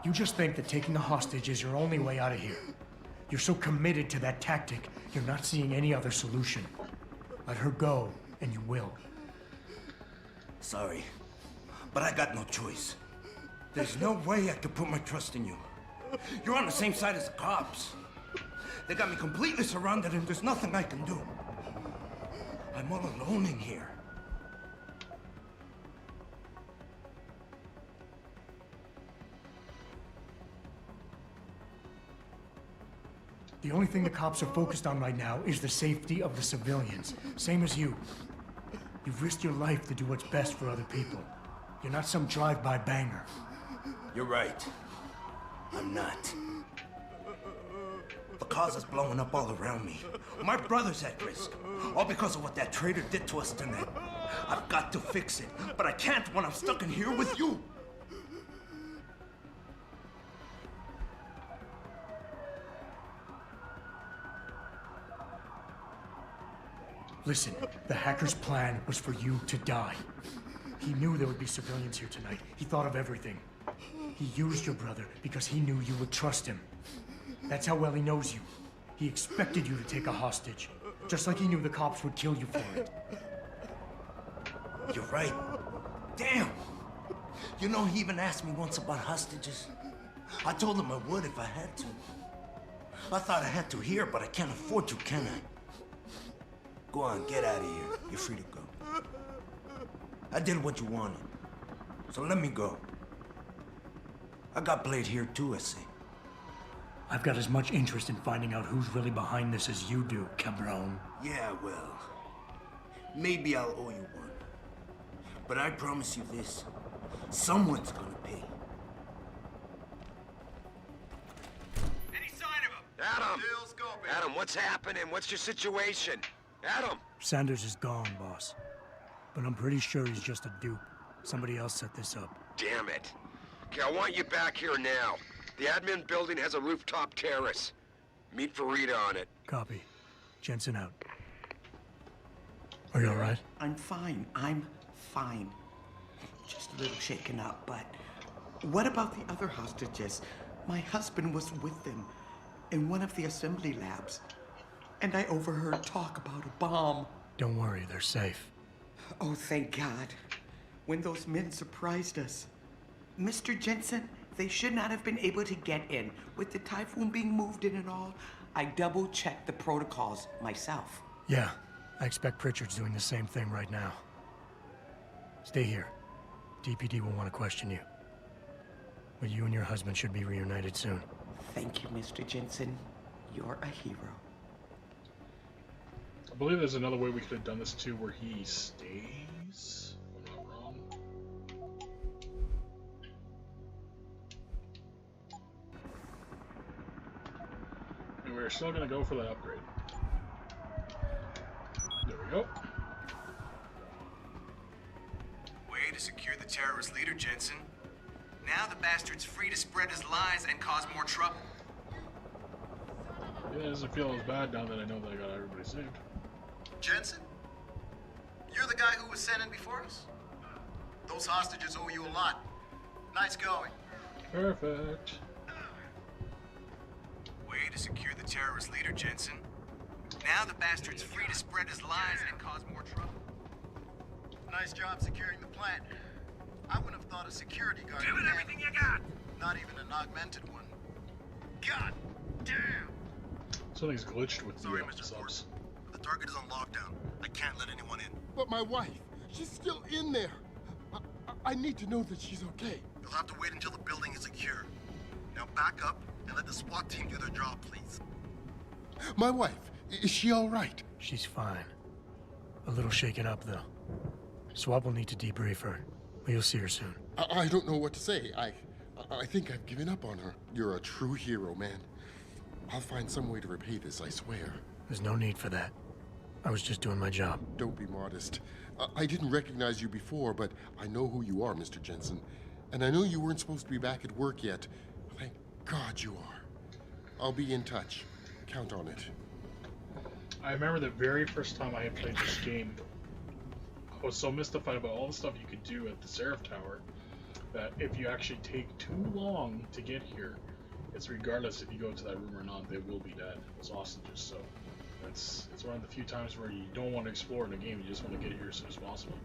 You just think that taking a hostage is your only way out of here. You're so committed to that tactic, you're not seeing any other solution. Let her go, and you will. Sorry, but I got no choice. There's no way I could put my trust in you. You're on the same side as the cops. They got me completely surrounded and there's nothing I can do. I'm all alone in here. The only thing the cops are focused on right now is the safety of the civilians. Same as you. You've risked your life to do what's best for other people. You're not some drive-by banger. You're right. I'm not. The cause is blowing up all around me. My brother's at risk. All because of what that traitor did to us tonight. I've got to fix it, but I can't when I'm stuck in here with you. Listen, the hacker's plan was for you to die. He knew there would be civilians here tonight. He thought of everything. He used your brother because he knew you would trust him. That's how well he knows you. He expected you to take a hostage, just like he knew the cops would kill you for it. You're right. Damn! You know, he even asked me once about hostages. I told him I would if I had to. I thought I had to here, but I can't afford to, can I? Go on, get out of here. You're free to go. I did what you wanted, so let me go. I got Blade here too, I see. I've got as much interest in finding out who's really behind this as you do, cabron. Yeah, well, maybe I'll owe you one. But I promise you this, someone's gonna pay. Any sign of him? Adam! Adam, what's happening? What's your situation? Adam! Sanders is gone, boss. But I'm pretty sure he's just a dupe. Somebody else set this up. Damn it. Okay, I want you back here now. The admin building has a rooftop terrace. Meet for Rita on it. Copy. Jensen out. Are you alright? I'm fine. I'm fine. Just a little shaken up, but what about the other hostages? My husband was with them in one of the assembly labs, and I overheard talk about a bomb. Don't worry, they're safe. Oh, thank God. When those men surprised us. Mr. Jensen, they should not have been able to get in. With the Typhoon being moved in and all, I double-checked the protocols myself. Yeah, I expect Pritchard's doing the same thing right now. Stay here. DPD will want to question you. But you and your husband should be reunited soon. Thank you, Mr. Jensen. You're a hero. I believe there's another way we could have done this too, where he stays. If I'm not wrong. And we're still gonna go for that upgrade. There we go. Way to secure the terrorist leader, Jensen. Now the bastard's free to spread his lies and cause more trouble. Yeah, it doesn't feel as bad now that I know that I got everybody saved. Jensen? You're the guy who was sent in before us? Those hostages owe you a lot. Nice going. Perfect. Way to secure the terrorist leader, Jensen. Now the bastard's free to spread his lies and cause more trouble. Nice job securing the plant. I wouldn't have thought a security guard. Give it everything you got! Not even an augmented one. God damn! Something's glitched with Sorry, the Mr. subs. The target is on lockdown. I can't let anyone in. But my wife, she's still in there. I need to know that she's okay. You'll have to wait until the building is secure. Now back up and let the SWAT team do their job, please. My wife, is she all right? She's fine. A little shaken up, though. SWAT will need to debrief her. But you'll see her soon. I don't know what to say. I think I've given up on her. You're a true hero, man. I'll find some way to repay this, I swear. There's no need for that. I was just doing my job. Don't be modest. I didn't recognize you before, but I know who you are, Mr. Jensen. And I know you weren't supposed to be back at work yet. Thank God you are. I'll be in touch. Count on it. I remember the very first time I had played this game, I was so mystified about all the stuff you could do at the Seraph Tower that if you actually take too long to get here, it's regardless if you go to that room or not, they will be dead. Those hostages. So it's one of the few times where you don't want to explore in a game, you just want to get here as soon as possible.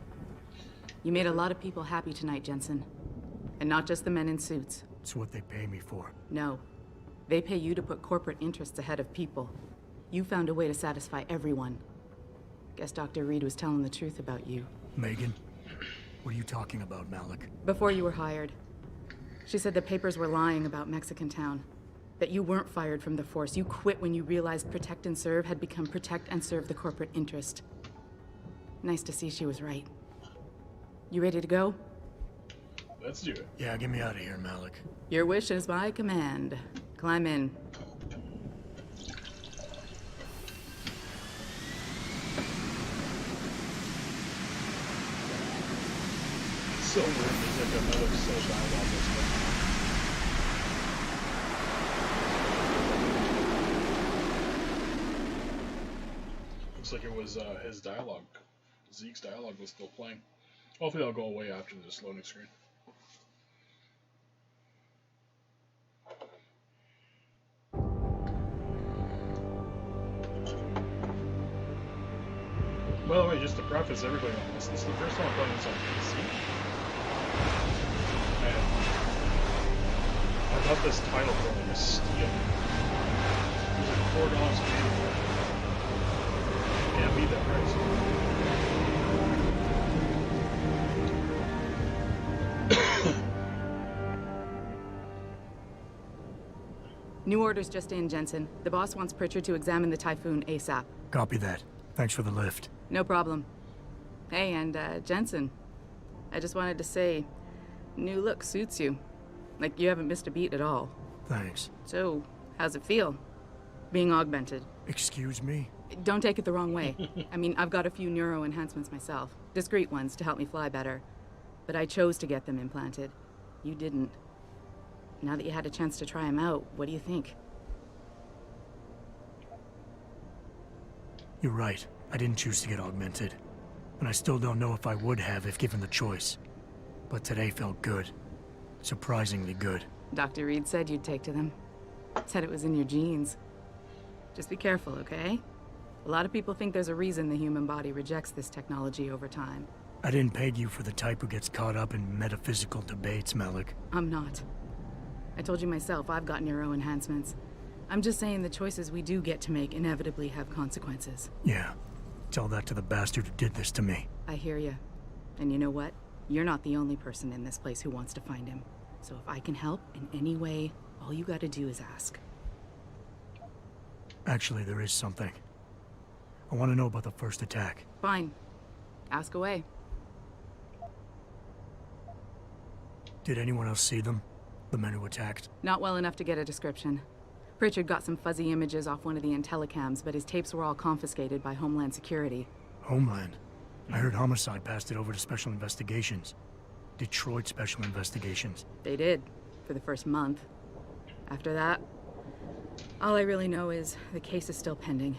You made a lot of people happy tonight, Jensen. And not just the men in suits. It's what they pay me for. No. They pay you to put corporate interests ahead of people. You found a way to satisfy everyone. Guess Dr. Reed was telling the truth about you. Megan? What are you talking about, Malik? Before you were hired. She said the papers were lying about Mexican Town. That you weren't fired from the force. You quit when you realized Protect and Serve had become Protect and Serve the corporate interest. Nice to see she was right. You ready to go? Let's do it. Yeah, get me out of here, Malik. Your wish is my command. Climb in. So weird, there's like another social dialogue that's going on. Looks like it was his dialogue. Zeke's dialogue was still playing. Hopefully that'll go away after this loading screen. By the way, just to preface everybody on this is the first time I'm playing this on PC. And I got this title for like a steal. It was like $4 Canadian. Can't beat that price. New orders just in, Jensen. The boss wants Pritchard to examine the Typhoon ASAP. Copy that. Thanks for the lift. No problem. Hey, and Jensen, I just wanted to say, new look suits you. Like you haven't missed a beat at all. Thanks. So, how's it feel? Being augmented. Excuse me? Don't take it the wrong way. I mean, I've got a few neuro enhancements myself. Discreet ones to help me fly better. But I chose to get them implanted. You didn't. Now that you had a chance to try him out, what do you think? You're right. I didn't choose to get augmented. And I still don't know if I would have if given the choice. But today felt good. Surprisingly good. Dr. Reed said you'd take to them. Said it was in your genes. Just be careful, okay? A lot of people think there's a reason the human body rejects this technology over time. I didn't peg you for the type who gets caught up in metaphysical debates, Malik. I'm not. I told you myself, I've got neuro enhancements. I'm just saying the choices we do get to make inevitably have consequences. Yeah. Tell that to the bastard who did this to me. I hear you. And you know what? You're not the only person in this place who wants to find him. So if I can help in any way, all you gotta do is ask. Actually, there is something. I want to know about the first attack. Fine. Ask away. Did anyone else see them? The men who attacked? Not well enough to get a description. Pritchard got some fuzzy images off one of the Intellicams, but his tapes were all confiscated by Homeland Security. Homeland? I heard Homicide passed it over to Special Investigations. Detroit Special Investigations. They did, for the first month. After that, all I really know is the case is still pending,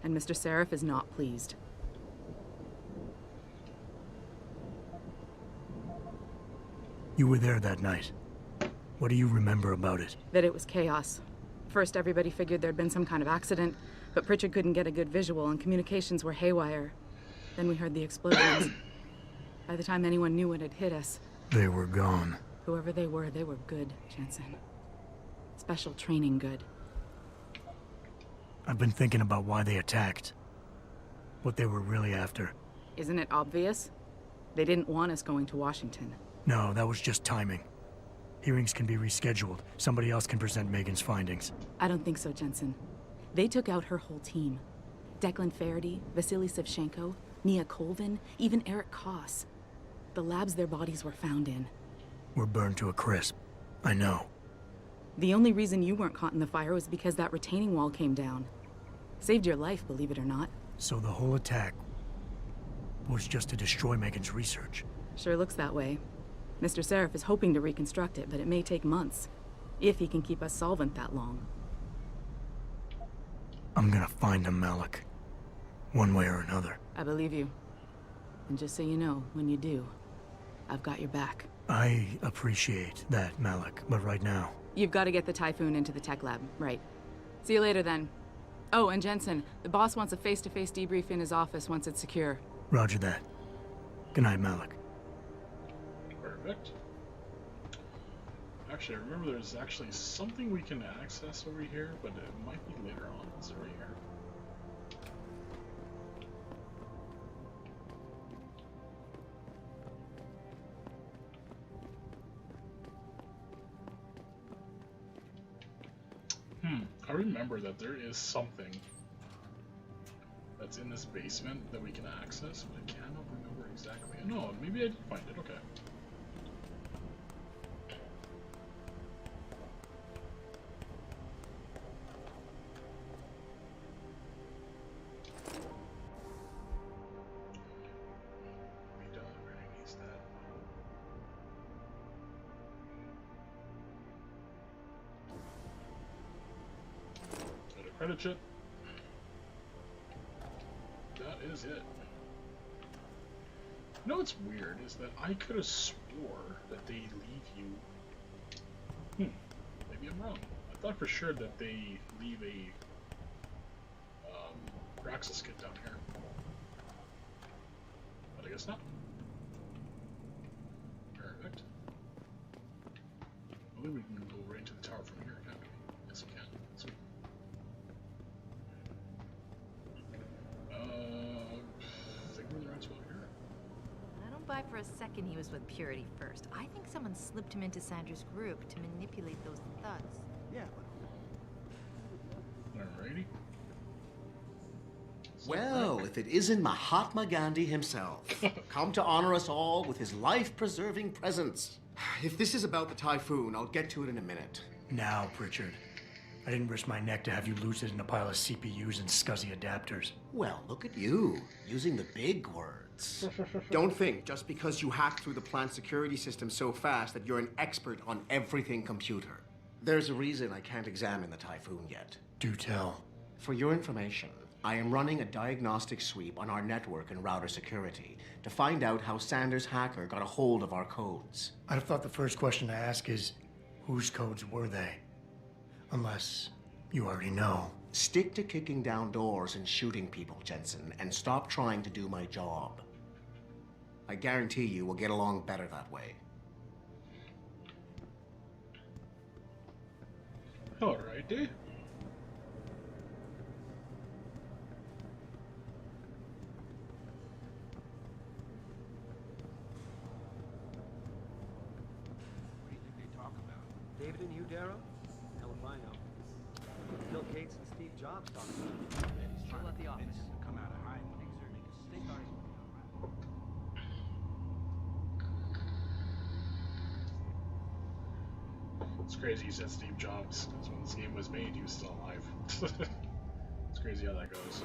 and Mr. Seraph is not pleased. You were there that night. What do you remember about it? That it was chaos. First, everybody figured there'd been some kind of accident, but Pritchard couldn't get a good visual and communications were haywire. Then we heard the explosions. By the time anyone knew what had hit us... They were gone. Whoever they were good, Jensen. Special training good. I've been thinking about why they attacked. What they were really after. Isn't it obvious? They didn't want us going to Washington. No, that was just timing. Hearings can be rescheduled. Somebody else can present Megan's findings. I don't think so, Jensen. They took out her whole team. Declan Faraday, Vasily Savchenko, Nia Colvin, even Eric Koss. The labs their bodies were found in. We're burned to a crisp. I know. The only reason you weren't caught in the fire was because that retaining wall came down. Saved your life, believe it or not. So the whole attack was just to destroy Megan's research? Sure looks that way. Mr. Seraph is hoping to reconstruct it, but it may take months. If he can keep us solvent that long. I'm gonna find him, Malik. One way or another. I believe you. And just so you know, when you do, I've got your back. I appreciate that, Malik, but right now... You've got to get the Typhoon into the tech lab, right. See you later, then. Oh, and Jensen, the boss wants a face-to-face debrief in his office once it's secure. Roger that. Good night, Malik. Perfect. Actually, I remember there's actually something we can access over here, but it might be later on. It's right here. I remember that there is something that's in this basement that we can access, but I cannot remember exactly. No, maybe I did find it. Okay. Credit chip. That is it. You know what's weird is that I could have swore that they leave you. Maybe I'm wrong. I thought for sure that they leave a Praxis kit down here. But I guess not. Perfect. I believe we can go right to the tower from here, can't we? Yes, we can. Sweet. I don't buy for a second he was with Purity first. I think someone slipped him into Sandra's group to manipulate those thugs. Yeah. Alrighty. Well, if it isn't Mahatma Gandhi himself, come to honor us all with his life-preserving presence. If this is about the Typhoon, I'll get to it in a minute. Now, Pritchard. I didn't risk my neck to have you lose it in a pile of CPUs and scuzzy adapters. Well, look at you, using the big words. Don't think just because you hacked through the plant security system so fast that you're an expert on everything computer. There's a reason I can't examine the Typhoon yet. Do tell. For your information, I am running a diagnostic sweep on our network and router security to find out how Sanders' hacker got a hold of our codes. I'd have thought the first question to ask is, whose codes were they? Unless you already know. Stick to kicking down doors and shooting people, Jensen, and stop trying to do my job. I guarantee you we'll get along better that way. Alrighty. David and you, Darrow? Hell if I know. Bill Gates and Steve Jobs talking about it. He's still at the office. Come out of hiding. Things are making It's crazy you said Steve Jobs, because when this game was made, he was still alive. It's crazy how that goes.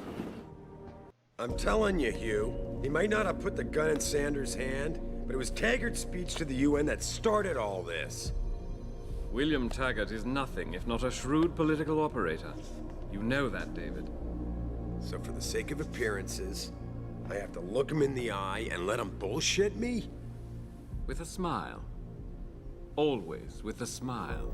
I'm telling you, Hugh, he might not have put the gun in Sanders' hand, but it was Taggart's speech to the UN that started all this. William Taggart is nothing if not a shrewd political operator. You know that, David. So for the sake of appearances, I have to look him in the eye and let him bullshit me? With a smile. Always with a smile.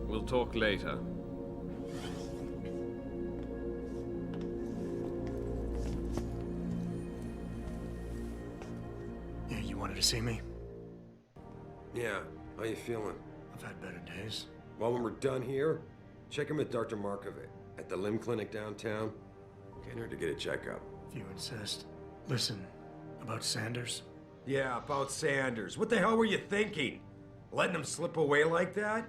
We'll talk later. Yeah, you wanted to see me? Yeah, how you feeling? I've had better days. Well, when we're done here, check him with Dr. Markovic at the limb clinic downtown. Can't hurt to get a checkup. If you insist. Listen, about Sanders? Yeah, about Sanders. What the hell were you thinking? Letting him slip away like that?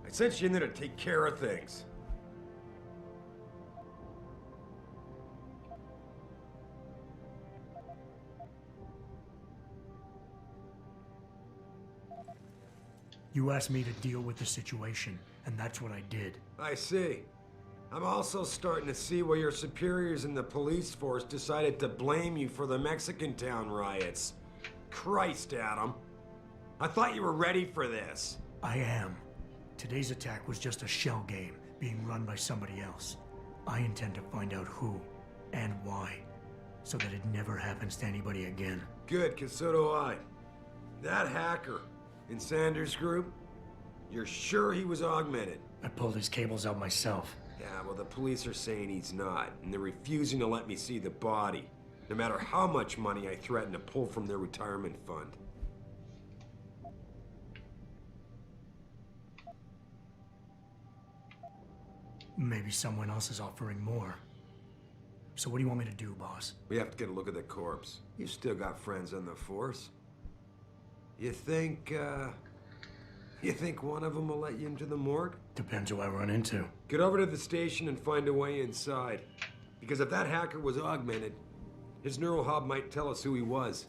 I sent you in there to take care of things. You asked me to deal with the situation, and that's what I did. I see. I'm also starting to see why your superiors in the police force decided to blame you for the Mexican town riots. Christ, Adam. I thought you were ready for this. I am. Today's attack was just a shell game being run by somebody else. I intend to find out who and why, so that it never happens to anybody again. Good, 'cause so do I. That hacker in Sanders' group, you're sure he was augmented? I pulled his cables out myself. Yeah, well, the police are saying he's not, and they're refusing to let me see the body, no matter how much money I threaten to pull from their retirement fund. Maybe someone else is offering more. So what do you want me to do, boss? We have to get a look at the corpse. You've still got friends on the force. You think one of them will let you into the morgue? Depends who I run into. Get over to the station and find a way inside. Because if that hacker was augmented, his neural hub might tell us who he was.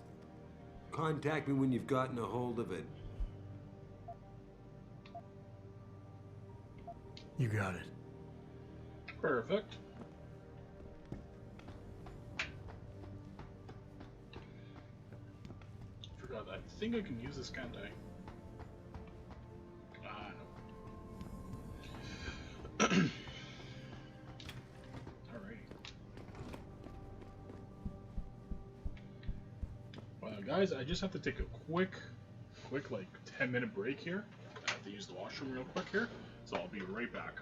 Contact me when you've gotten a hold of it. You got it. Perfect. Forgot that. I think I can use this, can't I? No. Alrighty. Well, guys, I just have to take a quick like 10-minute break here. I have to use the washroom real quick here, so I'll be right back.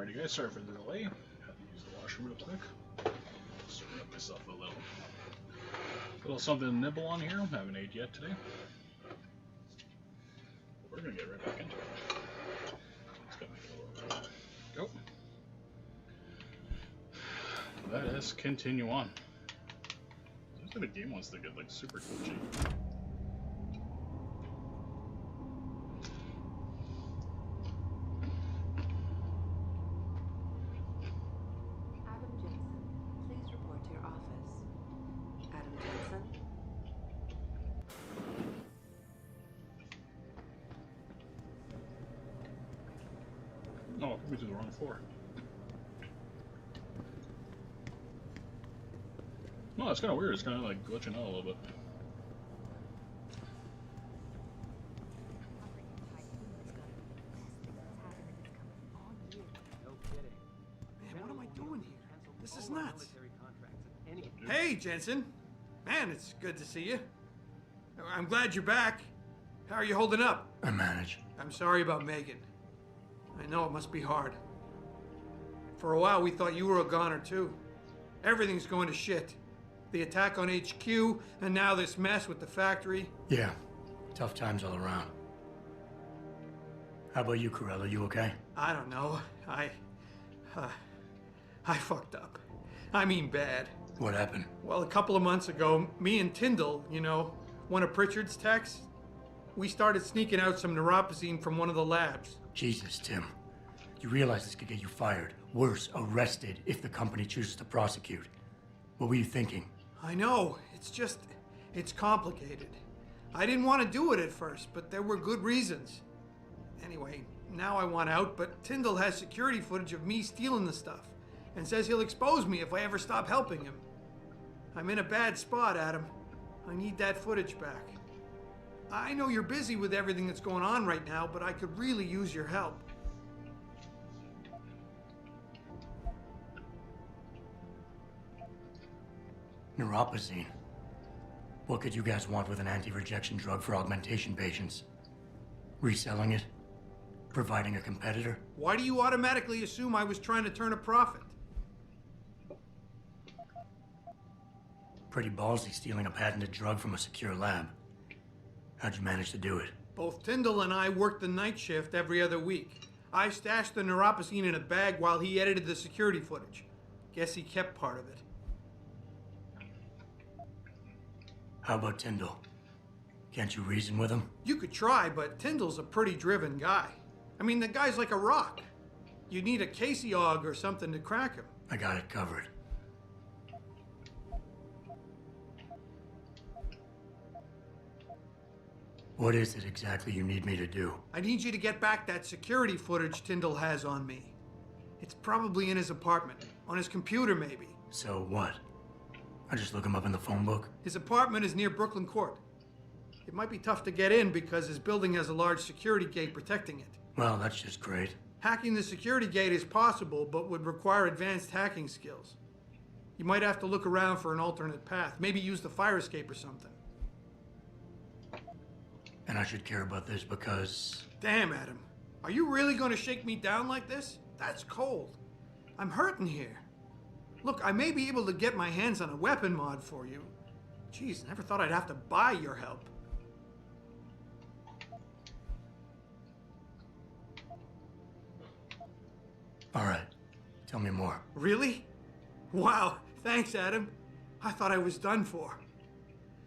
Alrighty guys, sorry for the delay. Had to use the washroom real quick. Stirring up myself a little something to nibble on here. Haven't ate yet today. We're gonna get right back into it. Go. Let us continue on. Seems like the game wants to get like super glitchy. Oh, it put me to the wrong floor. No, it's kind of weird. It's kind of like glitching out a little bit. Man, what am I doing here? This is nuts. Hey, Jensen. Man, it's good to see you. I'm glad you're back. How are you holding up? I manage. I'm sorry about Megan. I know it must be hard. For a while, we thought you were a goner, too. Everything's going to shit. The attack on HQ, and now this mess with the factory. Yeah, tough times all around. How about you, Corella? You okay? I don't know. I fucked up. I mean bad. What happened? Well, a couple of months ago, me and Tyndall, you know, one of Pritchard's techs, we started sneaking out some neuropozyne from one of the labs. Jesus, Tim. You realize this could get you fired. Worse, arrested if the company chooses to prosecute. What were you thinking? I know. It's complicated. I didn't want to do it at first, but there were good reasons. Anyway, now I want out, but Tyndall has security footage of me stealing the stuff and says he'll expose me if I ever stop helping him. I'm in a bad spot, Adam. I need that footage back. I know you're busy with everything that's going on right now, but I could really use your help. Neuropozyne. What could you guys want with an anti-rejection drug for augmentation patients? Reselling it? Providing a competitor? Why do you automatically assume I was trying to turn a profit? Pretty ballsy stealing a patented drug from a secure lab. How'd you manage to do it? Both Tyndall and I worked the night shift every other week. I stashed the neuropozyne in a bag while he edited the security footage. Guess he kept part of it. How about Tyndall? Can't you reason with him? You could try, but Tyndall's a pretty driven guy. I mean, the guy's like a rock. You need a Casey aug or something to crack him. I got it covered. What is it exactly you need me to do? I need you to get back that security footage Tyndall has on me. It's probably in his apartment. On his computer, maybe. So what? I just look him up in the phone book? His apartment is near Brooklyn Court. It might be tough to get in because his building has a large security gate protecting it. Well, that's just great. Hacking the security gate is possible, but would require advanced hacking skills. You might have to look around for an alternate path. Maybe use the fire escape or something. And I should care about this because... Damn, Adam. Are you really going to shake me down like this? That's cold. I'm hurting here. Look, I may be able to get my hands on a weapon mod for you. Jeez, never thought I'd have to buy your help. All right. Tell me more. Really? Wow. Thanks, Adam. I thought I was done for.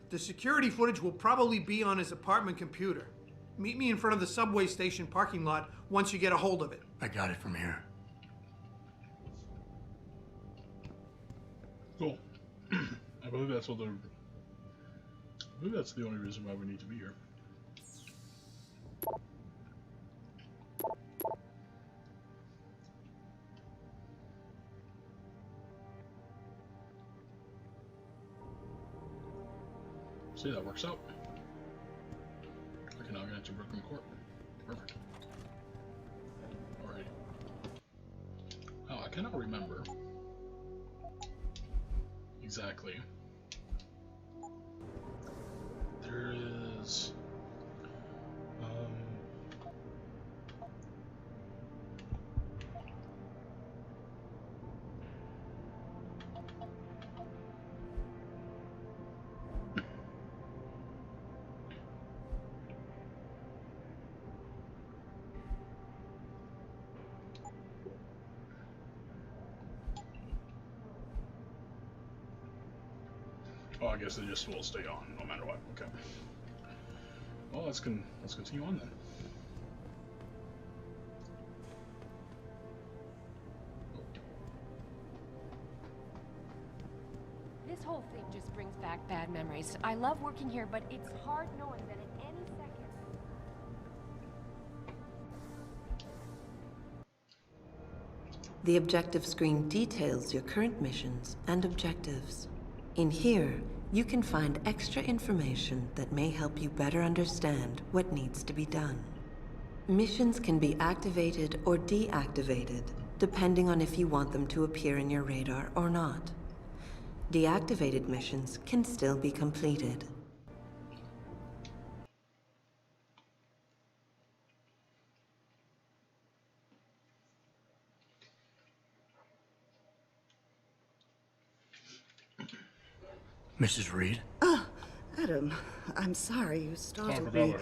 The security footage will probably be on his apartment computer. Meet me in front of the subway station parking lot once you get a hold of it. I got it from here. Cool. I believe that's what I believe that's the only reason why we need to be here. See, that works out. I can now get into Brooklyn Court. Perfect. Alright. Oh, I cannot remember exactly. There is Oh, I guess it just will stay on no matter what. Okay. Well, let's continue on then. This whole thing just brings back bad memories. I love working here, but it's hard knowing that at any second... The objective screen details your current missions and objectives. In here, you can find extra information that may help you better understand what needs to be done. Missions can be activated or deactivated, depending on if you want them to appear in your radar or not. Deactivated missions can still be completed. Mrs. Reed? Adam, I'm sorry you startled me.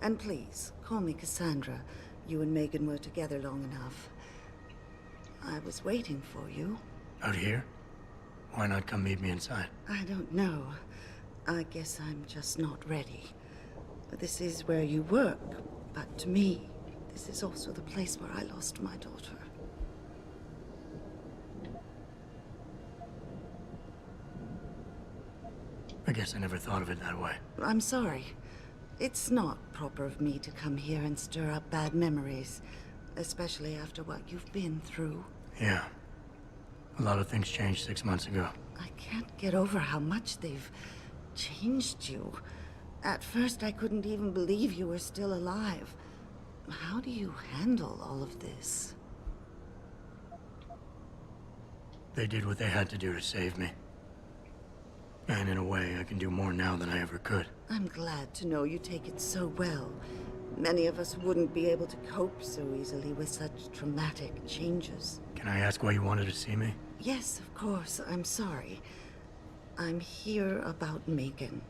And please, call me Cassandra. You and Megan were together long enough. I was waiting for you. Out here? Why not come meet me inside? I don't know. I guess I'm just not ready. This is where you work, but to me, this is also the place where I lost my daughter. I guess I never thought of it that way. I'm sorry. It's not proper of me to come here and stir up bad memories, especially after what you've been through. Yeah. A lot of things changed 6 months ago. I can't get over how much they've changed you. At first, I couldn't even believe you were still alive. How do you handle all of this? They did what they had to do to save me. And in a way, I can do more now than I ever could. I'm glad to know you take it so well. Many of us wouldn't be able to cope so easily with such traumatic changes. Can I ask why you wanted to see me? Yes, of course. I'm sorry. I'm here about Megan.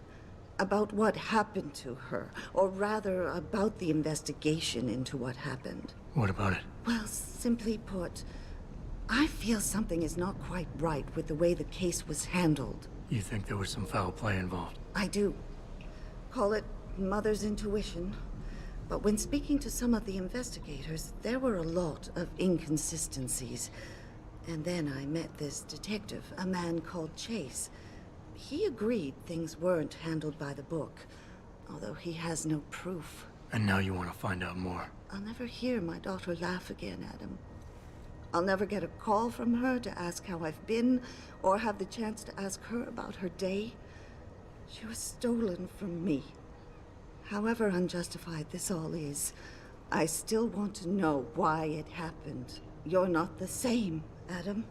About what happened to her. Or rather, about the investigation into what happened. What about it? Well, simply put, I feel something is not quite right with the way the case was handled. You think there was some foul play involved? I do. Call it mother's intuition. But when speaking to some of the investigators, there were a lot of inconsistencies. And then I met this detective, a man called Chase. He agreed things weren't handled by the book, although he has no proof. And now you want to find out more? I'll never hear my daughter laugh again, Adam. I'll never get a call from her to ask how I've been, or have the chance to ask her about her day. She was stolen from me. However unjustified this all is, I still want to know why it happened. You're not the same, Adam.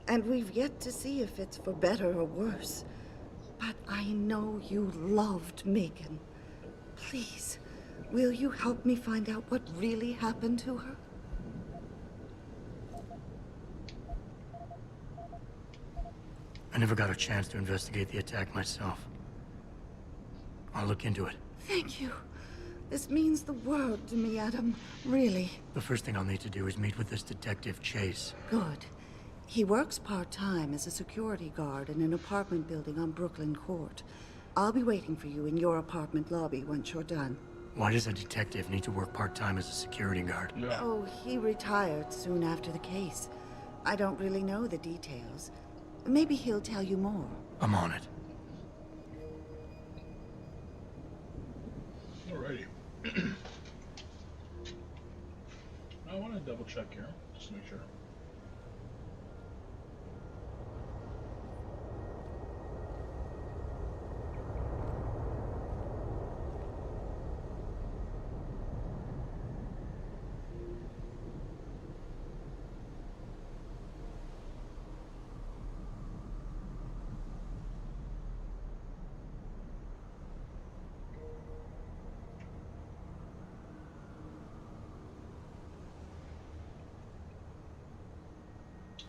And we've yet to see if it's for better or worse. But I know you loved Megan. Please, will you help me find out what really happened to her? I never got a chance to investigate the attack myself. I'll look into it. Thank you. This means the world to me, Adam. Really. The first thing I'll need to do is meet with this detective, Chase. Good. He works part-time as a security guard in an apartment building on Brooklyn Court. I'll be waiting for you in your apartment lobby once you're done. Why does a detective need to work part-time as a security guard? Oh, he retired soon after the case. I don't really know the details. Maybe he'll tell you more. I'm on it. Alrighty. I want to double check here, just to make sure.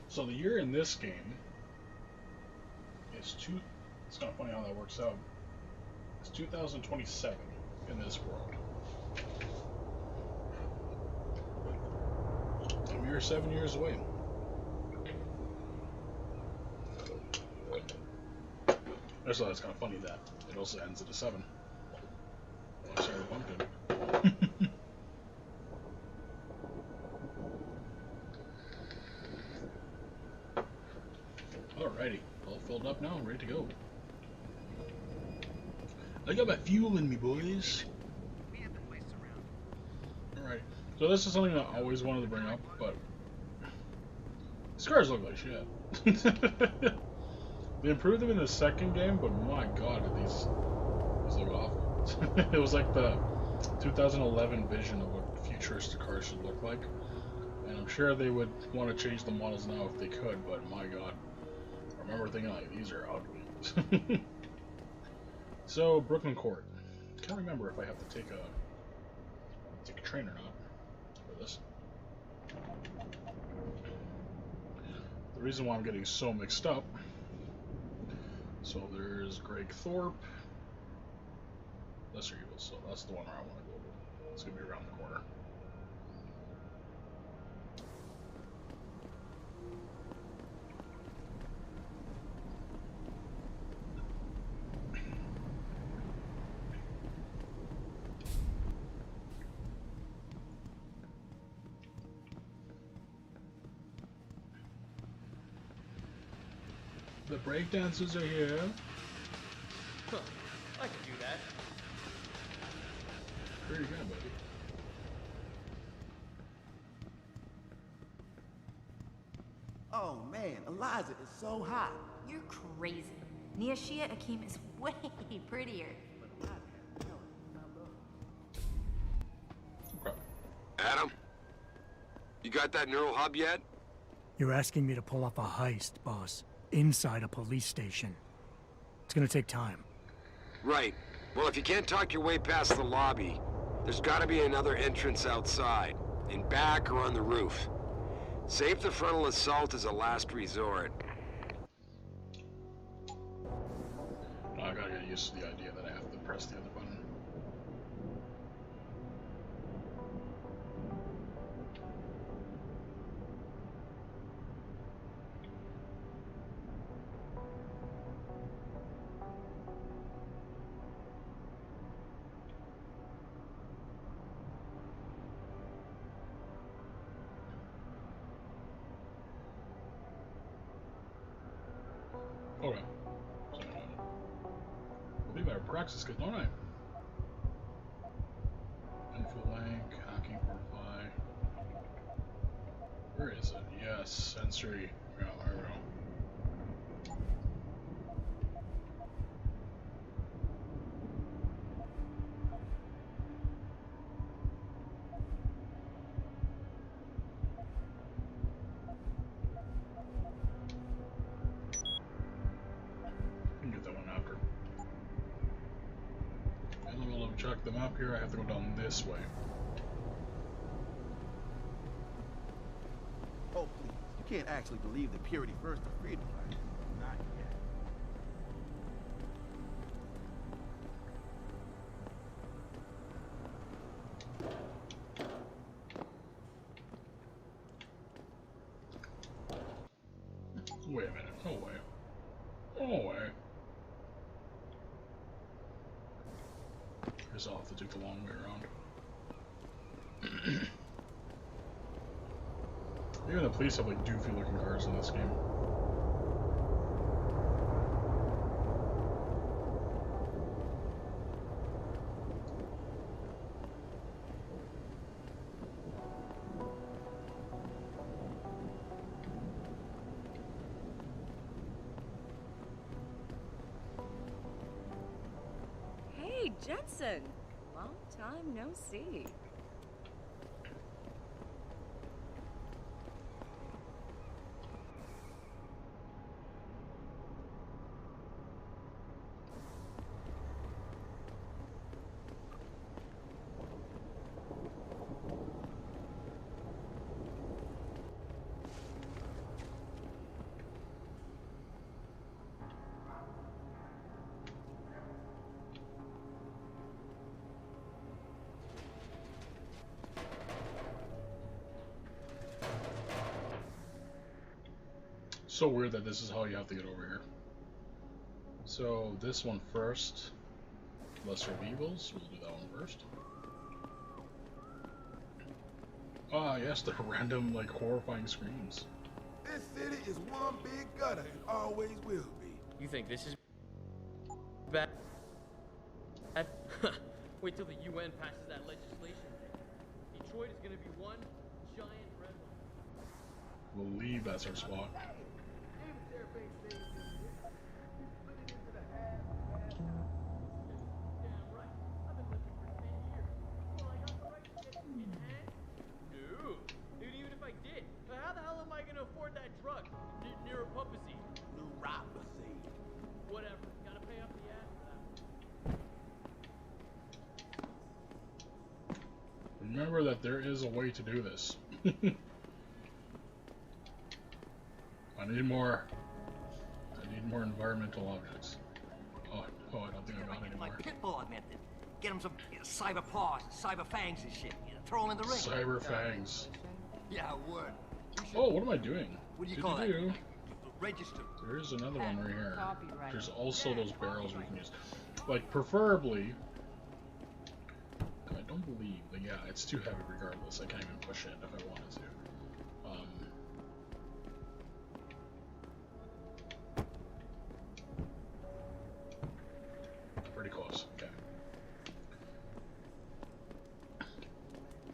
So the year in this game is it's kind of funny how that works out. It's 2027 in this world. And we are 7 years away. I just thought it's kind of funny that it also ends at a 7. Like Cyberpunk did. Alrighty, all filled up now, ready to go. I got my fuel in me, boys. Alright, so this is something that I always wanted to bring up, but these cars look like shit. They improved them in the second game, but my god, did these look awful. It was like the 2011 vision of what futuristic cars should look like, and I'm sure they would want to change the models now if they could, but my god. I remember thinking, like, these are ugly. So, Brooklyn Court. Can't remember if I have to take a train or not for this. The reason why I'm getting so mixed up. So there's Greg Thorpe. Lesser Evil, so that's the one where I want to go to. It's gonna be around the corner. The breakdancers are here. Huh, I can do that. Pretty good, buddy. Oh man, Eliza is so hot. You're crazy. Niashia Akeem is way prettier. Adam? You got that neural hub yet? You're asking me to pull off a heist, boss. Inside a police station. It's gonna take time. Right. Well, if you can't talk your way past the lobby, there's gotta be another entrance outside. In back or on the roof. Save the frontal assault as a last resort. I gotta get used to the idea that I have to press the other button. Okay. So, we better practice good, don't I? Info link, hacking reply. Where is it? Yes, sensory. Yeah, there we go. Check them up here. I have to go down this way. Oh, please. You can't actually believe that Purity First are free to fight. Not yet. Wait a minute. No way. No way. I guess I'll have to take the long way around. Even the police have like doofy looking cars in this game. Hey, Jensen! Long time no see. So weird that this is how you have to get over here. So this one first. Lesser of Evils. We'll do that one first. Ah, yes, the random, like, horrifying screams. This city is one big gutter and always will be. You think this is bad? Wait till the UN passes that legislation. Detroit is gonna be one giant red line. We'll leave that's our spot. Dude, even if I did, how the hell am I gonna afford that drug? Neuropathy. Neuropathy. Whatever. Gotta pay up the ass for that. Remember that there is a way to do this. I need more environmental objects. Oh, I don't think I got any more. Like Pitbull, I meant it. Get him some cyber paws, cyber fangs and shit. Throw him in the ring. Cyber fangs. Yeah, word. Oh, what am I doing? What do you call that? Register. There is another one right here. There's also those barrels we can use. Like, preferably... I don't believe, but yeah, it's too heavy regardless. I can't even push it if I wanted to. Pretty close, okay.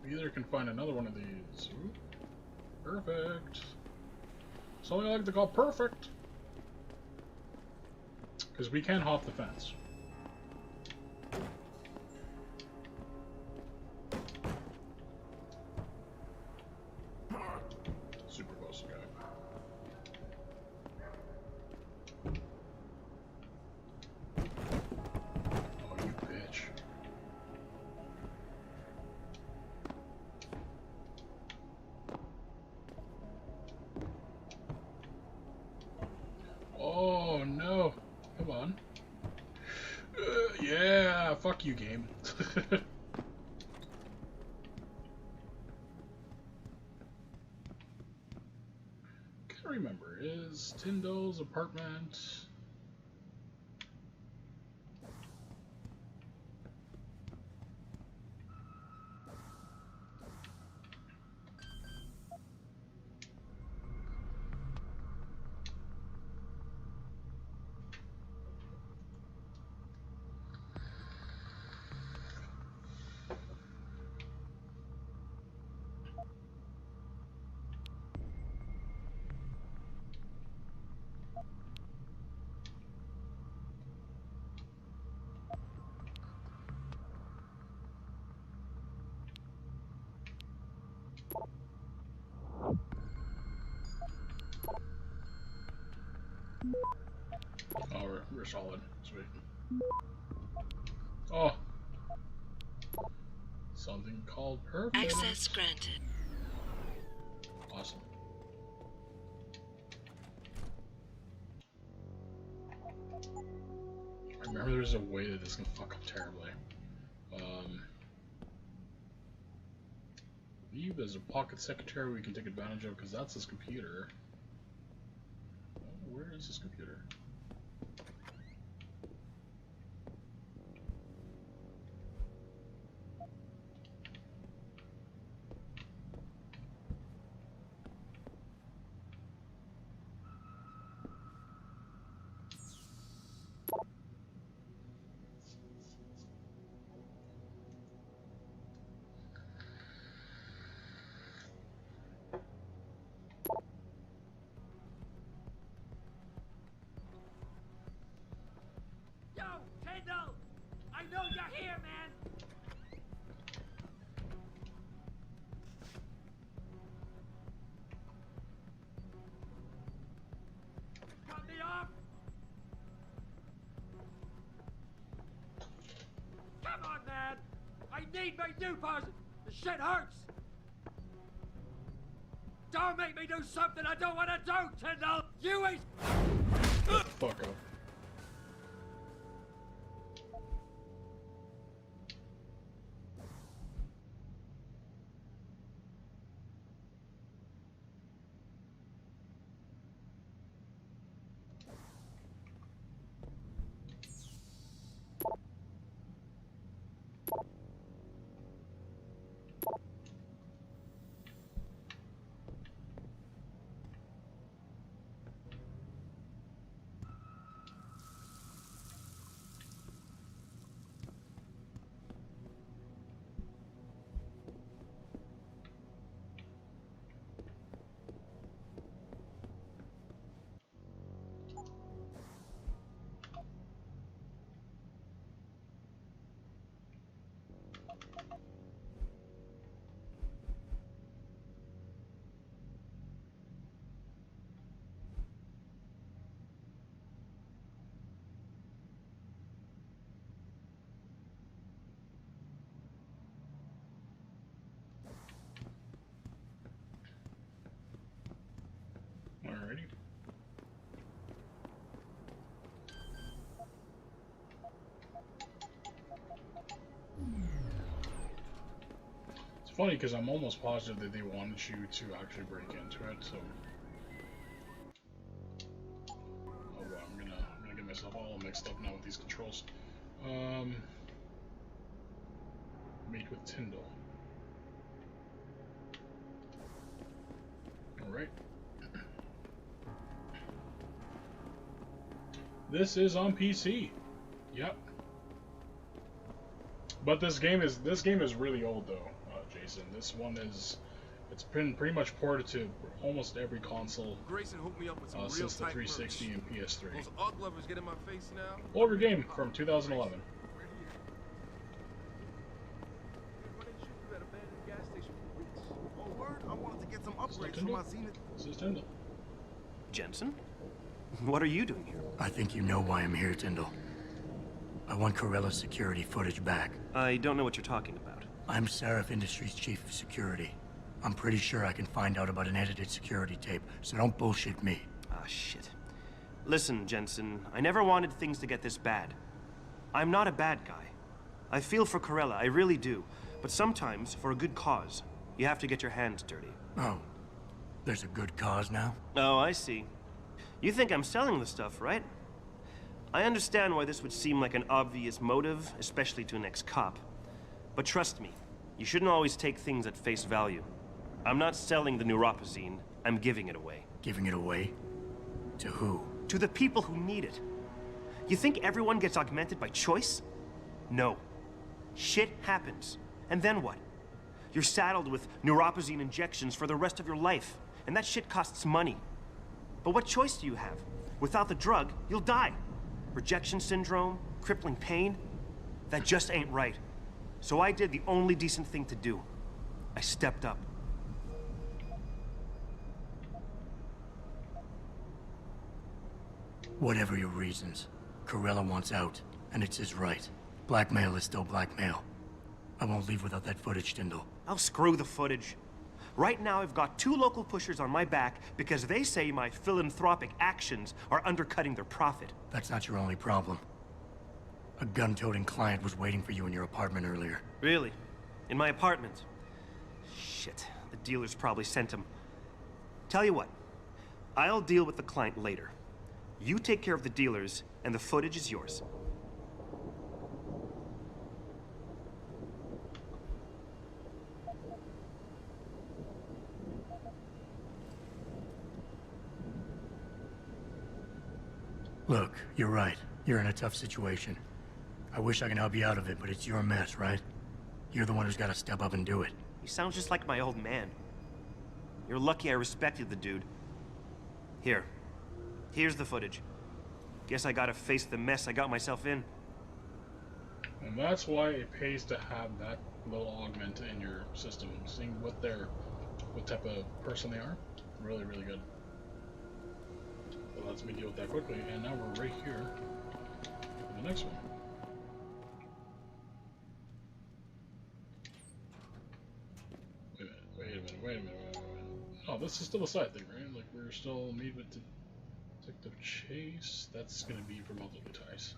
We either can find another one of these. Ooh, perfect. Something I like to call perfect. Because we can hop the fence. Super close, okay. Oh, you bitch. Oh no. Come on. Yeah, fuck you, game. Can't remember. Is Tyndall's apartment? Oh, we're solid. Sweet. Oh. Something called perfect. Access granted. Awesome. I remember there's a way that this can fuck up terribly. I believe there's a pocket secretary we can take advantage of because that's his computer. Where is his computer? Yo, Kendall! I know you're here, man! Cut me off! Come on, man! I need my new person! The shit hurts! Don't make me do something I don't want to do, Kendall! You ain't... Fuck up. funny because I'm almost positive that they wanted you to actually break into it, so... Oh well, I'm gonna get myself all mixed up now with these controls. Meet with Tyndall. Alright. This is on PC. Yep. But this game is really old though, Jason. This one it's been pretty much ported to almost every console since the 360 and PS3. Those ug lovers get in my face now. Older game from 2011. I wanted to get some upgrades for my Zenith. This is Tyndall. Jensen? What are you doing here? I think you know why I'm here, Tyndall. I want Corella's security footage back. I don't know what you're talking about. I'm Seraph Industries' chief of security. I'm pretty sure I can find out about an edited security tape, so don't bullshit me. Ah, shit. Listen, Jensen, I never wanted things to get this bad. I'm not a bad guy. I feel for Corella, I really do. But sometimes, for a good cause, you have to get your hands dirty. Oh, there's a good cause now? Oh, I see. You think I'm selling the stuff, right? I understand why this would seem like an obvious motive, especially to an ex-cop. But trust me, you shouldn't always take things at face value. I'm not selling the neuropazine, I'm giving it away. Giving it away? To who? To the people who need it. You think everyone gets augmented by choice? No. Shit happens. And then what? You're saddled with neuropazine injections for the rest of your life, and that shit costs money. But what choice do you have? Without the drug, you'll die. Rejection syndrome, crippling pain, that just ain't right. So I did the only decent thing to do. I stepped up. Whatever your reasons, Corella wants out, and it's his right. Blackmail is still blackmail. I won't leave without that footage, Tyndall. I'll screw the footage. Right now, I've got 2 local pushers on my back because they say my philanthropic actions are undercutting their profit. That's not your only problem. A gun-toting client was waiting for you in your apartment earlier. Really? In my apartment? Shit, the dealers probably sent him. Tell you what, I'll deal with the client later. You take care of the dealers, and the footage is yours. Look, you're right. You're in a tough situation. I wish I could help you out of it, but it's your mess, right? You're the one who's got to step up and do it. You sound just like my old man. You're lucky I respected the dude. Here's the footage. Guess I gotta face the mess I got myself in. And that's why it pays to have that little augment in your system. Seeing what type of person they are. Really, really good. That lets me deal with that quickly. And now we're right here for the next one. Wait a minute. Oh, this is still a side thing, right? Like, we're still meet with Detective Chase. That's gonna be for multiple ties.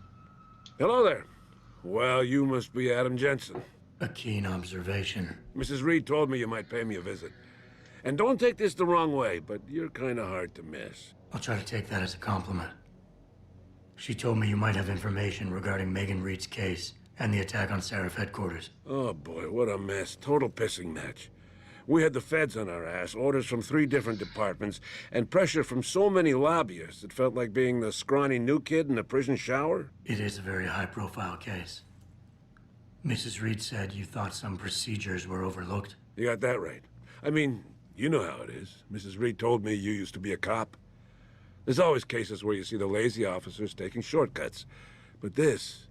Hello there. Well, you must be Adam Jensen. A keen observation. Mrs. Reed told me you might pay me a visit. And don't take this the wrong way, but you're kind of hard to miss. I'll try to take that as a compliment. She told me you might have information regarding Megan Reed's case and the attack on Seraph headquarters. Oh boy, what a mess. Total pissing match. We had the feds on our ass, orders from 3 different departments, and pressure from so many lobbyists it felt like being the scrawny new kid in a prison shower. It is a very high-profile case. Mrs. Reed said you thought some procedures were overlooked. You got that right. I mean, you know how it is. Mrs. Reed told me you used to be a cop. There's always cases where you see the lazy officers taking shortcuts. But this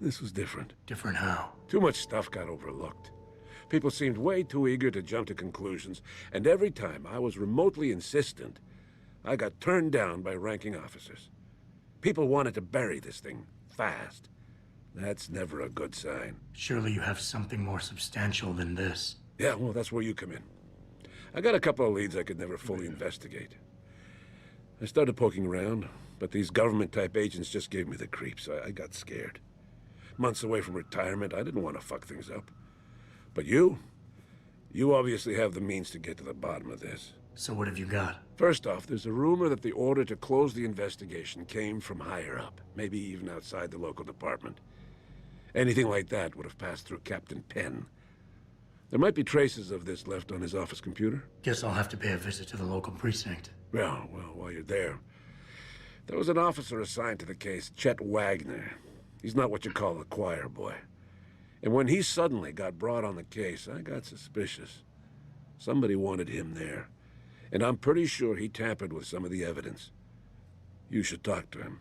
was different. Different how? Too much stuff got overlooked. People seemed way too eager to jump to conclusions, and every time I was remotely insistent, I got turned down by ranking officers. People wanted to bury this thing fast. That's never a good sign. Surely you have something more substantial than this. Yeah, well, that's where you come in. I got a couple of leads I could never fully investigate. I started poking around, but these government-type agents just gave me the creeps. I got scared. Months away from retirement, I didn't want to fuck things up. But you You obviously have the means to get to the bottom of this. So what have you got? First off, there's a rumor that the order to close the investigation came from higher up, maybe even outside the local department. Anything like that would have passed through Captain Penn. There might be traces of this left on his office computer. Guess I'll have to pay a visit to the local precinct. Well, while you're there, there was an officer assigned to the case, Chet Wagner. He's not what you call a choir boy. And when he suddenly got brought on the case, I got suspicious. Somebody wanted him there. And I'm pretty sure he tampered with some of the evidence. You should talk to him.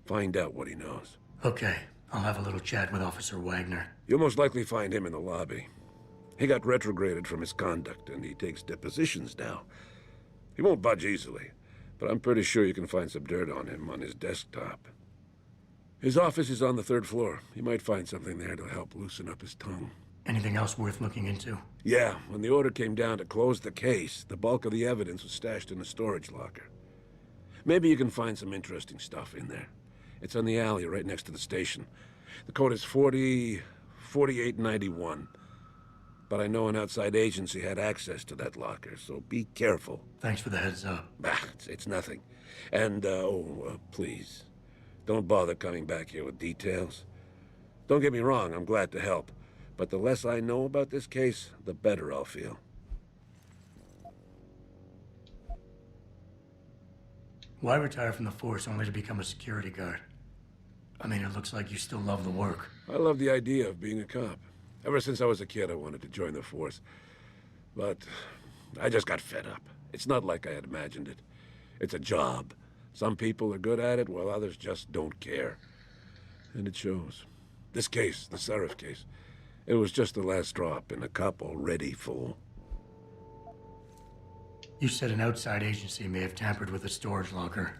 Find out what he knows. Okay, I'll have a little chat with Officer Wagner. You'll most likely find him in the lobby. He got retrograded from his conduct, and he takes depositions now. He won't budge easily, but I'm pretty sure you can find some dirt on him on his desktop. His office is on the 3rd floor. You might find something there to help loosen up his tongue. Anything else worth looking into? Yeah, when the order came down to close the case, the bulk of the evidence was stashed in a storage locker. Maybe you can find some interesting stuff in there. It's on the alley right next to the station. The code is 4891. But I know an outside agency had access to that locker, so be careful. Thanks for the heads up. It's nothing. And, please, don't bother coming back here with details. Don't get me wrong, I'm glad to help. But the less I know about this case, the better I'll feel. Why retire from the force only to become a security guard? I mean, it looks like you still love the work. I love the idea of being a cop. Ever since I was a kid, I wanted to join the force. But I just got fed up. It's not like I had imagined it. It's a job. Some people are good at it, while others just don't care. And it shows. This case, the Seraph case, it was just the last drop in a cup already full. You said an outside agency may have tampered with the storage locker.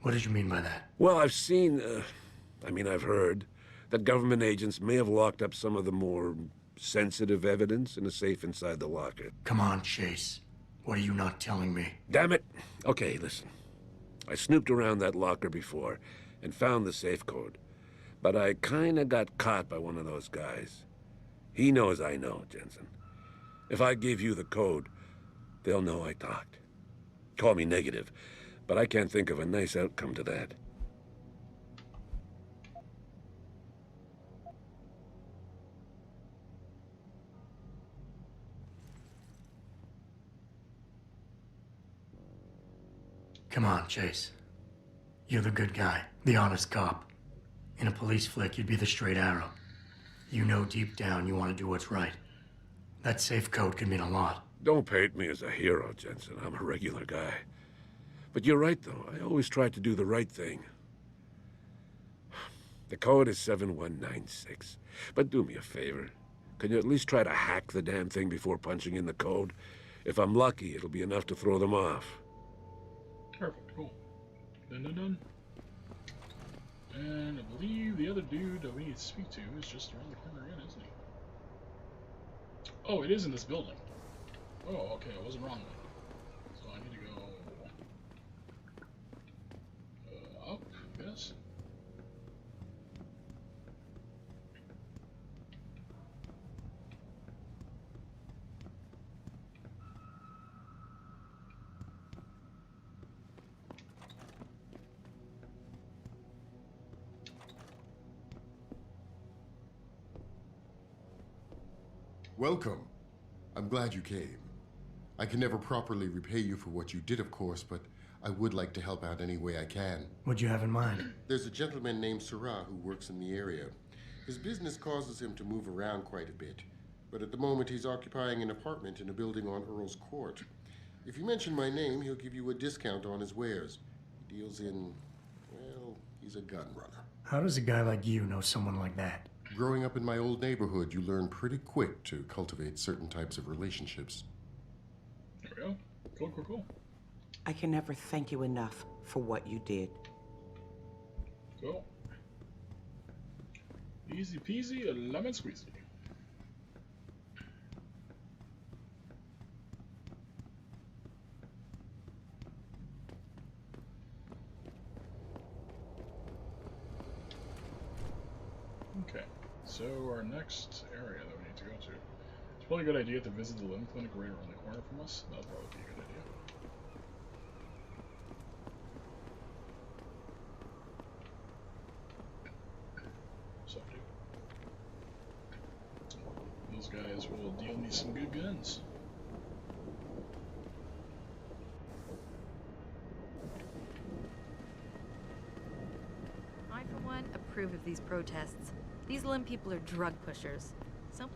What did you mean by that? Well, I've heard that government agents may have locked up some of the more sensitive evidence in a safe inside the locker. Come on, Chase. What are you not telling me? Damn it! Okay, listen. I snooped around that locker before and found the safe code. But I kinda got caught by one of those guys. He knows I know, Jensen. If I give you the code, they'll know I talked. Call me negative, but I can't think of a nice outcome to that. Come on, Chase. You're the good guy, the honest cop. In a police flick, you'd be the straight arrow. You know deep down you want to do what's right. That safe code could mean a lot. Don't paint me as a hero, Jensen. I'm a regular guy. But you're right, though. I always try to do the right thing. The code is 7196. But do me a favor. Can you at least try to hack the damn thing before punching in the code? If I'm lucky, it'll be enough to throw them off. Perfect, cool. Done. And I believe the other dude that we need to speak to is just around the corner again, isn't he? Oh, it is in this building. Oh, okay, I wasn't wrong then. So I need to go up, I guess. Welcome. I'm glad you came. I can never properly repay you for what you did, of course, but I would like to help out any way I can. What'd you have in mind? There's a gentleman named Sarah who works in the area. His business causes him to move around quite a bit, but at the moment he's occupying an apartment in a building on Earl's Court. If you mention my name, he'll give you a discount on his wares. He deals in, well, he's a gun runner. How does a guy like you know someone like that? Growing up in my old neighborhood, you learn pretty quick to cultivate certain types of relationships. There we go. Cool. I can never thank you enough for what you did. Cool. Easy peasy, lemon squeezy. Okay, so our next area that we need to go to is Probably a good idea to visit the limb clinic right around the corner from us. That would probably be a good idea. So, dude. Those guys will deal me some good guns. I, for one, approve of these protests. These limb people are drug pushers. So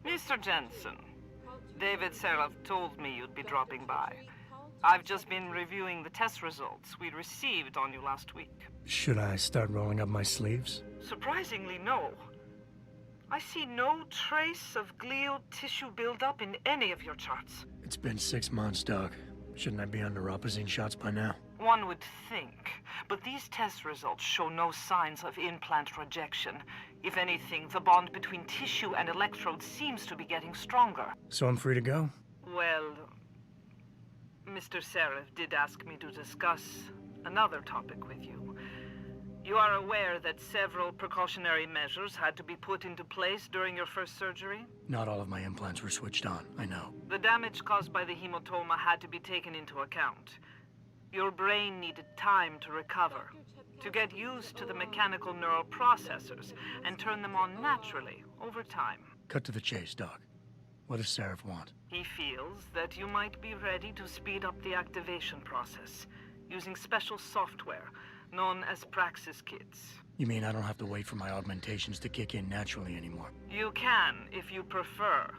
Mr. Jensen, David Seraph told me you'd be dropping by. I've just been reviewing the test results we received on you last week. Should I start rolling up my sleeves? Surprisingly, no. I see no trace of glial tissue buildup in any of your charts. It's been 6 months, Doc. Shouldn't I be on neuropozyne shots by now? One would think, but these test results show no signs of implant rejection. If anything, the bond between tissue and electrodes seems to be getting stronger. So I'm free to go? Well, Mr. Seraph did ask me to discuss another topic with you. You are aware that several precautionary measures had to be put into place during your first surgery? Not all of my implants were switched on, I know. The damage caused by the hematoma had to be taken into account. Your brain needed time to recover, to get used to the mechanical neural processors and turn them on naturally over time. Cut to the chase, Doc. What does Seraph want? He feels that you might be ready to speed up the activation process using special software known as Praxis kits. You mean I don't have to wait for my augmentations to kick in naturally anymore? You can, if you prefer.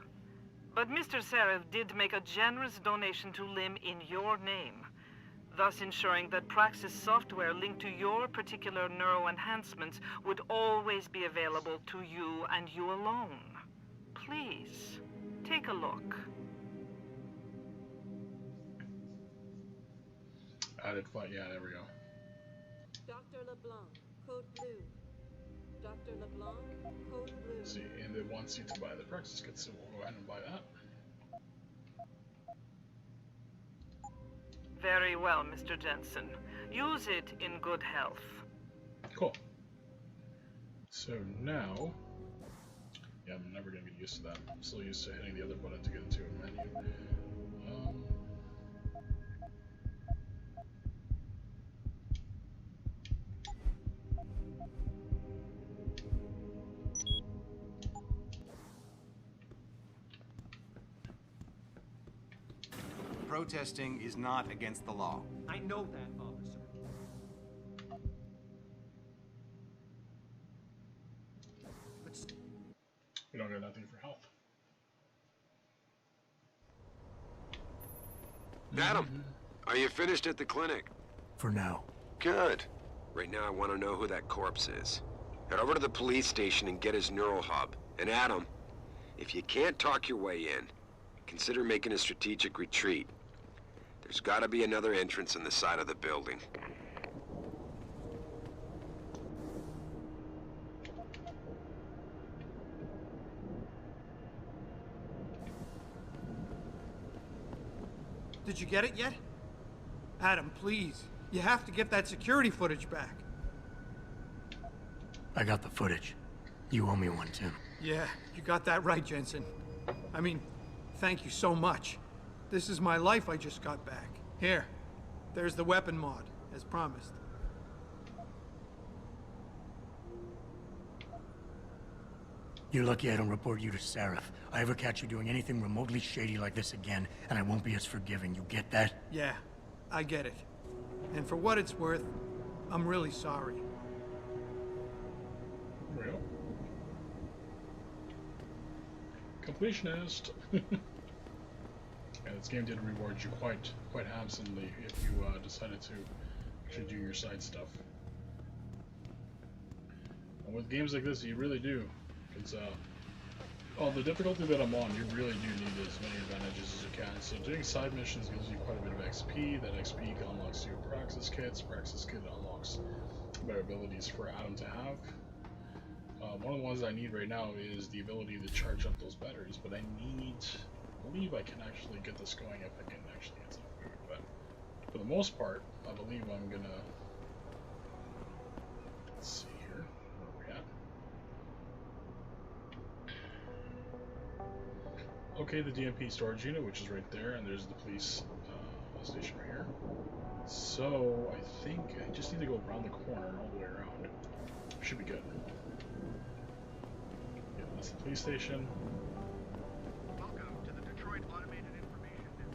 But Mr. Seraph did make a generous donation to LIM in your name, thus ensuring that Praxis software linked to your particular neuro enhancements would always be available to you and you alone. Please, take a look. Added fight, yeah, there we go. Dr. LeBlanc, code blue. Dr. LeBlanc, code blue. See, and it wants you to buy the Praxis kit, so we'll go ahead and buy that. Very well, Mr. Jensen. Use it in good health. Cool. So now, yeah, I'm never going to get used to that. I'm still used to hitting the other button to get into a menu. Protesting is not against the law. I know that, officer. We don't get nothing for health. Adam, are you finished at the clinic? For now. Good. Right now I want to know who that corpse is. Head over to the police station and get his neural hub. And Adam, if you can't talk your way in, consider making a strategic retreat. There's gotta be another entrance in the side of the building. Did you get it yet? Adam, please. You have to get that security footage back. I got the footage. You owe me one, Tim. Yeah, you got that right, Jensen. I mean, thank you so much. This is my life I just got back. Here, there's the weapon mod, as promised. You're lucky I don't report you to Seraph. I ever catch you doing anything remotely shady like this again, and I won't be as forgiving. You get that? Yeah, I get it. And for what it's worth, I'm really sorry. Real. Completionist. Yeah, this game did reward you quite handsomely if you decided to actually do your side stuff. And with games like this, you really do. Because, the difficulty that I'm on, you really do need as many advantages as you can. So doing side missions gives you quite a bit of XP. That XP unlocks you Praxis kits. Praxis kit unlocks better abilities for Adam to have. One of the ones I need right now is the ability to charge up those batteries, but I believe I can actually get this going if I can actually get some food. But for the most part, I believe I'm gonna. Let's see here, where are we at? Okay, the DMP storage unit, which is right there, and there's the police station right here. So I think I just need to go around the corner all the way around. Should be good. Yeah, that's the police station. Welcome to the Detroit Automated Information Bureau.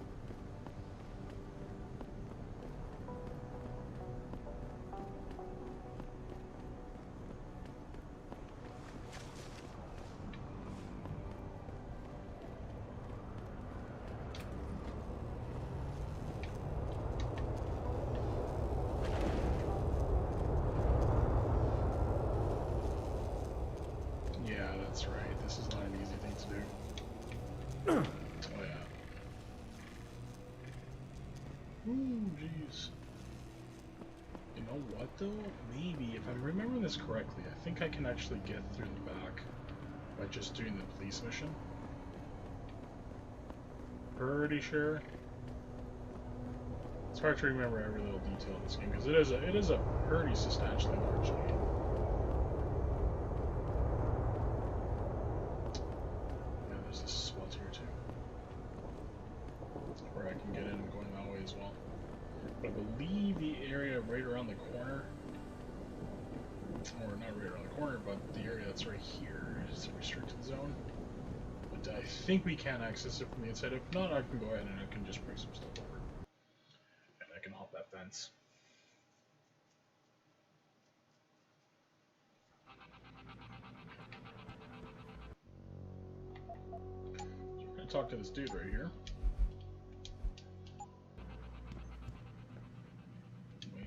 Yeah, that's right. This is not an easy thing to do. Oh yeah. Ooh, jeez. You know what though? Maybe, if I'm remembering this correctly, I think I can actually get through the back by just doing the police mission. Pretty sure. It's hard to remember every little detail of this game because it is a pretty substantially large game. Yeah, there's this spot here too, where I can get in and going that way as well. But I believe the area right around the corner, or not right around the corner, but the area that's right here is a restricted zone. But I think we can access it from the inside. If not, I can go ahead and I can just bring some stuff over. And I can hop that fence. So we're going to talk to this dude right here.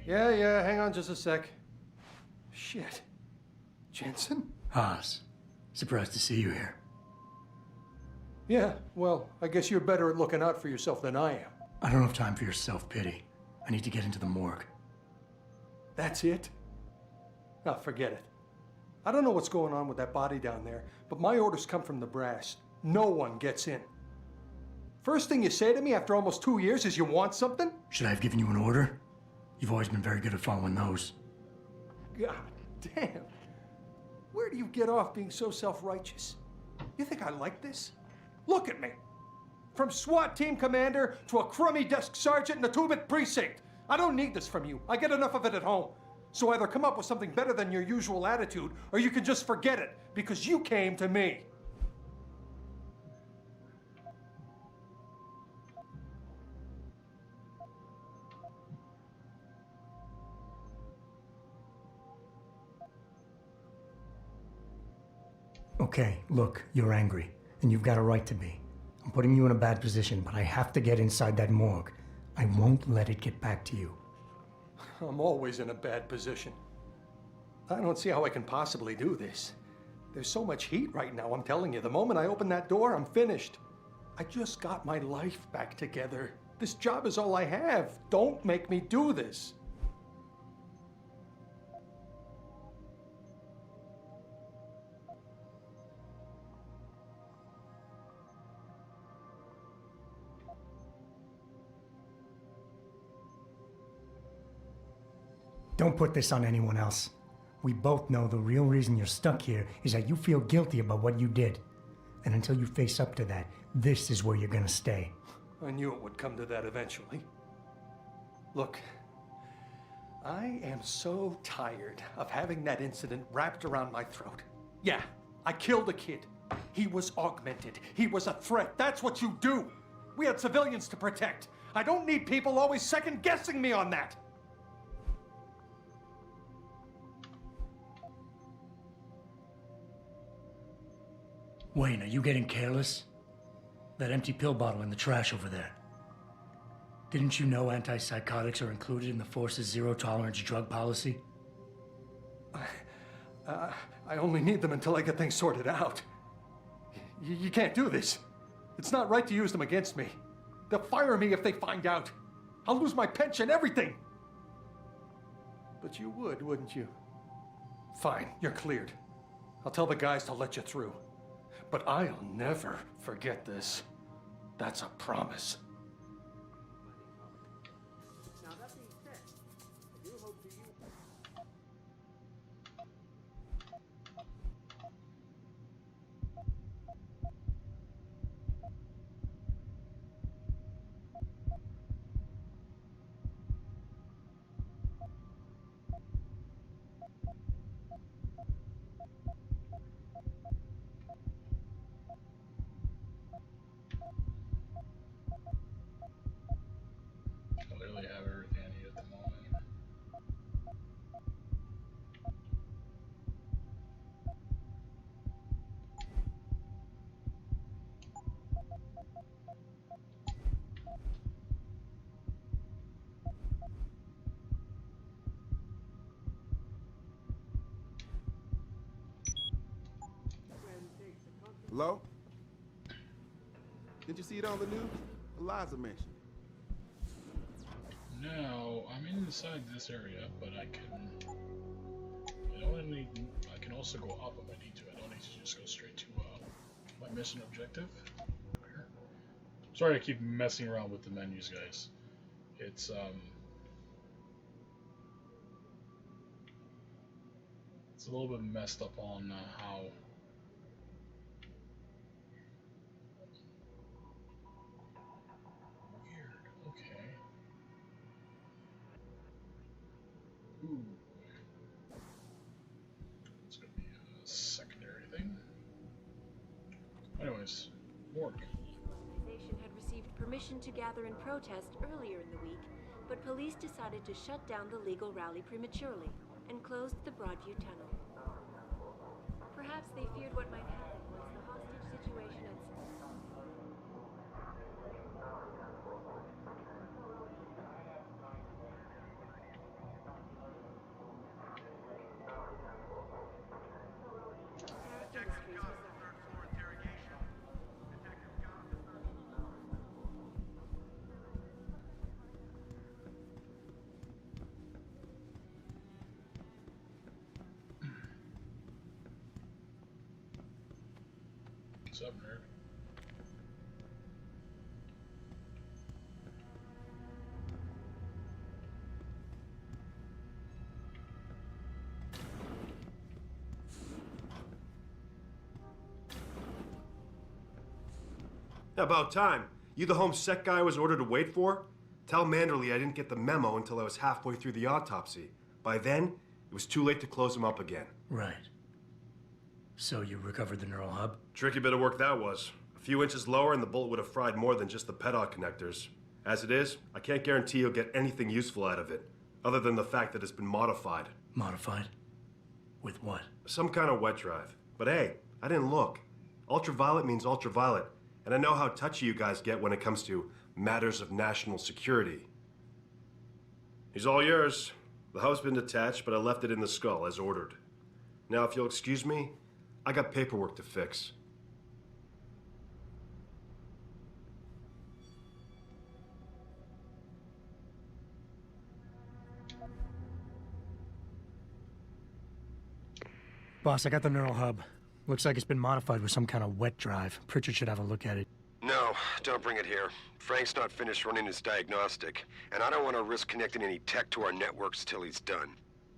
Yeah, hang on just a sec. Shit. Jensen? Haas, surprised to see you here. Yeah, well, I guess you're better at looking out for yourself than I am. I don't have time for your self-pity. I need to get into the morgue. That's it? Oh, forget it. I don't know what's going on with that body down there, but my orders come from the brass. No one gets in. First thing you say to me after almost 2 years is you want something? Should I have given you an order? You've always been very good at following those. God damn. Where do you get off being so self-righteous? You think I like this? Look at me. From SWAT team commander to a crummy desk sergeant in the 2-bit precinct. I don't need this from you. I get enough of it at home. So either come up with something better than your usual attitude, or you can just forget it, because you came to me. Okay, look, you're angry, and you've got a right to be. I'm putting you in a bad position, but I have to get inside that morgue. I won't let it get back to you. I'm always in a bad position. I don't see how I can possibly do this. There's so much heat right now, I'm telling you. The moment I open that door, I'm finished. I just got my life back together. This job is all I have. Don't make me do this. Don't put this on anyone else. We both know the real reason you're stuck here is that you feel guilty about what you did. And until you face up to that, this is where you're gonna stay. I knew it would come to that eventually. Look, I am so tired of having that incident wrapped around my throat. Yeah, I killed a kid. He was augmented. He was a threat. That's what you do. We had civilians to protect. I don't need people always second-guessing me on that. Wayne, are you getting careless? That empty pill bottle in the trash over there. Didn't you know antipsychotics are included in the force's zero-tolerance drug policy? I only need them until I get things sorted out. You can't do this. It's not right to use them against me. They'll fire me if they find out. I'll lose my pension, everything. But you would, wouldn't you? Fine, you're cleared. I'll tell the guys to let you through. But I'll never forget this. That's a promise. Now, that being said, I do hope to use... I literally have everything I need at the moment. Hello? Did you see it on the news? Eliza mentioned. No, I'm inside this area, but I can also go up if I need to. I don't need to just go straight to my mission objective. Sorry, I keep messing around with the menus, guys. It's a little bit messed up on how. Okay. Ooh. It's gonna be a secondary thing. Anyways, work. The organization had received permission to gather in protest earlier in the week, but police decided to shut down the legal rally prematurely and closed the Broadview Tunnel. Perhaps they feared what might happen once the hostage situation had... What's up, nerd? About time. You the home sec guy I was ordered to wait for? Tell Manderley I didn't get the memo until I was halfway through the autopsy. By then, it was too late to close him up again. Right. So you recovered the neural hub? Tricky bit of work that was. A few inches lower and the bullet would have fried more than just the pedal connectors. As it is, I can't guarantee you'll get anything useful out of it, other than the fact that it's been modified. Modified? With what? Some kind of wet drive. But hey, I didn't look. Ultraviolet means ultraviolet, and I know how touchy you guys get when it comes to matters of national security. He's all yours. The hub's been detached, but I left it in the skull as ordered. Now, if you'll excuse me, I got paperwork to fix. Boss, I got the neural hub. Looks like it's been modified with some kind of wet drive. Pritchard should have a look at it. No, don't bring it here. Frank's not finished running his diagnostic, and I don't want to risk connecting any tech to our networks till he's done.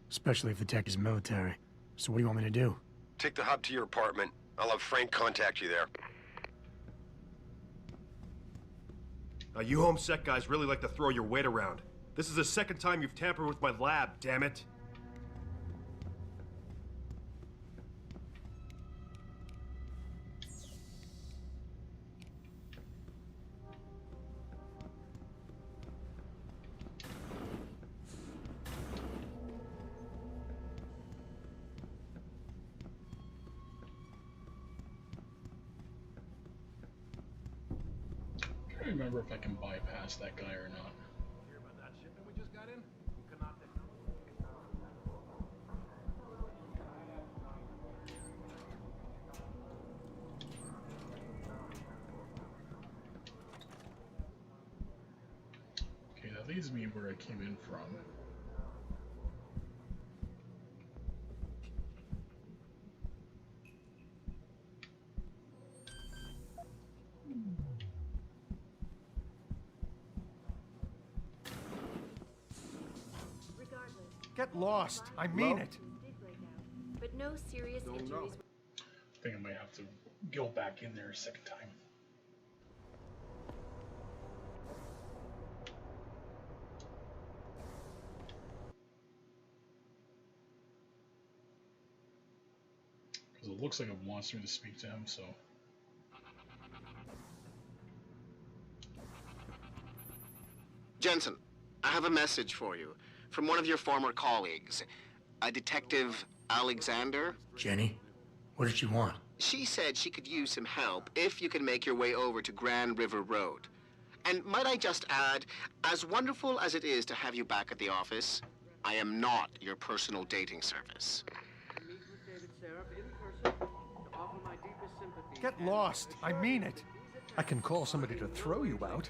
Especially if the tech is military. So what do you want me to do? Take the hub to your apartment. I'll have Frank contact you there. You home sec guys really like to throw your weight around. This is the second time you've tampered with my lab, damn it. I don't remember if I can bypass that guy or not. Hear about that shipment we just got in? Okay, that leads me where I came in from. Get lost. I mean it. But no serious injuries. I think I might have to go back in there a second time. Because it looks like it wants me to speak to him, so... Jensen, I have a message for you from one of your former colleagues, a Detective Alexander. Jenny, what did she want? She said she could use some help if you can make your way over to Grand River Road. And might I just add, as wonderful as it is to have you back at the office, I am not your personal dating service. Get lost. I mean it. I can call somebody to throw you out.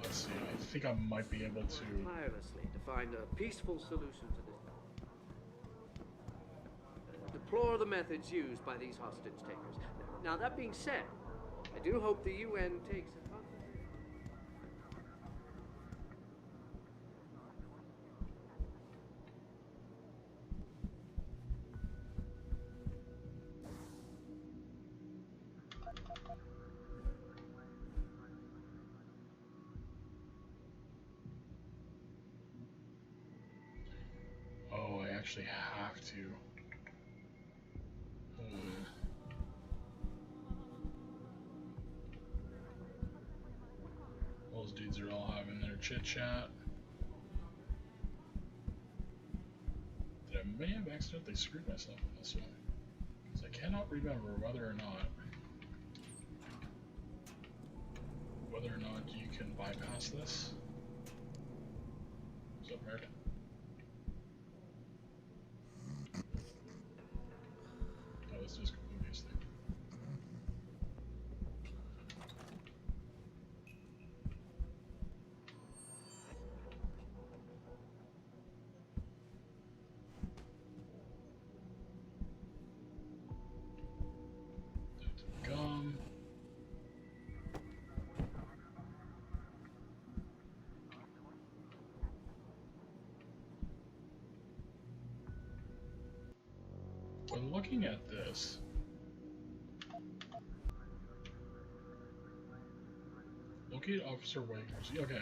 Let's see. I think I might be able to... tirelessly to find a peaceful solution to this. Deplore the methods used by these hostage takers. Now, that being said, I do hope the UN takes a Oh, I actually have to. Those dudes are all having their chit chat. I may have accidentally screwed myself in this one, because I cannot remember whether or not you can bypass this. What's up, nerd? Oh, let's just complete this thing. Gum. When looking at this, locate Officer Wagner's. Okay.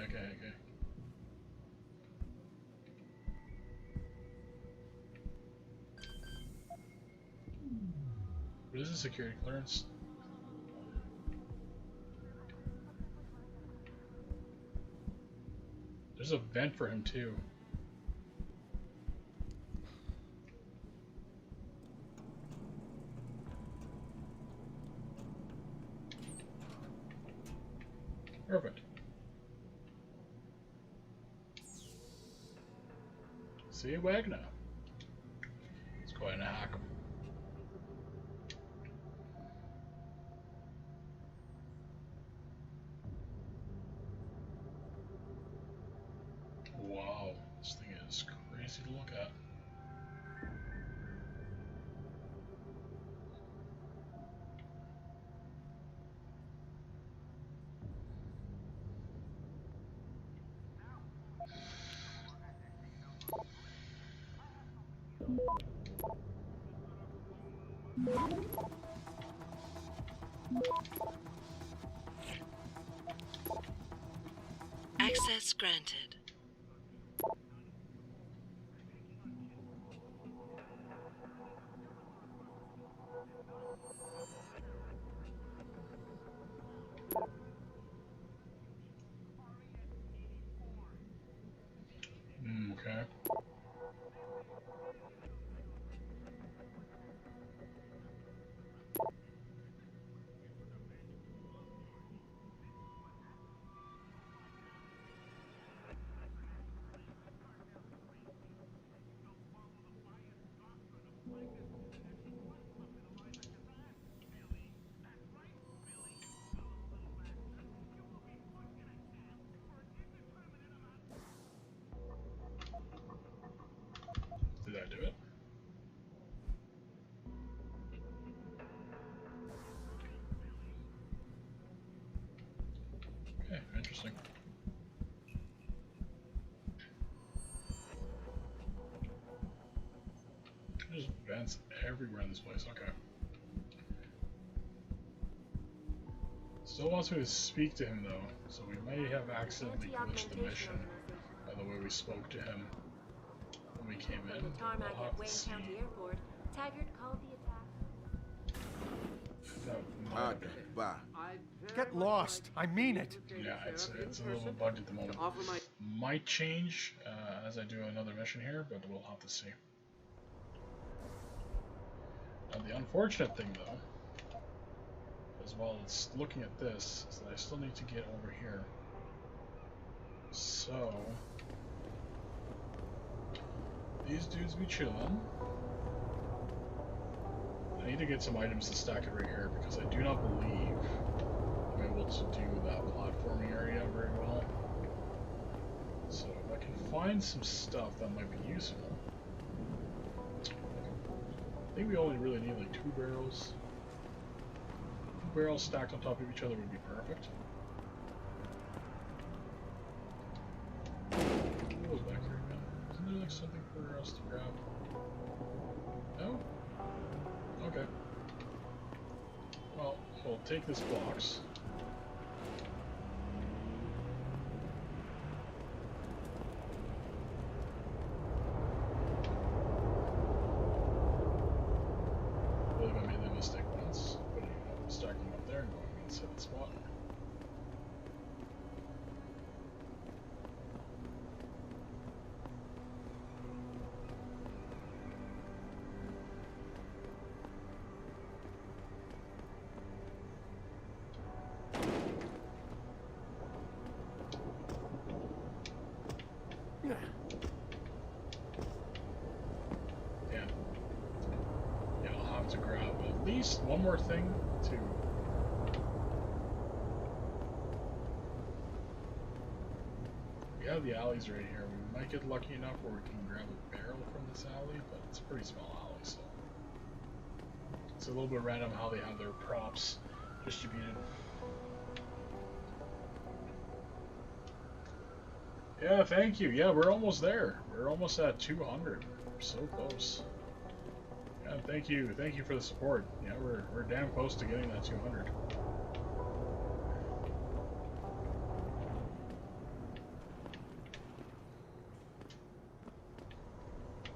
What is a security clearance? There's a vent for him too. Perfect. See you, Wagner. Let's go ahead and hack him. Wow, this thing is crazy to look at. Access granted. Okay. Did I do it? Okay, interesting. vents everywhere in this place. Okay. Still wants me to speak to him though, so we may have accidentally glitched the mission by the way we spoke to him when we came in. The tarmac We'll at have to Wayne see. County Airport, Taggart called the attack. Bye. Get lost. I mean it. Yeah, it's a little bit bugged at the moment. Might change as I do another mission here, but we'll have to see. Now, the unfortunate thing, though, as well as looking at this, is that I still need to get over here. So, these dudes be chilling. I need to get some items to stack it right here because I do not believe I'm able to do that platforming area very well. So if I can find some stuff that might be useful. I think we only really need like 2 barrels. 2 barrels stacked on top of each other would be perfect. What was back here again? Isn't there like something for us to grab? No? Okay. Well, we'll take this box. I believe I made that mistake once, putting stacking up there and going inside the spot. To grab at least one more thing to we have the alleys right here. We might get lucky enough where we can grab a barrel from this alley, but it's a pretty small alley, so it's a little bit random how they have their props distributed. Yeah, thank you. Yeah, we're almost there. We're almost at 200. We're so close. Thank you for the support. Yeah, we're damn close to getting that 200.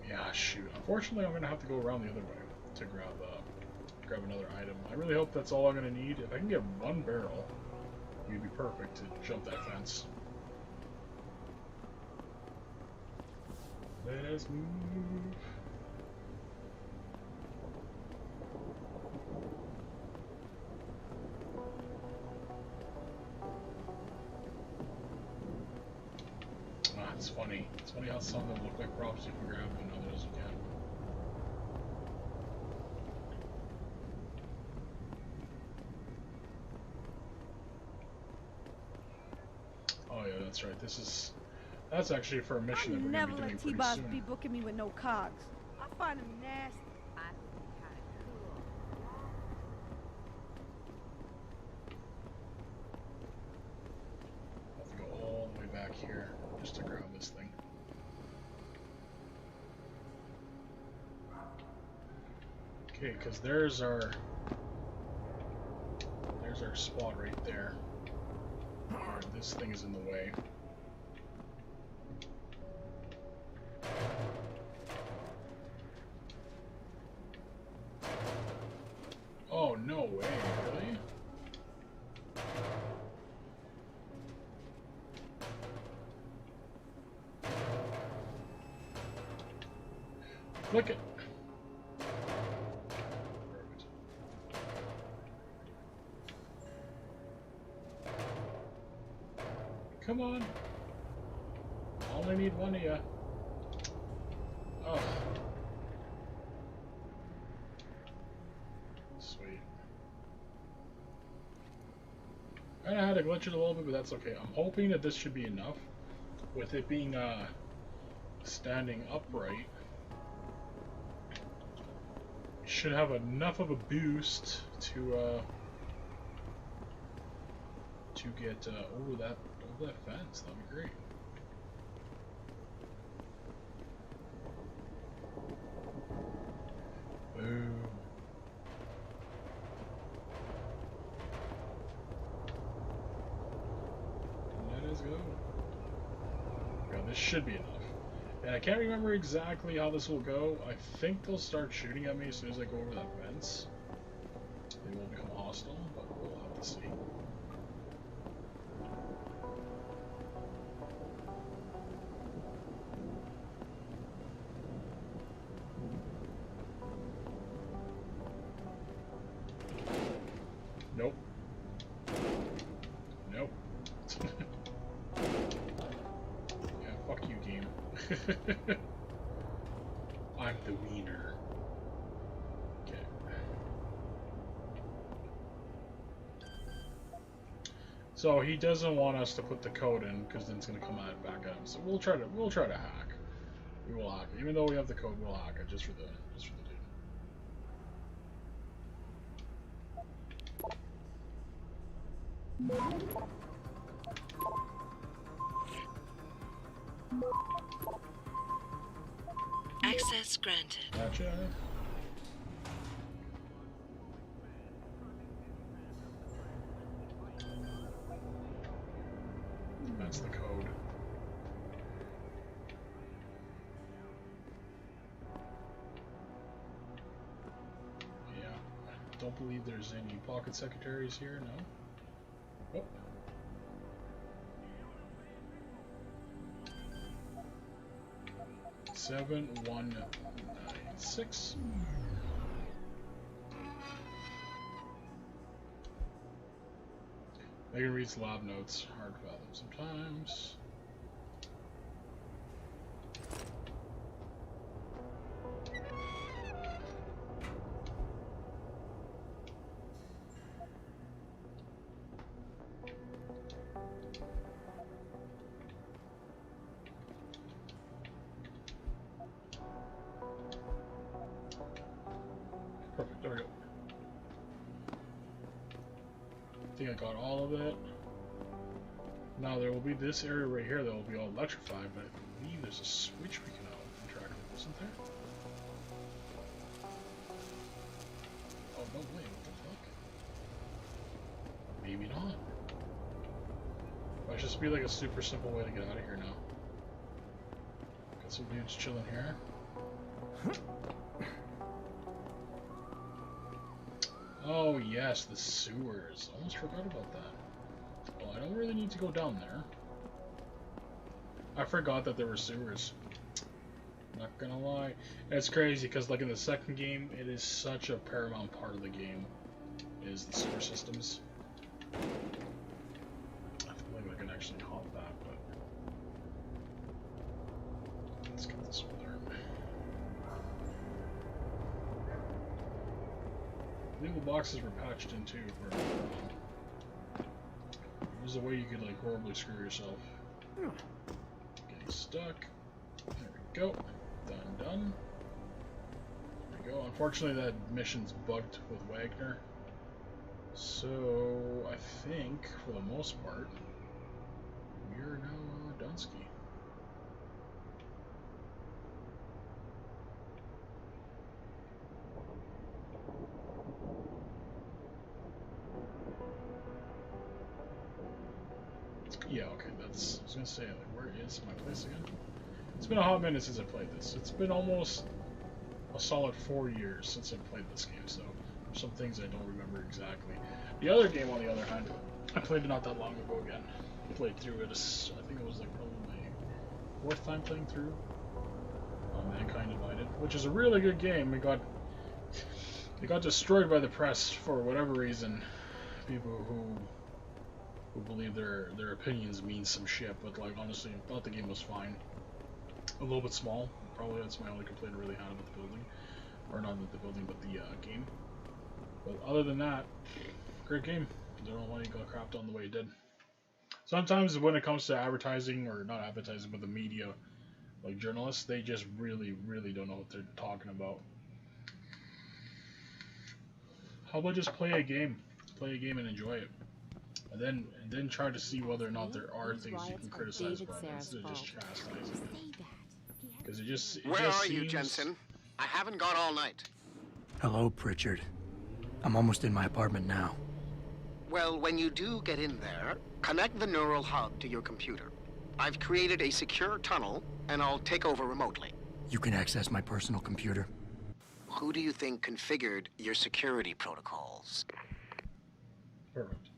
Yeah, shoot. Unfortunately, I'm gonna have to go around the other way to grab another item. I really hope that's all I'm gonna need. If I can get 1 barrel, it'd be perfect to jump that fence. Let's move. It's funny. It's funny how some of them look like props you can grab and others you can't. Oh yeah, that's right. That's actually for a mission that we're gonna be doing pretty soon. Never let T-Boss be booking me with no cogs. I find him nasty. I think he's kind of cool. I have to go all the way back here just to grab this thing. Okay, because there's our spot right there. Alright, this thing is in the way. Oh, no way, really? Click it. Perfect. Come on. I only need one of you. Oh. Sweet. I had to glitch it a little bit, but that's okay. I'm hoping that this should be enough. With it being standing upright, should have enough of a boost to get over that fence. That'd be great. this should be enough. And I can't remember exactly how this will go. I think they'll start shooting at me as soon as I go over that fence. They will become hostile, but we'll have to see. Nope. Nope. Yeah, fuck you, game. I'm the wiener. Okay. So he doesn't want us to put the code in because then it's gonna come out back at him. So we'll try to hack. We will hack it. Even though we have the code, we'll hack it just for the dude. Access granted. Gotcha. That's the code. Yeah. Don't believe there's any pocket secretaries here, no? Oh. Seven, 1, 9, 6. Megan reads lab notes. Hard to fathom sometimes. Perfect, there we go. I think I got all of it. Now there will be this area right here that will be all electrified, but I believe there's a switch we can interact with, isn't there? Oh, no, wait, what the fuck? Maybe not. Might just be like a super simple way to get out of here now. Got some dudes chilling here. Oh yes, the sewers. Almost forgot about that. Well, I don't really need to go down there. I forgot that there were sewers. Not gonna lie. It's crazy because like in the second game, it is such a paramount part of the game is the sewer systems. I believe I can actually hop that, but let's get this over there. I think the boxes were patched in too. There's a way you could like horribly screw yourself. Getting stuck. There we go. Done. There we go. Unfortunately, that mission's bugged with Wagner. So I think for the most part, we're now Dunsky. Yeah, okay, that's, I was gonna say, like, where is my place again? It's been a hot minute since I played this. It's been almost a solid 4 years since I played this game, so there's some things I don't remember exactly. The other game, on the other hand, I played it not that long ago again. I played through it, I think it was like probably my 4th time playing through Mankind Divided, which is a really good game. It got destroyed by the press for whatever reason. People who believe their opinions mean some shit, but like honestly, I thought the game was fine. A little bit small. Probably that's my only complaint I really had about the building, or not with the building, but the game. But other than that, great game. I don't know why it got crapped on the way it did. Sometimes when it comes to advertising, or not advertising, but the media, like journalists, they just really don't know what they're talking about. How about just play a game and enjoy it? And then try to see whether or not there are things you can criticize about it instead of just chastising it. Because it just Where are seems... you, Jensen? I haven't got all night. Hello, Pritchard. I'm almost in my apartment now. Well, when you do get in there, connect the neural hub to your computer. I've created a secure tunnel, and I'll take over remotely. You can access my personal computer. Who do you think configured your security protocols? Perfect.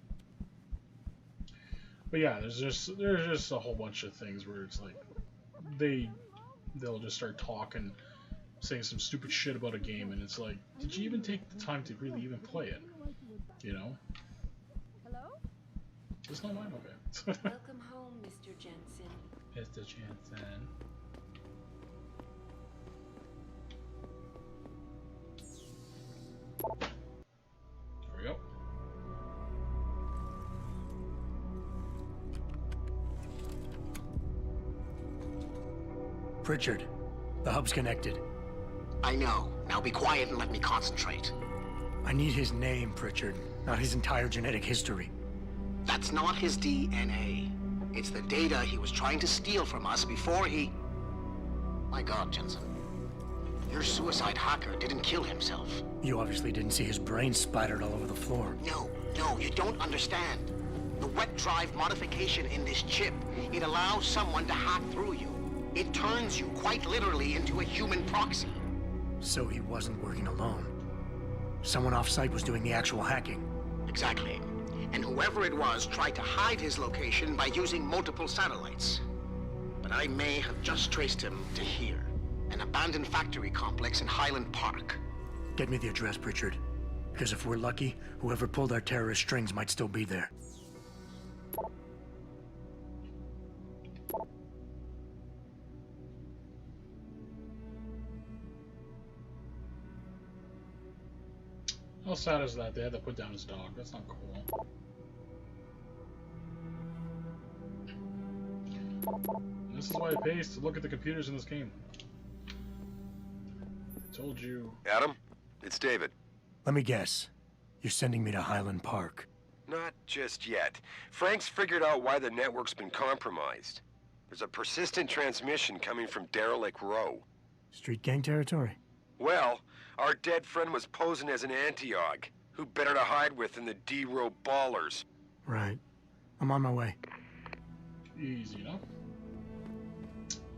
But yeah, there's just a whole bunch of things where it's like they'll just start talking, saying some stupid shit about a game, and it's like, did you even take the time to really even play it? You know? Hello? It's not mine, okay. Welcome home, Mr. Jensen. Mr. Jensen. There we go. Pritchard, the hub's connected. I know. Now be quiet and let me concentrate. I need his name, Pritchard, not his entire genetic history. That's not his DNA. It's the data he was trying to steal from us before he... My God, Jensen. Your suicide hacker didn't kill himself. You obviously didn't see his brain splattered all over the floor. No, you don't understand. The wet drive modification in this chip, it allows someone to hack through you. It turns you quite literally into a human proxy. So he wasn't working alone. Someone off-site was doing the actual hacking. Exactly. And whoever it was tried to hide his location by using multiple satellites. But I may have just traced him to here, an abandoned factory complex in Highland Park. Get me the address, Pritchard. Because if we're lucky, whoever pulled our terrorist strings might still be there. How sad is that? They had to put down his dog. That's not cool. This is why it pays to look at the computers in this game. I told you. Adam, it's David. Let me guess. You're sending me to Highland Park. Not just yet. Frank's figured out why the network's been compromised. There's a persistent transmission coming from Derelict Row. Street gang territory? Well, our dead friend was posing as an anti-aug. Who better to hide with than the D-Row ballers? Right. I'm on my way. Easy enough.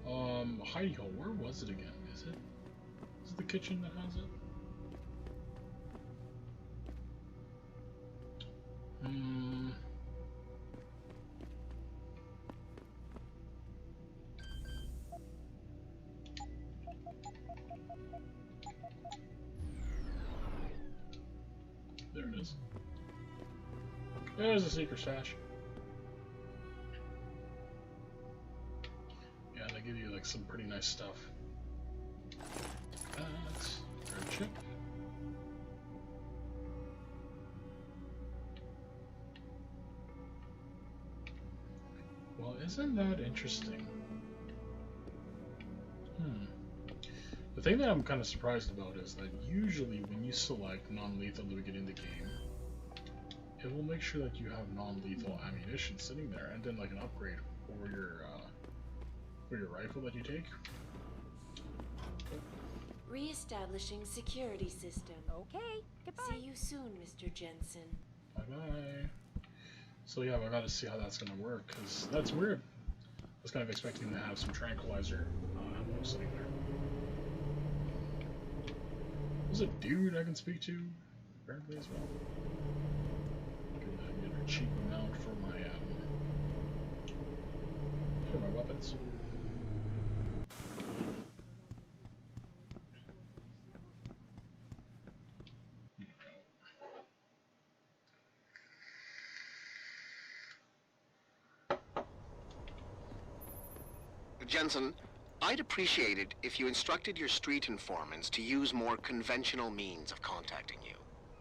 Hidey hole, where was it again? Is it the kitchen that has it? There it is. There's the secret stash. Yeah, they give you like some pretty nice stuff. That's red chip. Well, isn't that interesting? The thing that I'm kind of surprised about is that usually when you select non-lethal to get in the game, it will make sure that you have non-lethal ammunition sitting there, and then like an upgrade for your rifle that you take. Re-establishing security system. Okay, goodbye. See you soon, Mr. Jensen. Bye-bye. So yeah, I gotta see how that's gonna work, because that's weird. I was kind of expecting to have some tranquilizer ammo sitting there. There's a dude I can speak to, apparently, as well. Get a cheap amount for my weapons. Jensen, I'd appreciate it if you instructed your street informants to use more conventional means of contacting you.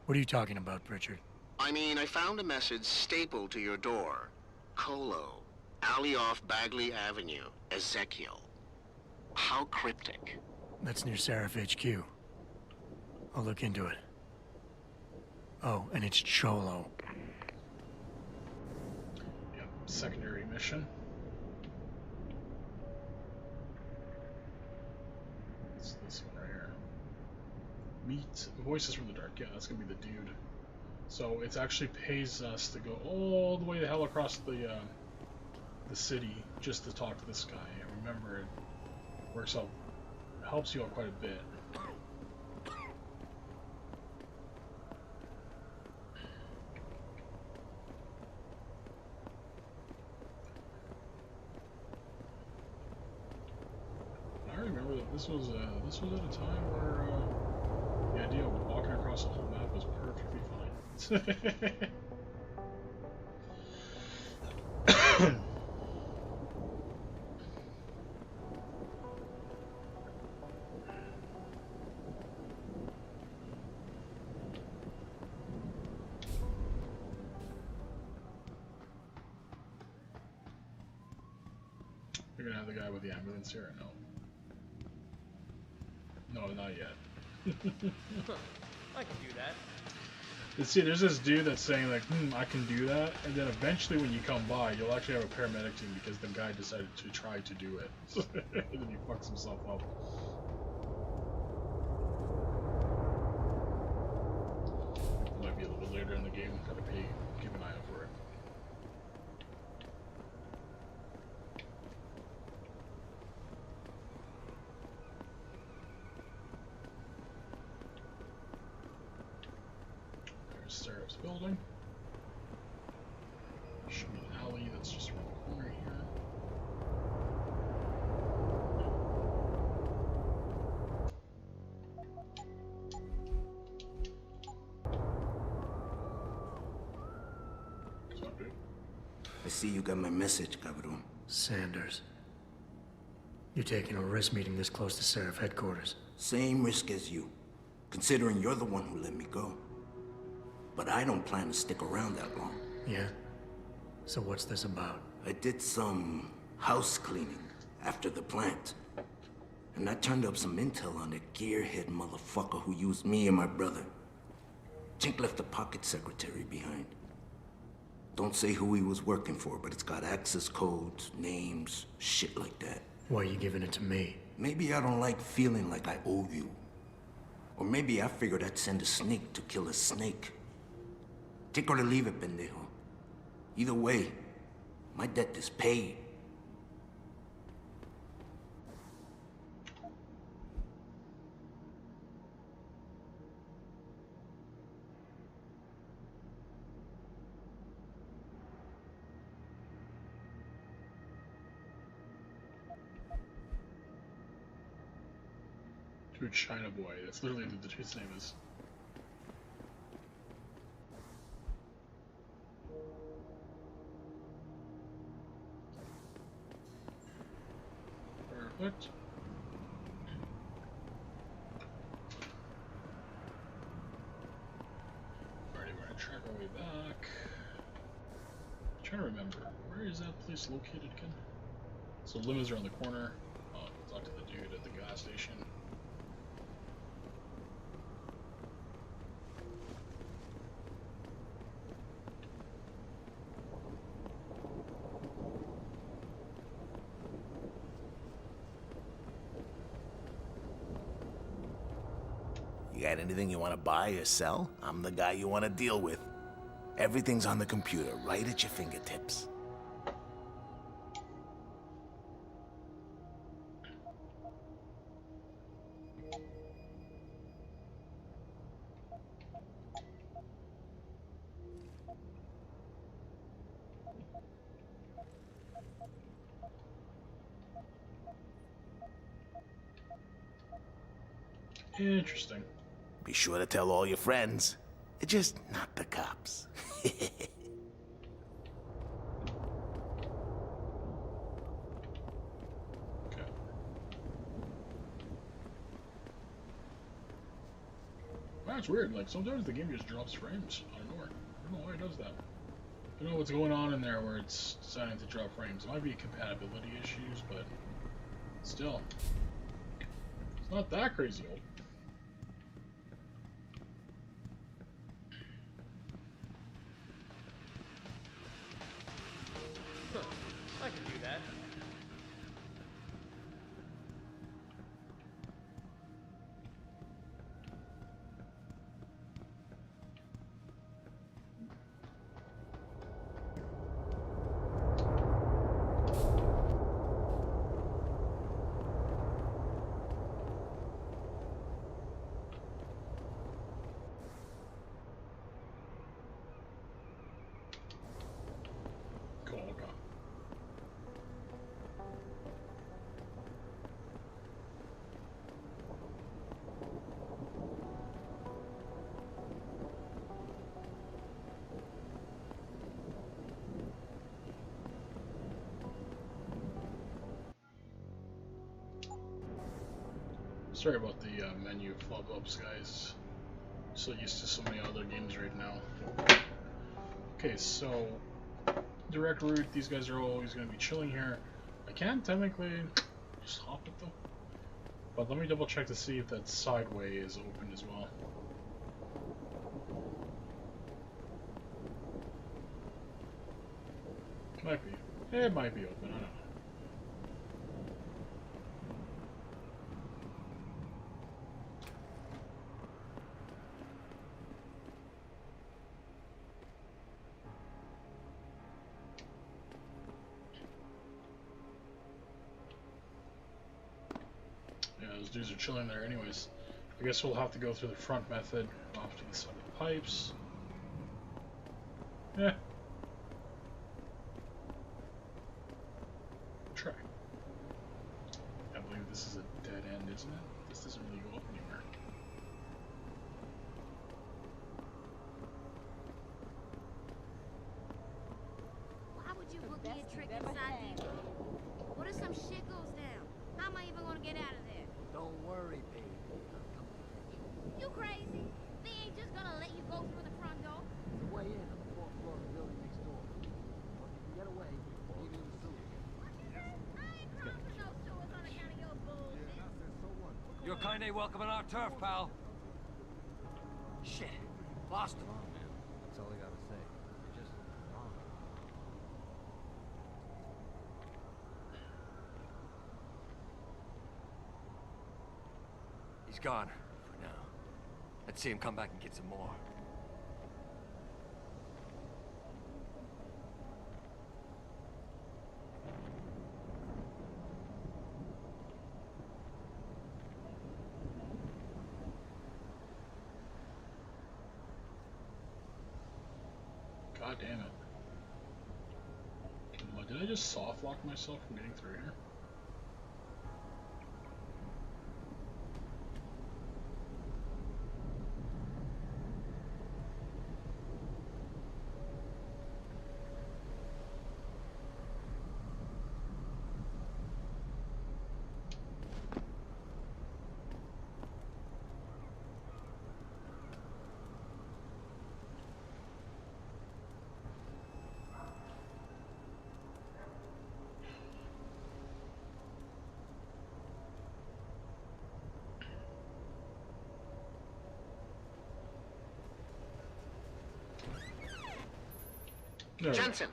What are you talking about, Pritchard? I mean, I found a message stapled to your door. Colo, alley off Bagley Avenue, Ezekiel. How cryptic. That's near Seraph HQ. I'll look into it. Oh, and it's Cholo. Yep, secondary mission. It's this one right here. Meet Voices from the Dark. Yeah, that's gonna be the dude. So it actually pays us to go all the way the hell across the the city just to talk to this guy. And remember, it works out, helps you out quite a bit. I remember that this was at a time where the idea of walking across the whole map was perfectly fine. You're gonna have the guy with the ambulance here or no? No, not yet. I can do that. You see, there's this dude that's saying like, I can do that, and then eventually when you come by, you'll actually have a paramedic team because the guy decided to try to do it. And then he fucks himself up. It might be a little bit later in the game, gotta keep an eye out for it. Seraph's building. Should be an alley that's just around the corner here. What's up, dude? I see you got my message, cabrón. Sanders. You're taking a risk meeting this close to Seraph headquarters. Same risk as you, considering you're the one who let me go. But I don't plan to stick around that long. Yeah? So what's this about? I did some house cleaning after the plant. And I turned up some intel on that gearhead motherfucker who used me and my brother. Chink left a pocket secretary behind. Don't say who he was working for, but it's got access codes, names, shit like that. Why are you giving it to me? Maybe I don't like feeling like I owe you. Or maybe I figured I'd send a snake to kill a snake. Take or leave it, pendejo. Either way, my debt is paid. Dude, China Boy. That's literally what the dude's name is. Perfect. Alrighty, we're gonna track our way back. I'm trying to remember, where is that place located again? So limos are on the corner. Talk to the dude at the gas station. You got anything you want to buy or sell? I'm the guy you want to deal with. Everything's on the computer, right at your fingertips. Interesting. Be sure to tell all your friends. Just not the cops. That's weird. Like, sometimes the game just drops frames out of nowhere. I don't know why it does that. I don't know what's going on in there where it's deciding to drop frames. It might be compatibility issues, but still. It's not that crazy old. I can do that. Sorry about the menu flub-ups, guys. So used to so many other games right now. Okay, so direct route. These guys are always going to be chilling here. I can technically just hop it though. But let me double check to see if that sideway is open as well. Might be. It might be open. I don't know. Yeah, those dudes are chilling there anyways. I guess we'll have to go through the front method off to the side of the pipes. Yeah. Try. I believe this is a dead end, isn't it? This doesn't really go up anywhere. Why would you book me a trick inside these? What if some shit goes down? How am I even gonna get out of there? Don't worry, baby. You crazy? They ain't just gonna let you go through the front door. The way in on the fourth floor of the building next door. Well, if you get away, leave you in the sewers. Your kind ain't welcome on our turf, pal. Shit. Lost him. That's all I gotta say. You're just wrong. He's gone for now. Let's see him come back and get some more. God damn it. Did I just soft lock myself from getting through here? No. Jensen!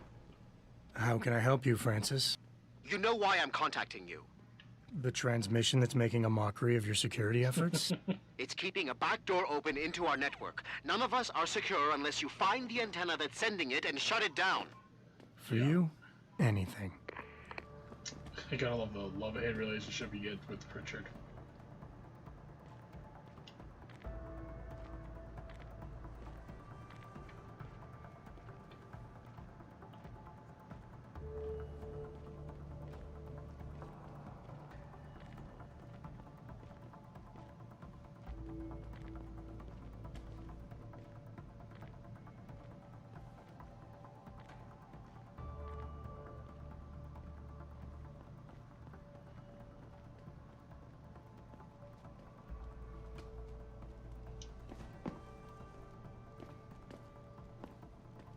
How can I help you, Francis? You know why I'm contacting you. The transmission that's making a mockery of your security efforts? It's keeping a back door open into our network. None of us are secure unless you find the antenna that's sending it and shut it down. For you, anything. I gotta love the love-hate relationship you get with Pritchard.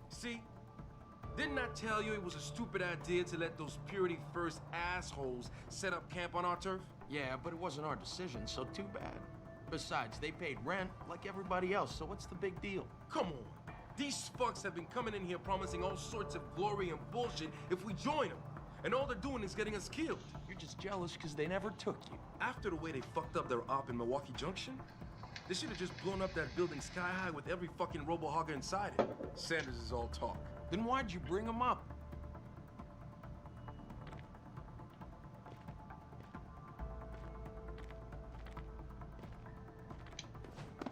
See? Didn't I tell you it was a stupid idea to let those Purity First assholes set up camp on our turf? Yeah, but it wasn't our decision, so too bad. Besides, they paid rent like everybody else, so what's the big deal? Come on. These fucks have been coming in here promising all sorts of glory and bullshit if we join them. And all they're doing is getting us killed. You're just jealous because they never took you. After the way they fucked up their op in Milwaukee Junction, they should have just blown up that building sky high with every fucking robo-hogger inside it. Sanders is all talk. Then why'd you bring him up?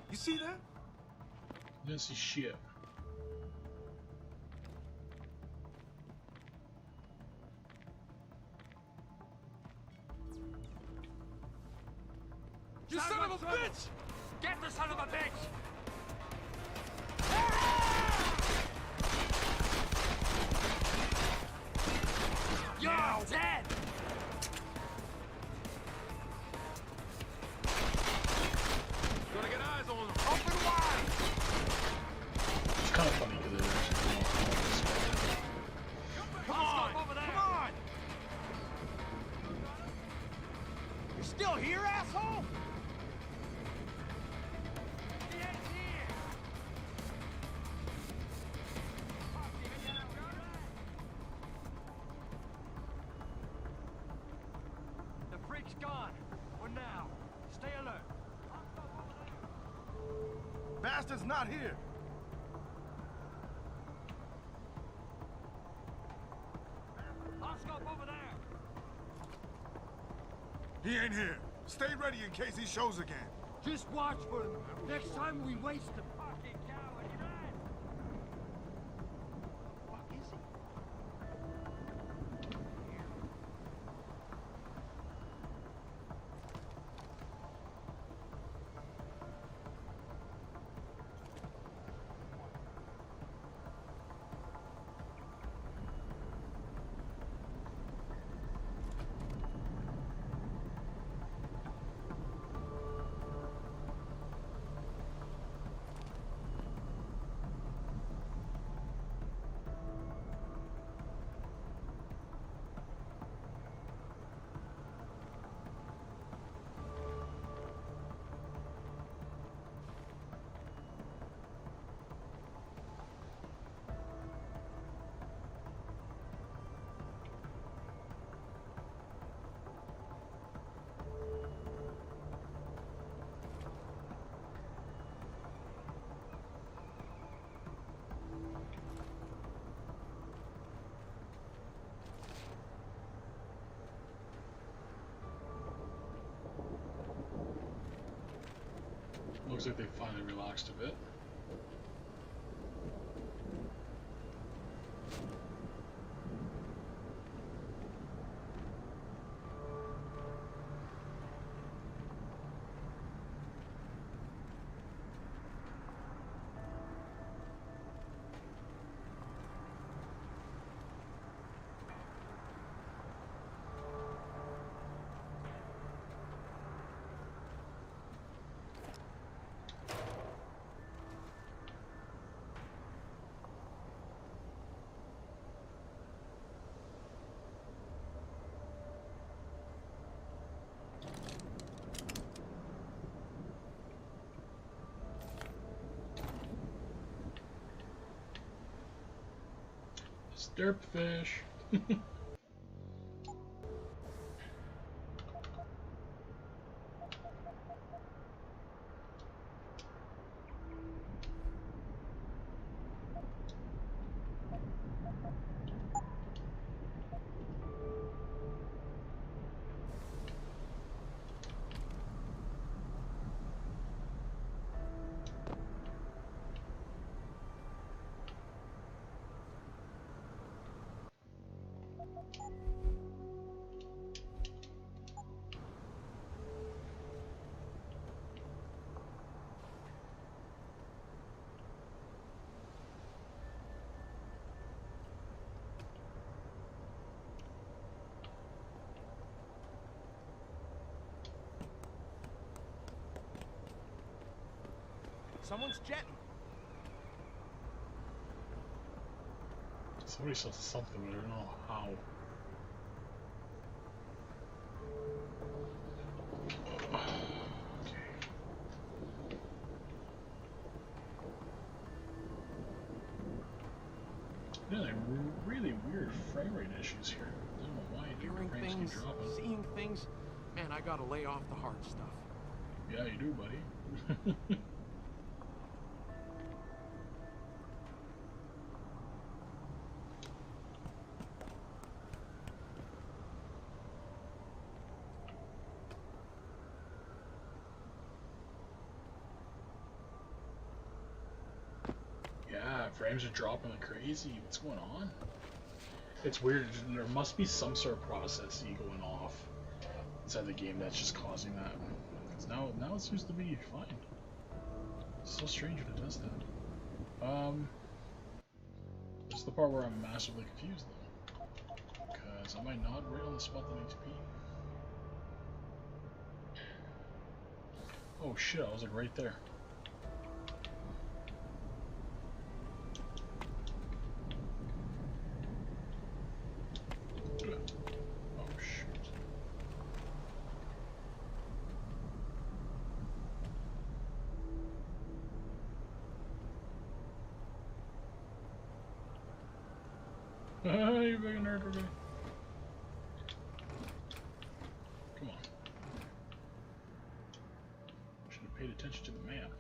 You see that? This is shit. You son of a bitch! Get the son of a bitch! You're dead! still here, asshole? He ain't here. The freak's gone. For now. Stay alert. Bastard's not here. Oscope over there. He ain't here. Stay ready in case he shows again. Just watch for him. Next time we waste him. Fucking coward, he ran. Fuck is he? Looks like they finally relaxed a bit. Derp fish. Someone's jetting. Somebody said something, but I don't know how. Yeah, like really weird frame rate issues here. I don't know why Hearing frames keep things, dropping. seeing things. Man, I gotta lay off the hard stuff. Yeah, you do, buddy. Yeah, frames are dropping like crazy. What's going on? It's weird. There must be some sort of process going off inside the game that's just causing that. Because now it seems to be fine. It's so strange when it does that. This is the part where I'm massively confused though. Because am I not right on the spot that needs to be? Oh shit, I was like right there. You big nerd already. Come on. Should have paid attention to the map.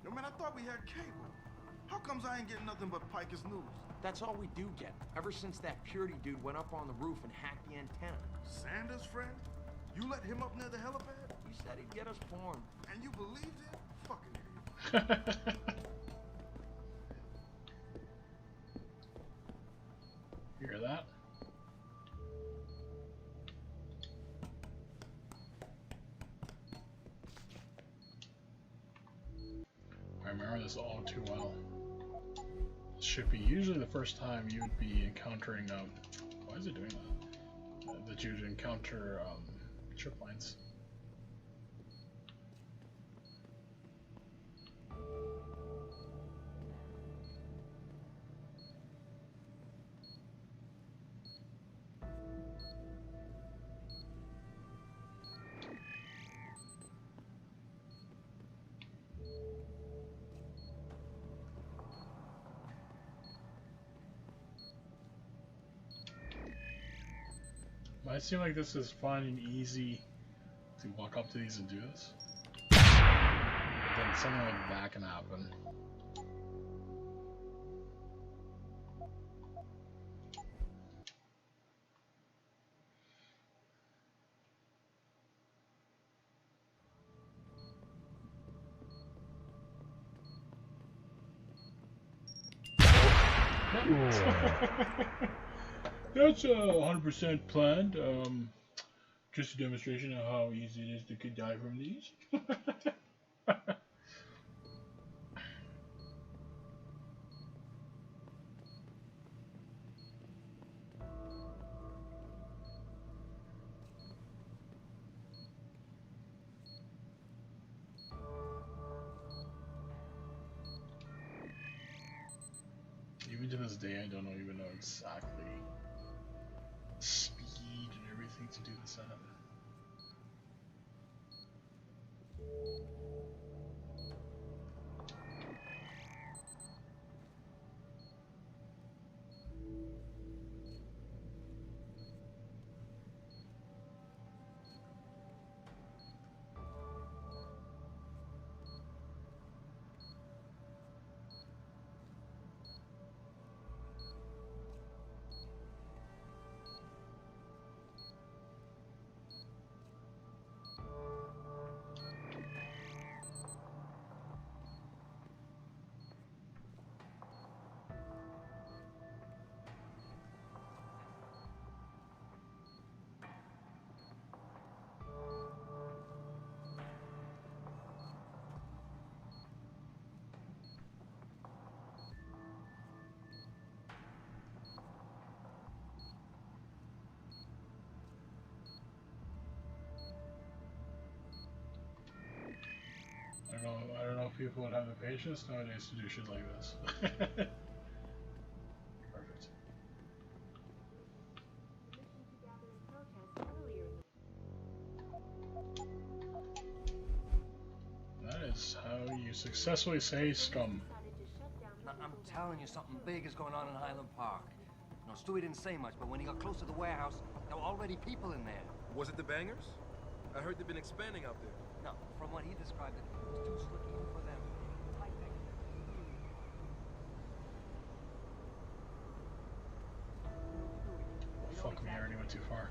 Yo, man, I thought we had cable. How comes I ain't getting nothing but Piker's news? That's all we do get, ever since that Purity dude went up on the roof and hacked the antenna. Sanders' friend? You let him up near the helipad? He said he'd get us porn. And you believed it? Fucking idiot. Hear that? I remember this all too well. This should be usually the first time you would be encountering, why is it doing that? That you'd encounter, trip lines. Might seem like this is fun and easy to walk up to these and do this. But then something like that can happen. That's 100% planned. Just a demonstration of how easy it is to die from these. Even to this day, I don't even know exactly speed and everything to do this at. I don't know if people would have the patience nowadays to do shit like this. Perfect. That is how you successfully say scum. I'm telling you, something big is going on in Highland Park. No, Stewie didn't say much, but when he got close to the warehouse, there were already people in there. Was it the bangers? I heard they've been expanding out there. No, from what he described, it was too slick even for them. Fuck me, I already went too far.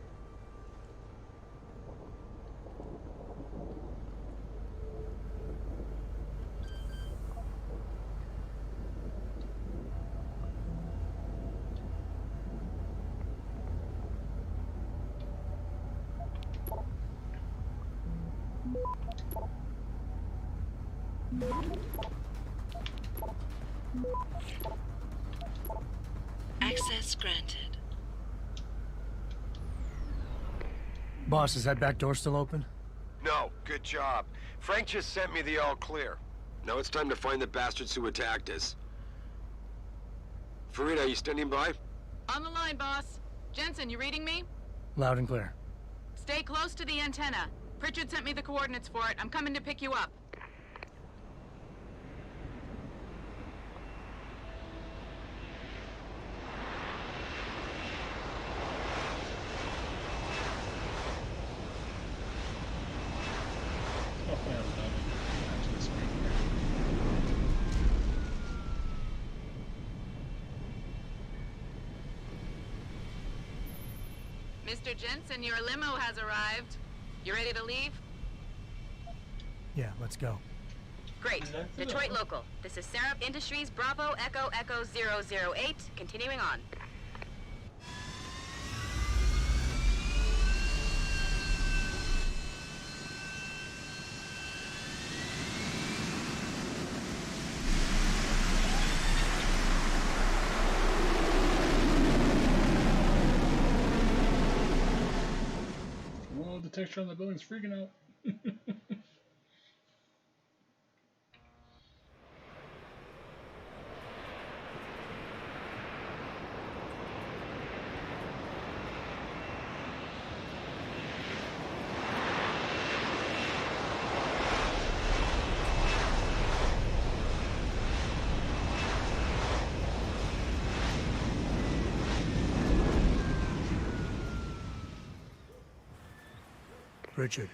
Access granted. Boss, is that back door still open? No, good job. Frank just sent me the all clear. Now it's time to find the bastards who attacked us. Farida, are you standing by? On the line, boss. Jensen, you reading me? Loud and clear. Stay close to the antenna. Pritchard sent me the coordinates for it. I'm coming to pick you up. Mr. Jensen, your limo has arrived. You ready to leave? Yeah, let's go. Great. Detroit local. This is Sarah Industries Bravo Echo Echo 008. Continuing on. Whoa, the texture on the building's freaking out. Richard,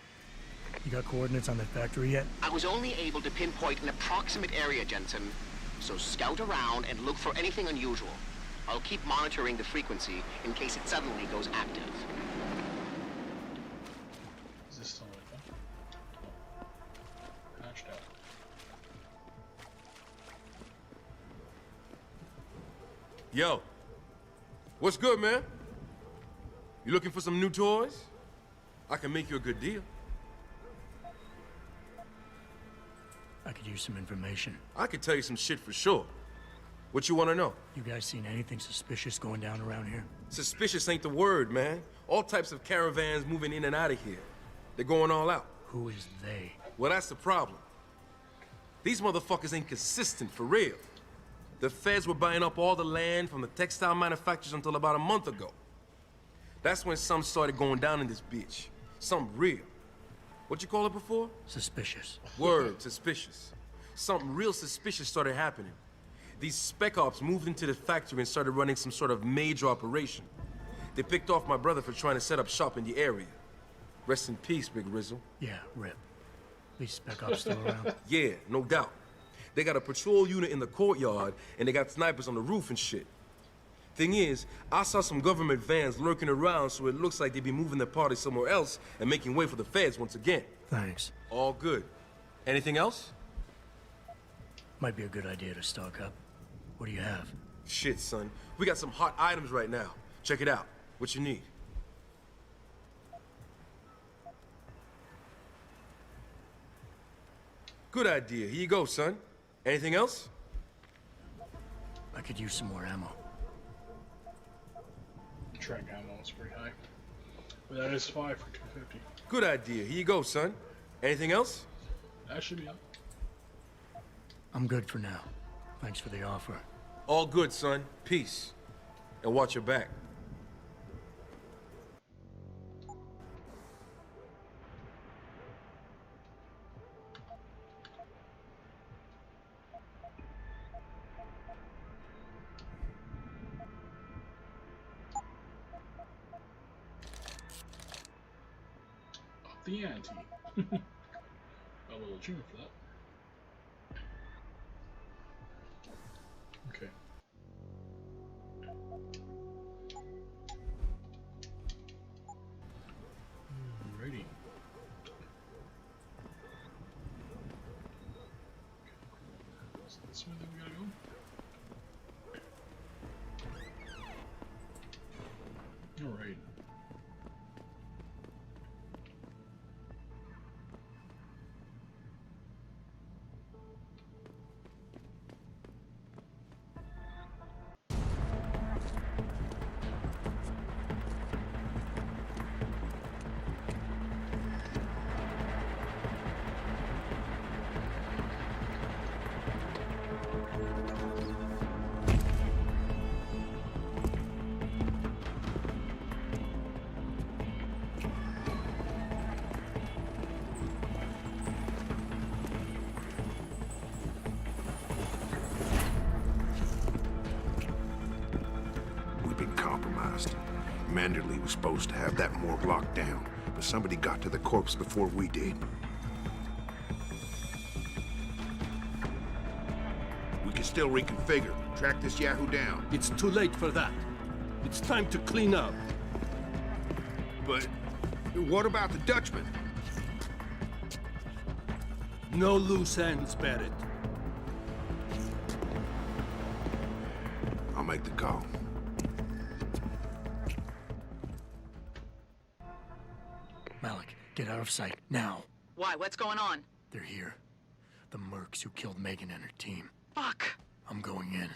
you got coordinates on that factory yet? I was only able to pinpoint an approximate area, Jensen. So scout around and look for anything unusual. I'll keep monitoring the frequency in case it suddenly goes active. Is this still like that? Oh. Patched out. Yo, what's good, man? You looking for some new toys? I can make you a good deal. I could use some information. I could tell you some shit for sure. What you want to know? You guys seen anything suspicious going down around here? Suspicious ain't the word, man. All types of caravans moving in and out of here. They're going all out. Who is they? Well, that's the problem. These motherfuckers ain't consistent for real. The feds were buying up all the land from the textile manufacturers until about a month ago. That's when some started going down in this bitch. Something real. What you call it before? Suspicious. Word, suspicious. Something real suspicious started happening. These spec ops moved into the factory and started running some sort of major operation. They picked off my brother for trying to set up shop in the area. Rest in peace, Big Rizzle. Yeah, rip. These spec ops still around? Yeah, no doubt. They got a patrol unit in the courtyard, and they got snipers on the roof and shit. Thing is, I saw some government vans lurking around, so it looks like they be moving their party somewhere else and making way for the feds once again. Thanks. All good. Anything else? Might be a good idea to stock up. What do you have? Shit, son. We got some hot items right now. Check it out. What you need? Good idea. Here you go, son. Anything else? I could use some more ammo. Track ammo is pretty high. But that is 5 for 250. Good idea. Here you go, son. Anything else? That should be up. I'm good for now. Thanks for the offer. All good, son. Peace. And watch your back. The ante. A little tune for that. Okay. Alrighty. Is it this way that we gotta go? Alright. Commander Lee was supposed to have that morgue locked down, but somebody got to the corpse before we did. We can still reconfigure, track this Yahoo down. It's too late for that. It's time to clean up. But what about the Dutchman? No loose ends, Barrett. I'll make the call. Malik, get out of sight, now. Why? What's going on? They're here. The mercs who killed Megan and her team. Fuck. I'm going in.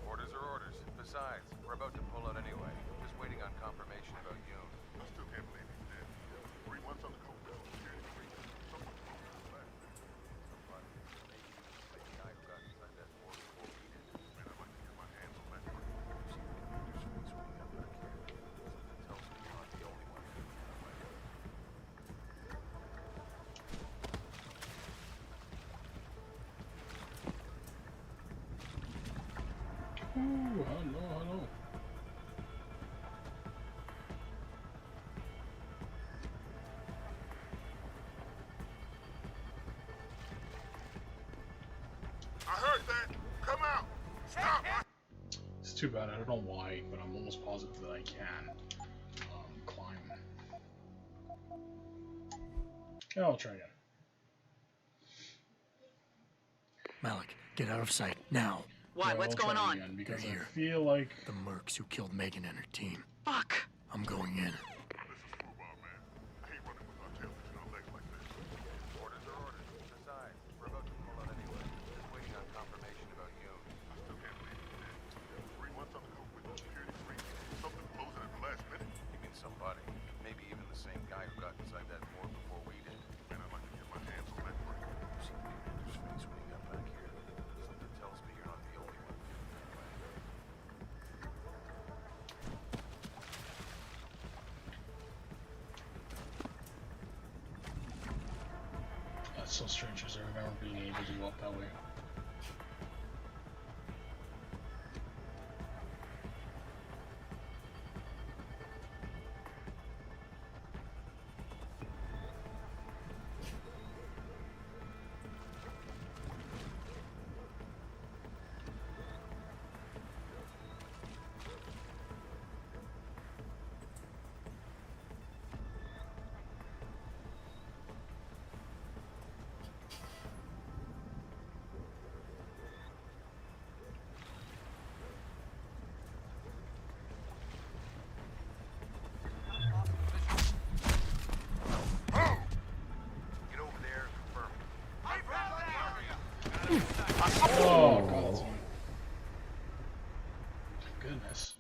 Orders are orders. Besides, we're about to pull out anyway. Just waiting on confirmation about you. I still can't believe he's dead. 3 months on the coast. Security free. Something Somebody, maybe the same guy who got inside that morgue before we did. Man, I'd like to get my hands on that. There's face when you got back here. Something tells me you're not the only one feeling that way. Ooh, hello. I heard that. Come out. Stop. It's too bad. I don't know why, but I'm almost positive that I can climb. Yeah, I'll try again. Malik, get out of sight, now. Why? Yeah, What's I'll going try on? again because They're here. I feel like The mercs who killed Megan and her team. Fuck. I'm going in. Orders are orders. Besides, we're about to pull out anyway. Just waiting on confirmation about you. I still can't believe he's dead. 3 months on the coast with no security free. Something closing at the last minute. You mean somebody? Maybe even the same guy who got inside that morgue before we did. Man, I'd like to get my hands on that work. You see the commander's face when he got back here. Something tells me you're not the only one feeling that way. that's so strange because I remember being able to go up that way. Get over there and confirm. Oh god. Goodness.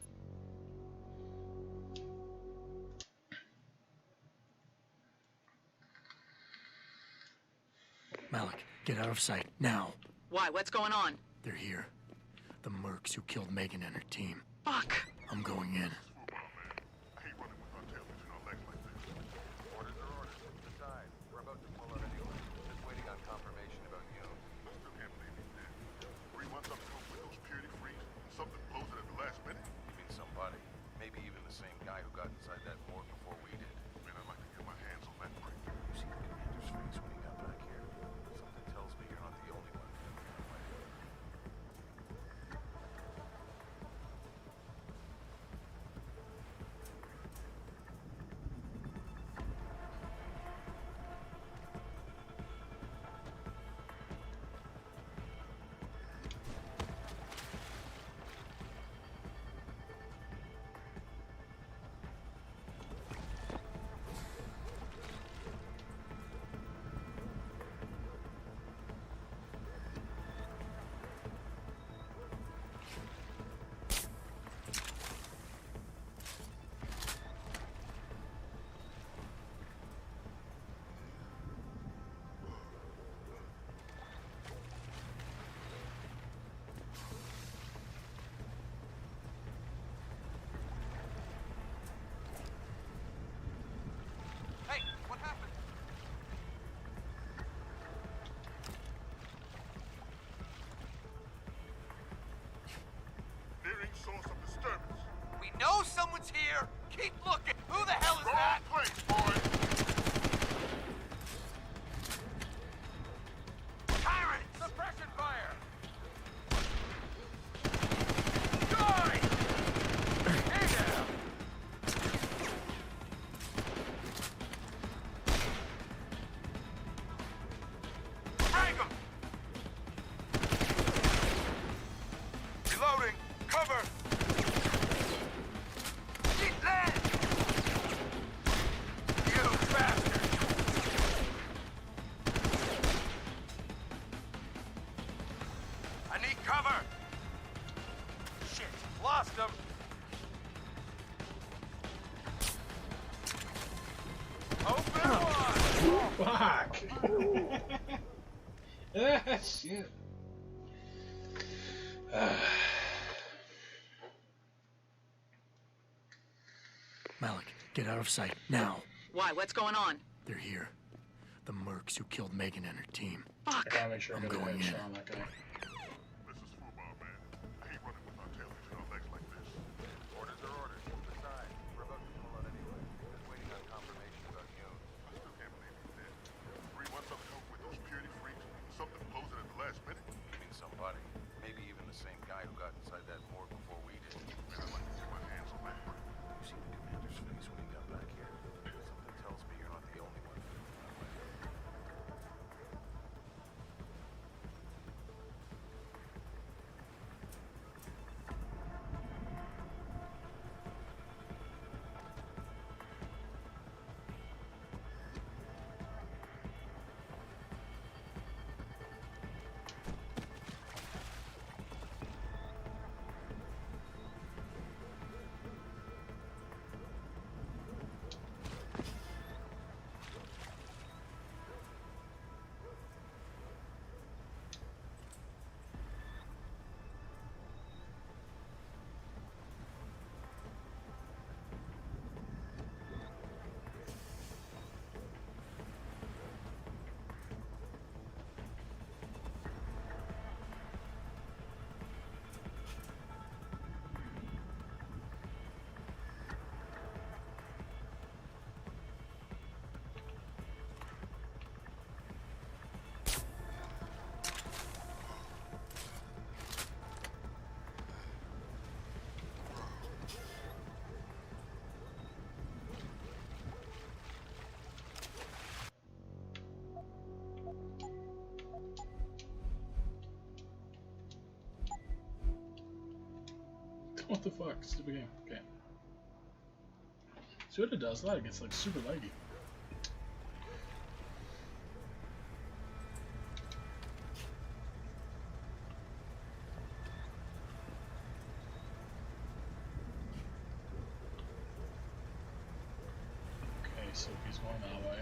Malik, get out of sight, now. Why? What's going on? They're here. The mercs who killed Megan and her team. Fuck. I'm going in. Orders are orders. Besides, we're about to pull out anyway. Just waiting on confirmation about you. I still can't believe he's dead. 3 months on the coast with no security free. Something closing at the last minute. You mean somebody? Maybe even the same guy who got inside that morgue before we did. Man, I'd like to get my hands on that work. You see the commander's face when he got back here. Something tells me you're not the only one feeling that way. It's here! Keep looking! Who the hell is that? Wrong place, boy! Tyrant! Suppression fire! Die! Hey there! Frag him! Reloading! Cover! Eat lead! You bastard! I need cover! Shit, lost him! Open one! Fuck! Ah, shit. Malik, get out of sight, now. Why? What's going on? They're here. The mercs who killed Megan and her team. I gotta make sure I I'm get a going headshot in. on that guy. This is football, man. I hate running with our tail between our legs like this. Orders are orders. Besides, we're about to pull out anyway. Just waiting on confirmation about you. I still can't believe he's dead. 3 months on the coke with those purity freaks, something closing at the last minute. I mean, somebody. Maybe even the same guy who got inside that morgue before we did. Man, I'd like to get my hands on that. You seen the commander's face when he got back here? Something tells me you're not the only one. What the fuck? Stupid game. Okay. See what it does? Lag. It's like super laggy. Okay, so he's going that way.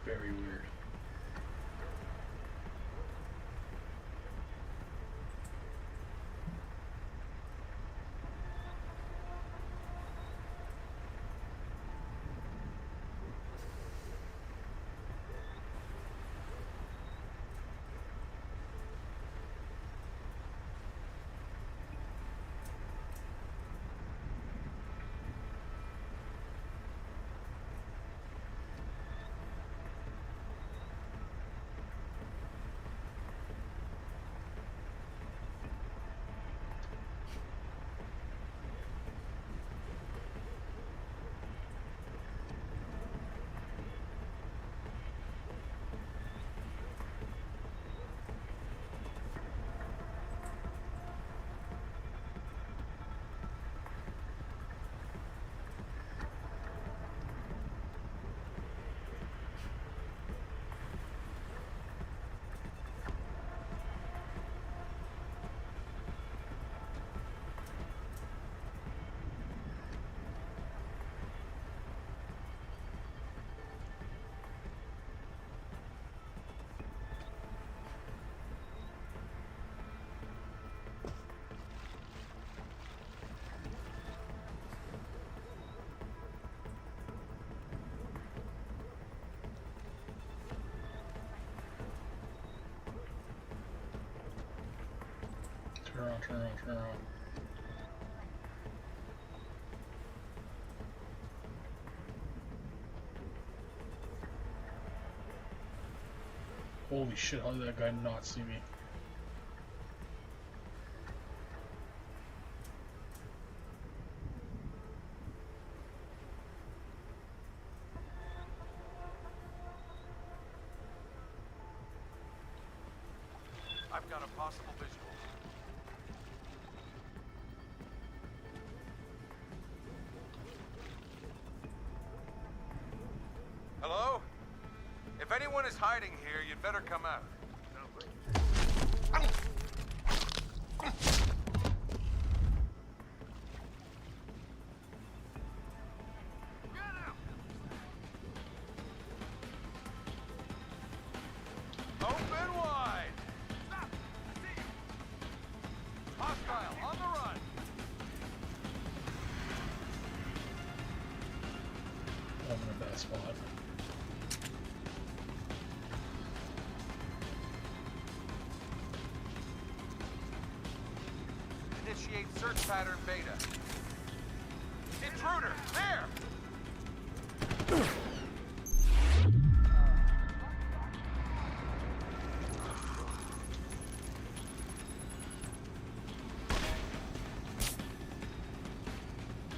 Very weird. turn around, turn around, turn around. Holy shit, how did that guy not see me? I've got a possible visual. Hello? If anyone is hiding here, you'd better come out. Open wide! Stop! I see you! Hostile, on the run! I'm in a bad spot. Initiate search pattern beta. Intruder, there!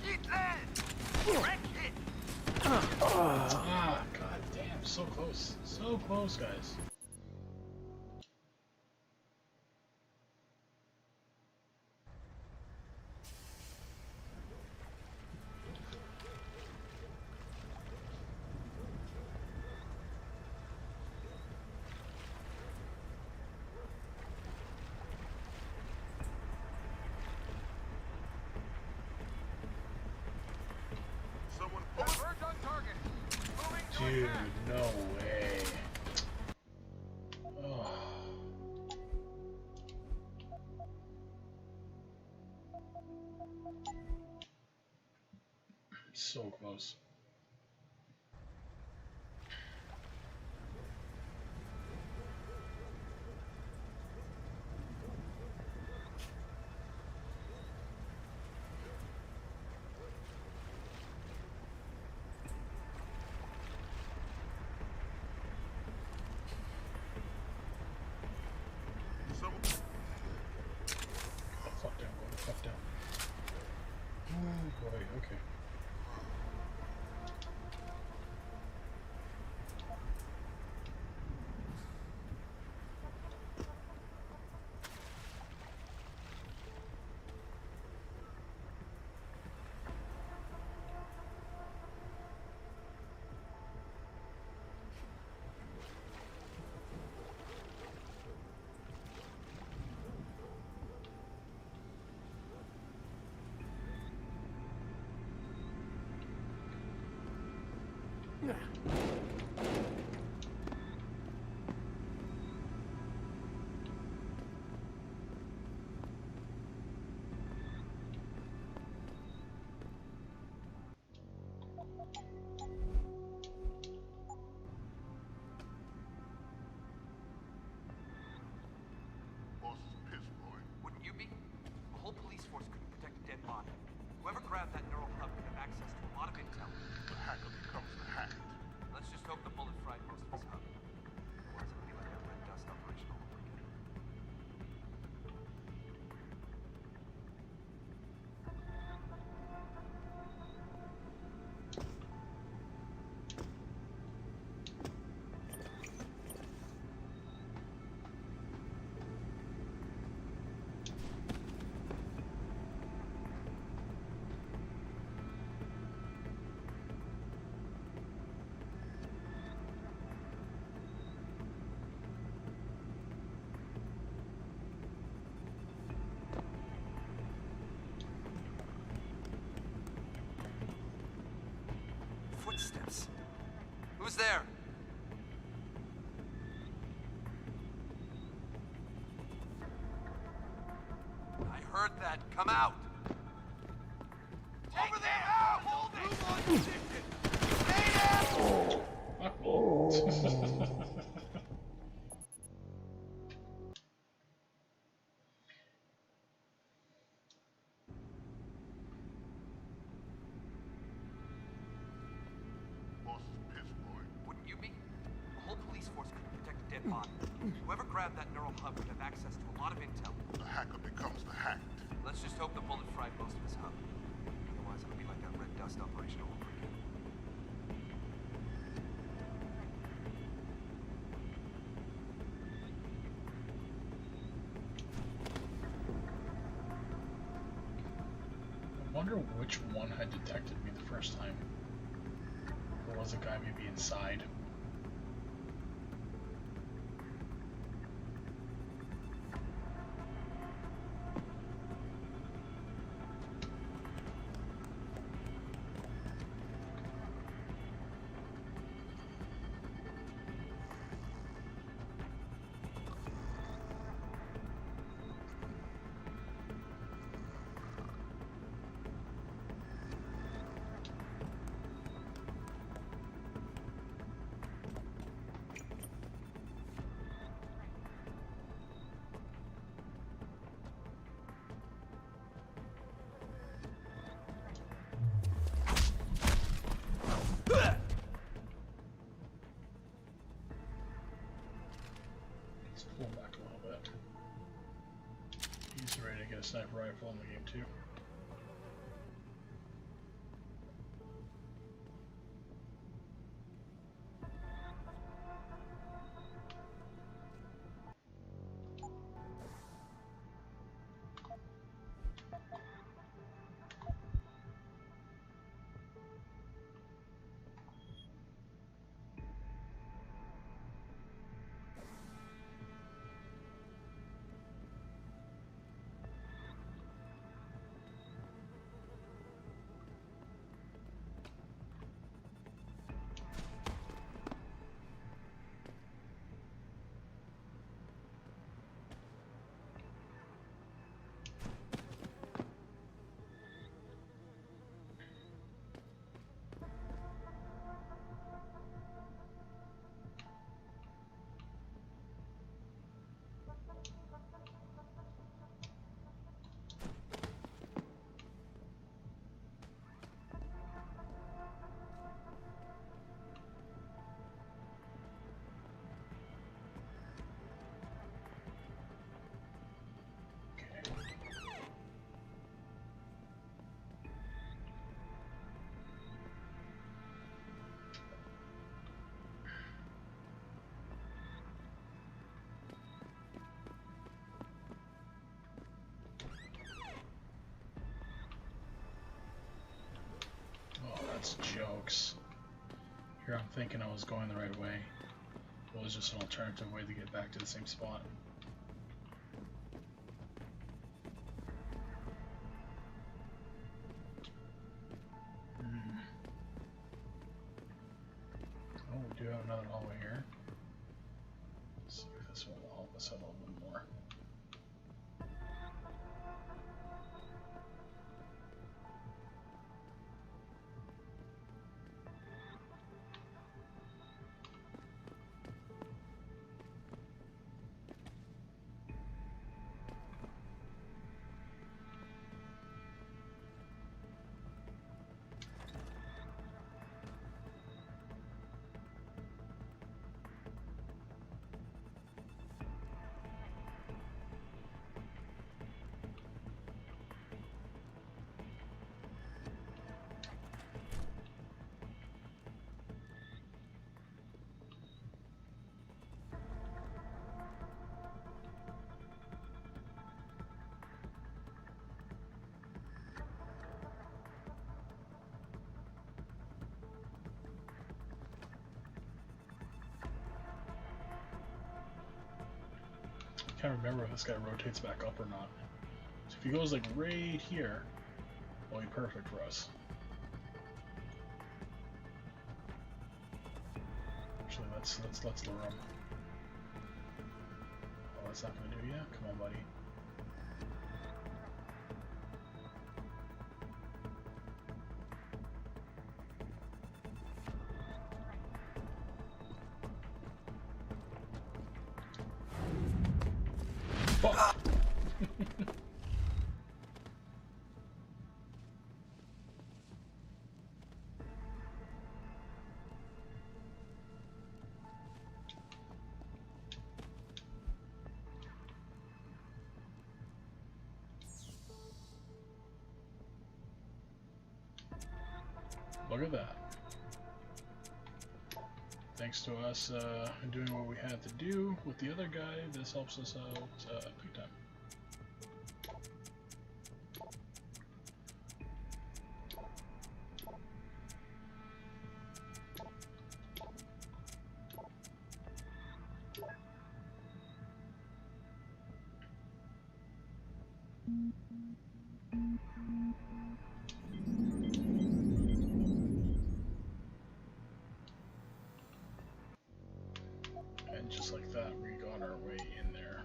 Eat that! Wreck it! Ah, god damn, so close. So close, guys. Someone converge on target. Moving to Dude, attack. no way. Oh. So close. Someone... Oh, fuck down, boy. Fuck down. Oh boy, okay. Boss is pissed, boy. Wouldn't you be? A whole police force couldn't protect a dead body. Whoever grabbed that neural hub could have access to a lot of intel. The hacker becomes the hacked. Let's just hope the bullet fried most of his hub. Otherwise it'll be like a red dust operation all over again. Footsteps. Who's there? I heard that. Come out. Over there! Hold it! Move on position! Stay down! pot. Whoever grabbed that neural hub would have access to a lot of intel. The hacker becomes the hacked. Let's just hope the bullet fried most of his hub. Otherwise, it'll be like that red dust operation all over again. I wonder which one had detected me the first time. Or was a guy maybe inside? Pull back a little bit. He's ready to get a sniper rifle in the game too. That's jokes. Here I'm thinking I was going the right way. It was just an alternative way to get back to the same spot. Oh, we do have another hallway here. Let's see if this will help us out a little bit more. I can't remember if this guy rotates back up or not. So if he goes like right here, it'll be perfect for us. Actually, let's lure him. Oh, that's not gonna do ya? Come on, buddy. Fuck! Look at that. Thanks to us doing what we had to do with the other guy, this helps us out big time. And just like that, we got our way in there.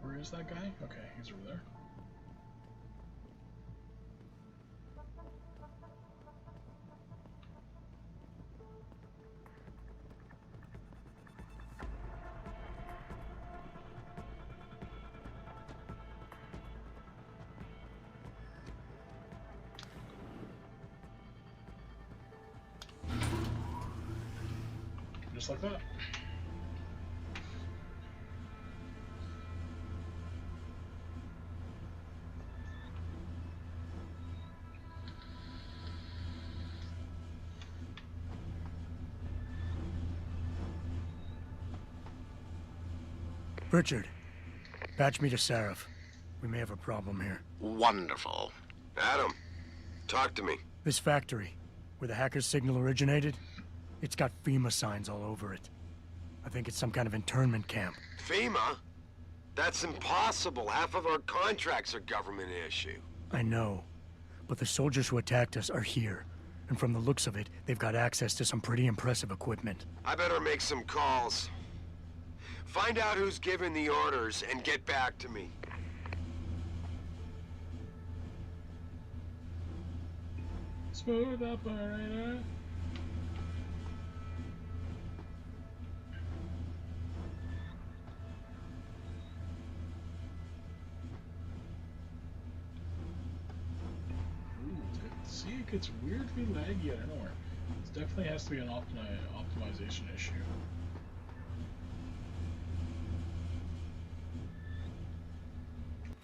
Where is that guy? Okay, he's over there. Just like that. Richard, patch me to Seraph. We may have a problem here. Wonderful. Adam, talk to me. This factory, where the hacker's signal originated, it's got FEMA signs all over it. I think it's some kind of internment camp. FEMA? That's impossible. Half of our contracts are government issue. I know, but the soldiers who attacked us are here. And from the looks of it, they've got access to some pretty impressive equipment. I better make some calls. Find out who's giving the orders and get back to me. Smooth operator. See, it gets weirdly laggy out of nowhere. It definitely has to be an optimization issue.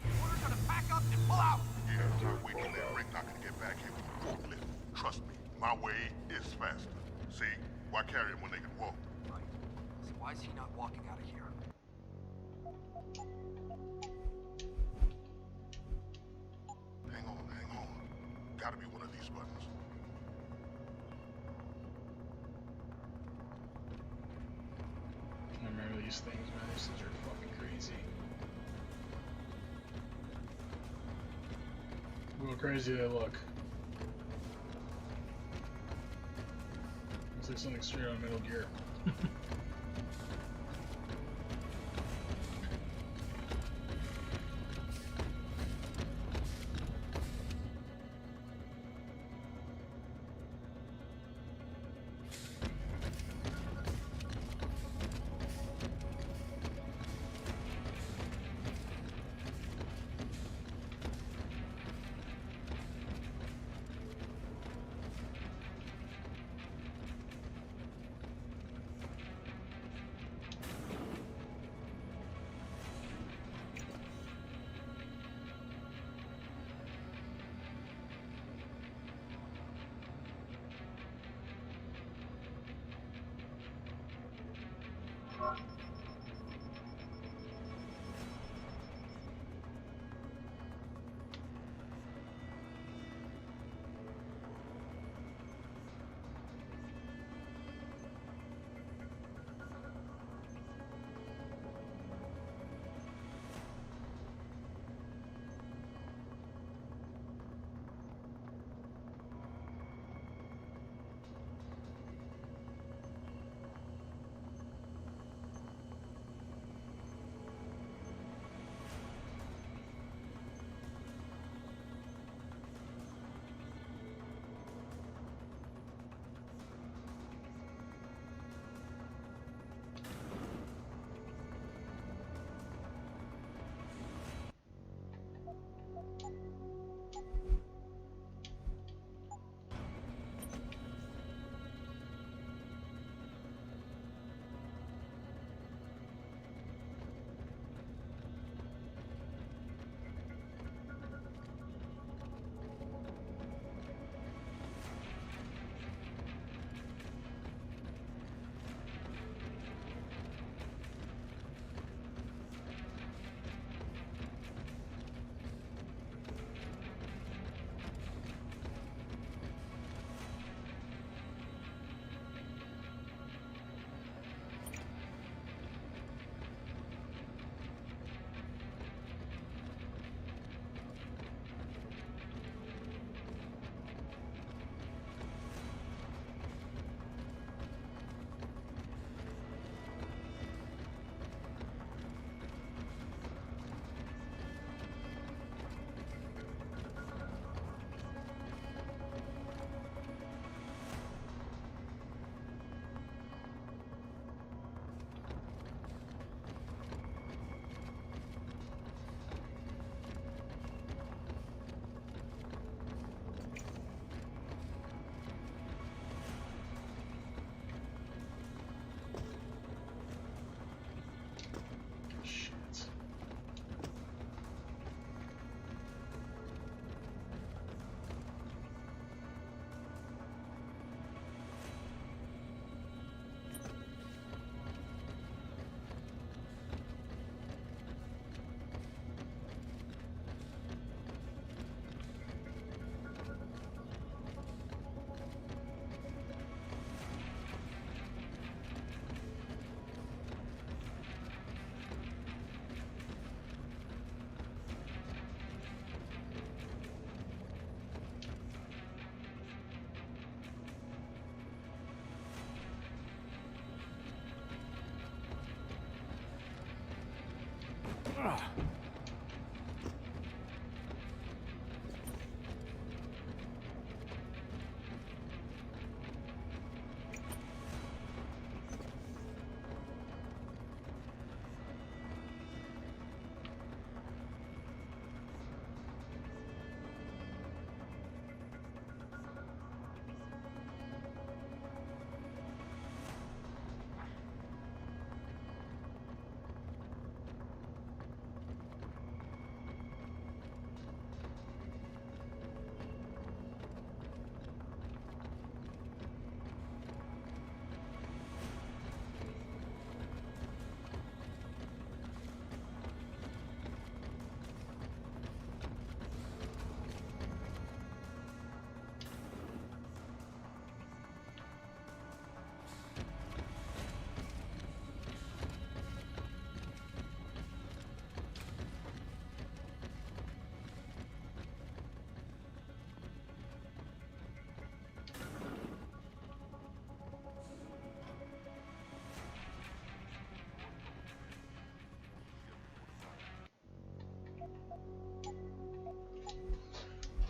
We're gonna pack up and pull out. Yeah, I'm waiting till that ring knocker to get back here with the forklift. Trust me, my way is faster. See, why carry him when they can walk? Right. So why is he not walking out of here? Hang on. Gotta be one of these buttons. I remember these things, man. These things are fucking crazy. Look how crazy they look. Looks like something straight out of Metal Gear.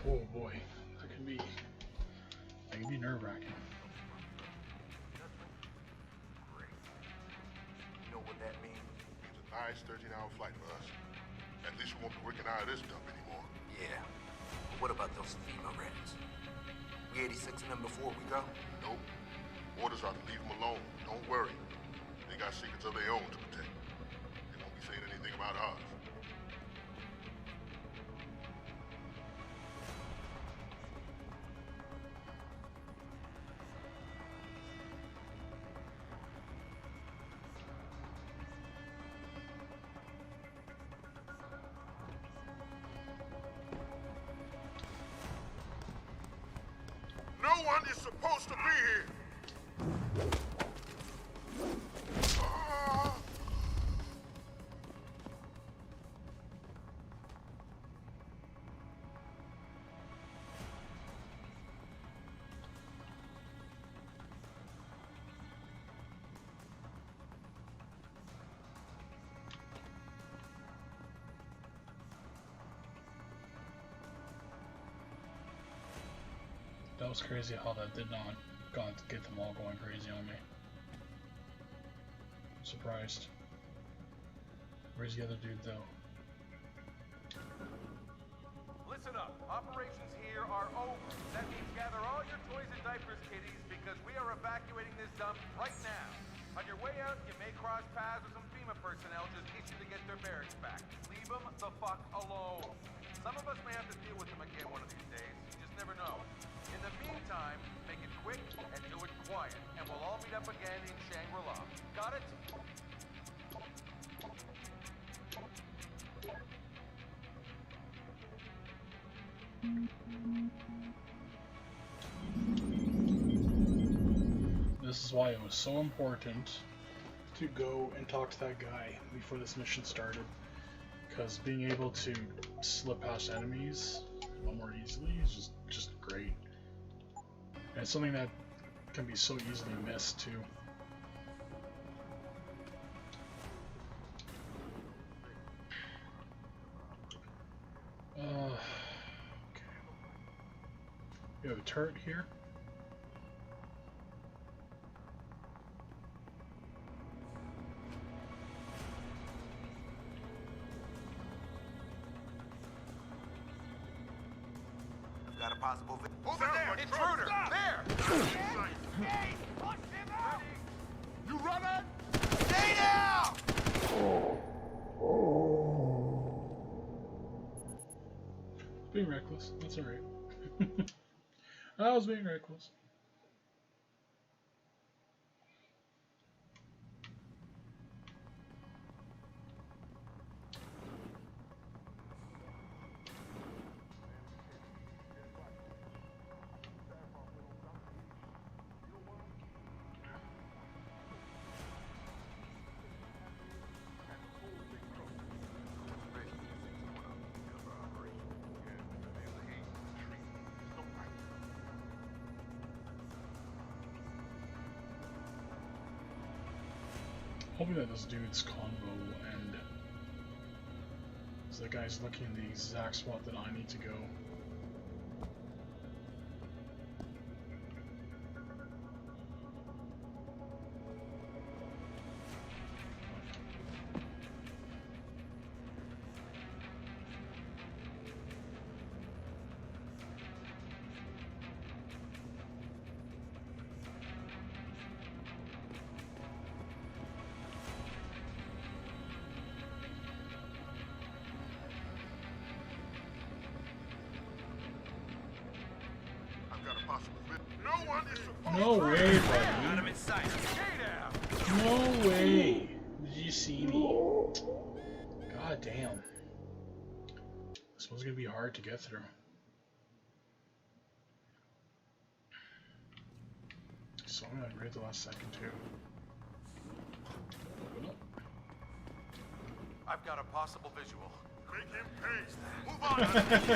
Oh boy, that can be nerve-wracking. You know what that means? It means a nice 13-hour flight for us. At least we won't be working out of this dump anymore. Yeah. But what about those FEMA rats? We 86 them before we go? Nope. Orders are to leave them alone. Don't worry. They got secrets of their own to protect. They won't be saying anything about ours. No one is supposed to be here! That was crazy how that did not get them all going crazy on me. I'm surprised. Where's the other dude though? Listen up. Operations here are over. That means gather all your toys and diapers, kiddies, because we are evacuating this dump right now. On your way out, you may cross paths with some FEMA personnel just itching to get their barracks back. Leave them the fuck alone. Some of us may have to deal with them again one of these days. You just never know. In the meantime, make it quick and do it quiet, and we'll all meet up again in Shangri-La. Got it? This is why it was so important to go and talk to that guy before this mission started, because being able to slip past enemies a lot more easily is just great. And it's something that can be so easily missed too. Okay. We have a turret here. Got a possible victim. Over there! Intruder! There! Hey! Push him out! You running? Stay down! Being reckless. That's alright. I was being reckless. Hoping that this dude's convo and the guy's looking in the exact spot that I need to go. No way, buddy. No way. Did you see me? God damn. This one's gonna be hard to get through. So I'm gonna agree at the last second too. Open up. I've got a possible visual. Make him pay. Move on.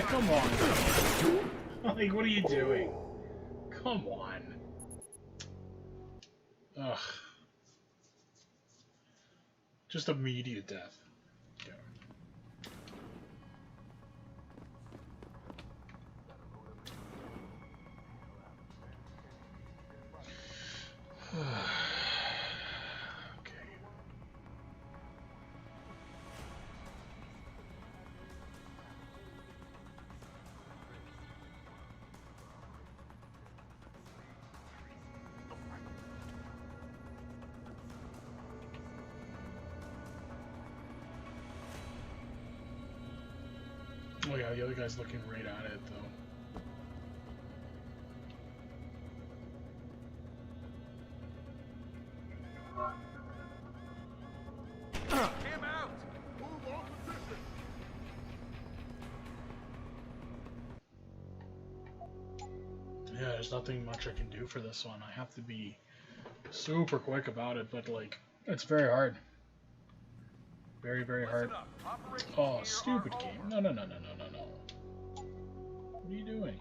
Come on. Like, what are you doing? Come on. Ugh. Just immediate death. Yeah. Oh yeah, the other guy's looking right at it though. Him out. Move on position. Yeah, there's nothing much I can do for this one. I have to be super quick about it, but like, it's very hard. Very, very hard. Oh, stupid game. No, no, no, no, no, no, no. What are you doing?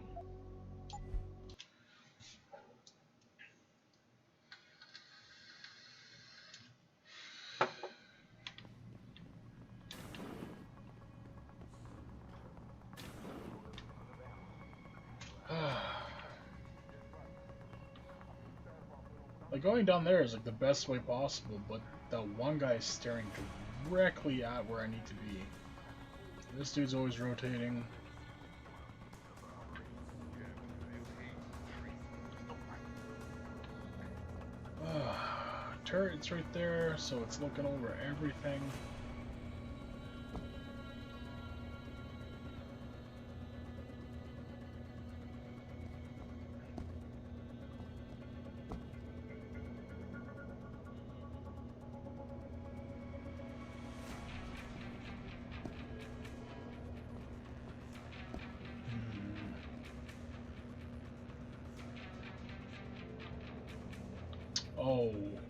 Like, going down there is like the best way possible, but that one guy is staring directly at where I need to be. This dude's always rotating. Turret's right there, so it's looking over everything.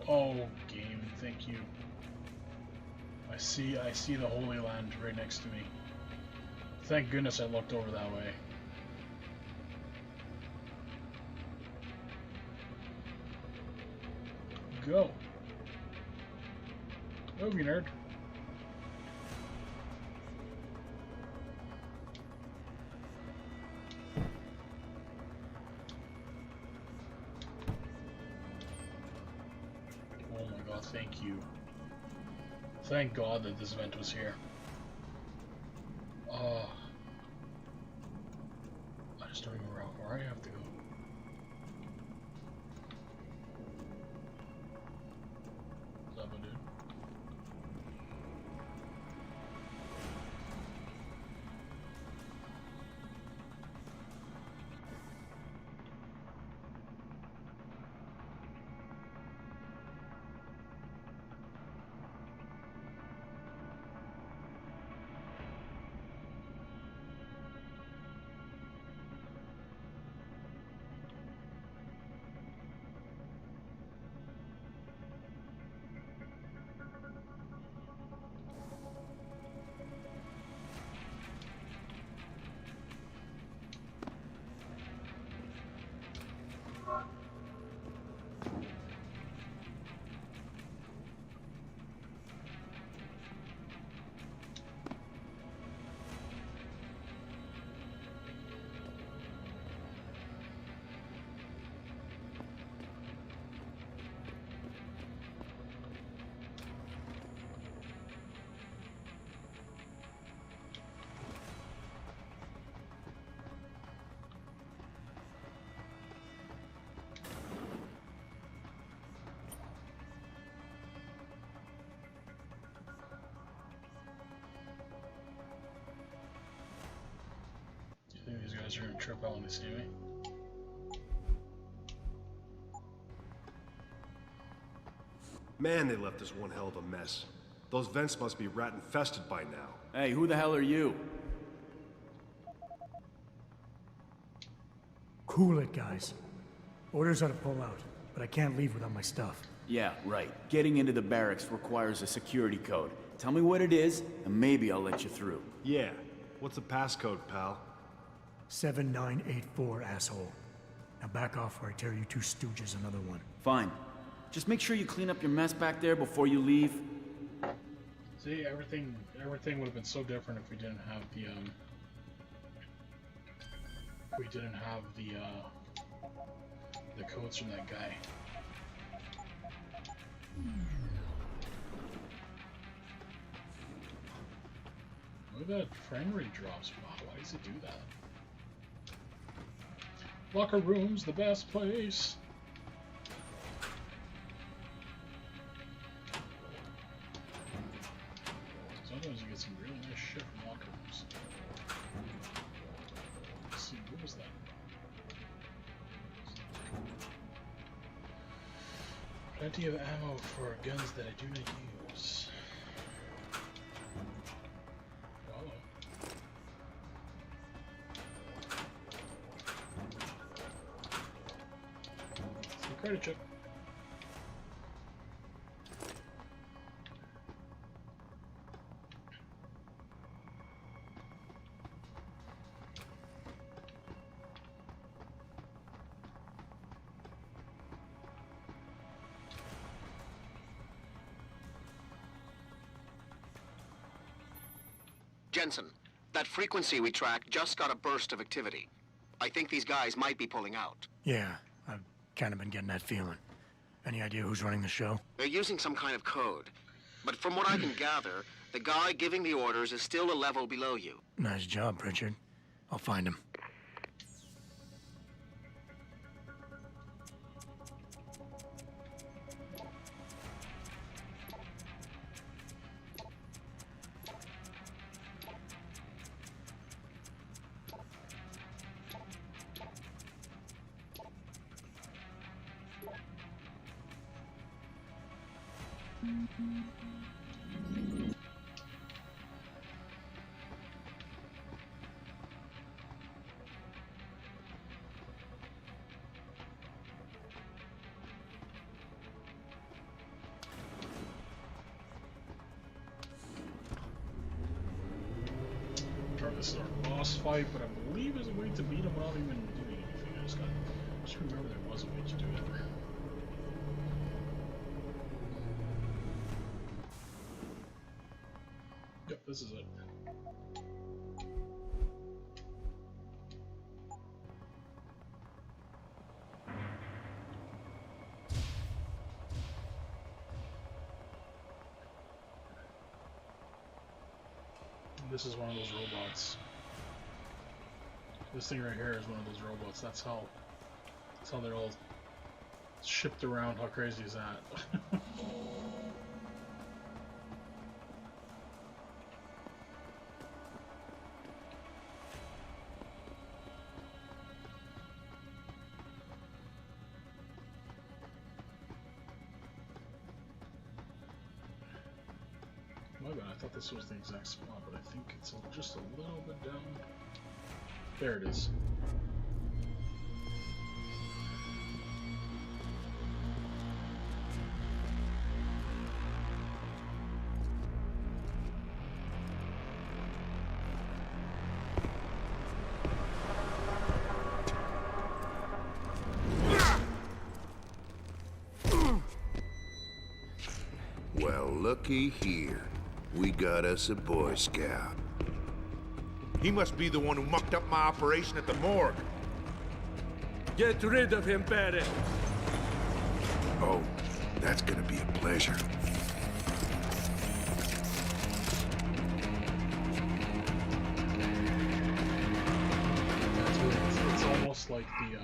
Oh, game, thank you. I see the Holy Land right next to me. Thank goodness I looked over that way. Go. Go, you nerd. Thank you. Thank God that this event was here. I just don't even know where I have to go. What's up, dude? guys are gonna trip out when they see me. Man, they left us one hell of a mess. Those vents must be rat-infested by now. Hey, who the hell are you? Cool it, guys. Orders are to pull out, but I can't leave without my stuff. Yeah, right. Getting into the barracks requires a security code. Tell me what it is, and maybe I'll let you through. Yeah. What's the passcode, pal? 7984, asshole. Now back off or I tear you two stooges another one. Fine. Just make sure you clean up your mess back there before you leave. See, everything would have been so different if we didn't have the codes from that guy. Look at that frame rate drops. Wow, why does it do that? Locker room's the best place. Sometimes you get some really nice shit from locker rooms. Let's see, what was that? Plenty of ammo for guns that I do not use. Hello. It's a credit chip. Jensen, that frequency we tracked just got a burst of activity. I think these guys might be pulling out. Yeah, I've kind of been getting that feeling. Any idea who's running the show? They're using some kind of code. But from what I can gather, the guy giving the orders is still a level below you. Nice job, Pritchard. I'll find him. This is our boss fight, but I believe there's a way to beat him without even doing anything. I just remember there was a way to do it. Yep, this is it. This is one of those robots. This thing right here is one of those robots. That's how they're all shipped around. How crazy is that? My bad, I thought this was the exact spot, but I think it's just a little bit down. There it is. Well, looky here. We got us a Boy Scout. He must be the one who mucked up my operation at the morgue. Get rid of him, Barrett. Oh, that's gonna be a pleasure. It's almost like the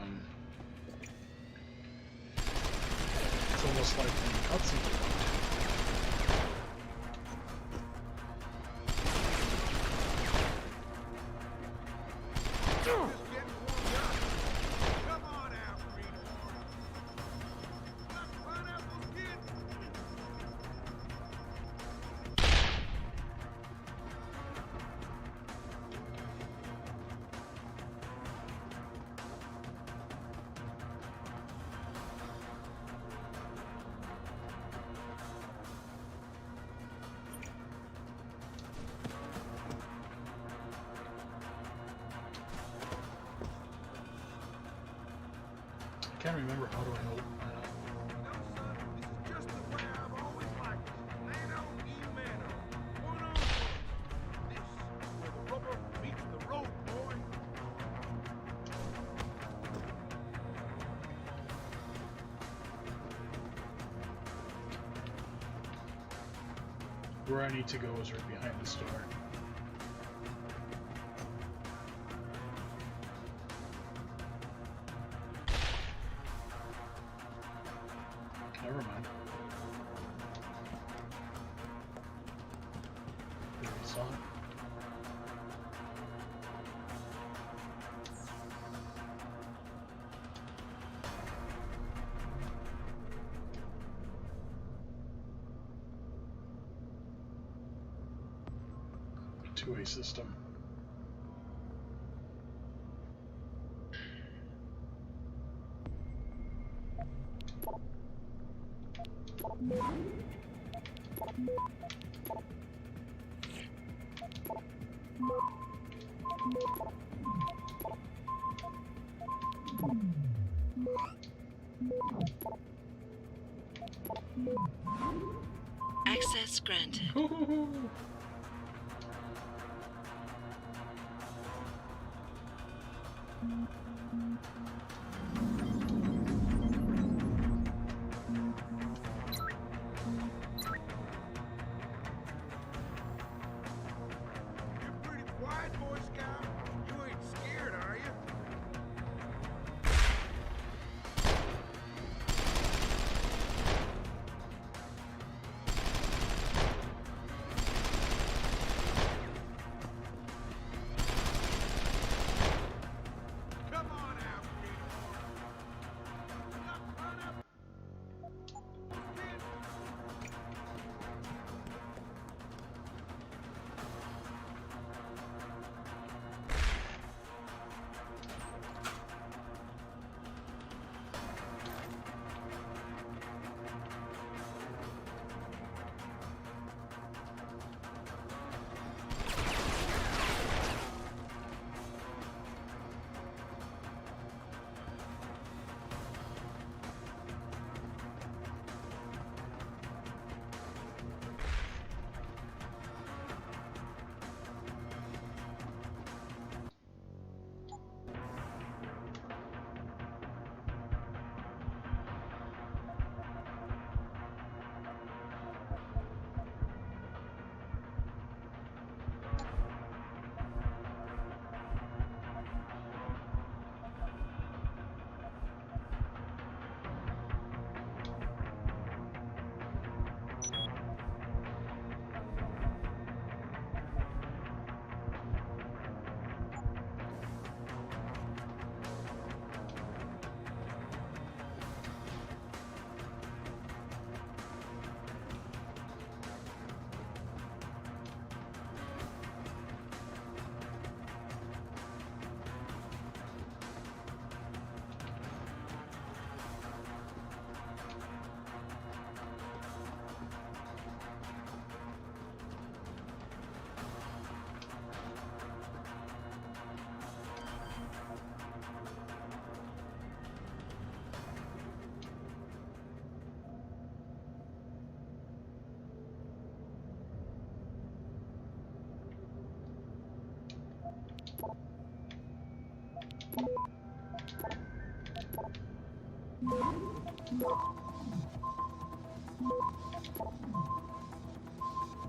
it's almost like the cutscene. Can't remember how do I know. Just the way I've always liked it. Mano y mano. One on one. This is where the rubber meets the road, boy. Where I need to go is right behind the store. Never mind. Here we saw it. Two-way system. Access granted. You're pretty quiet, Boy Scout. You ain't scared, are you? Come on out,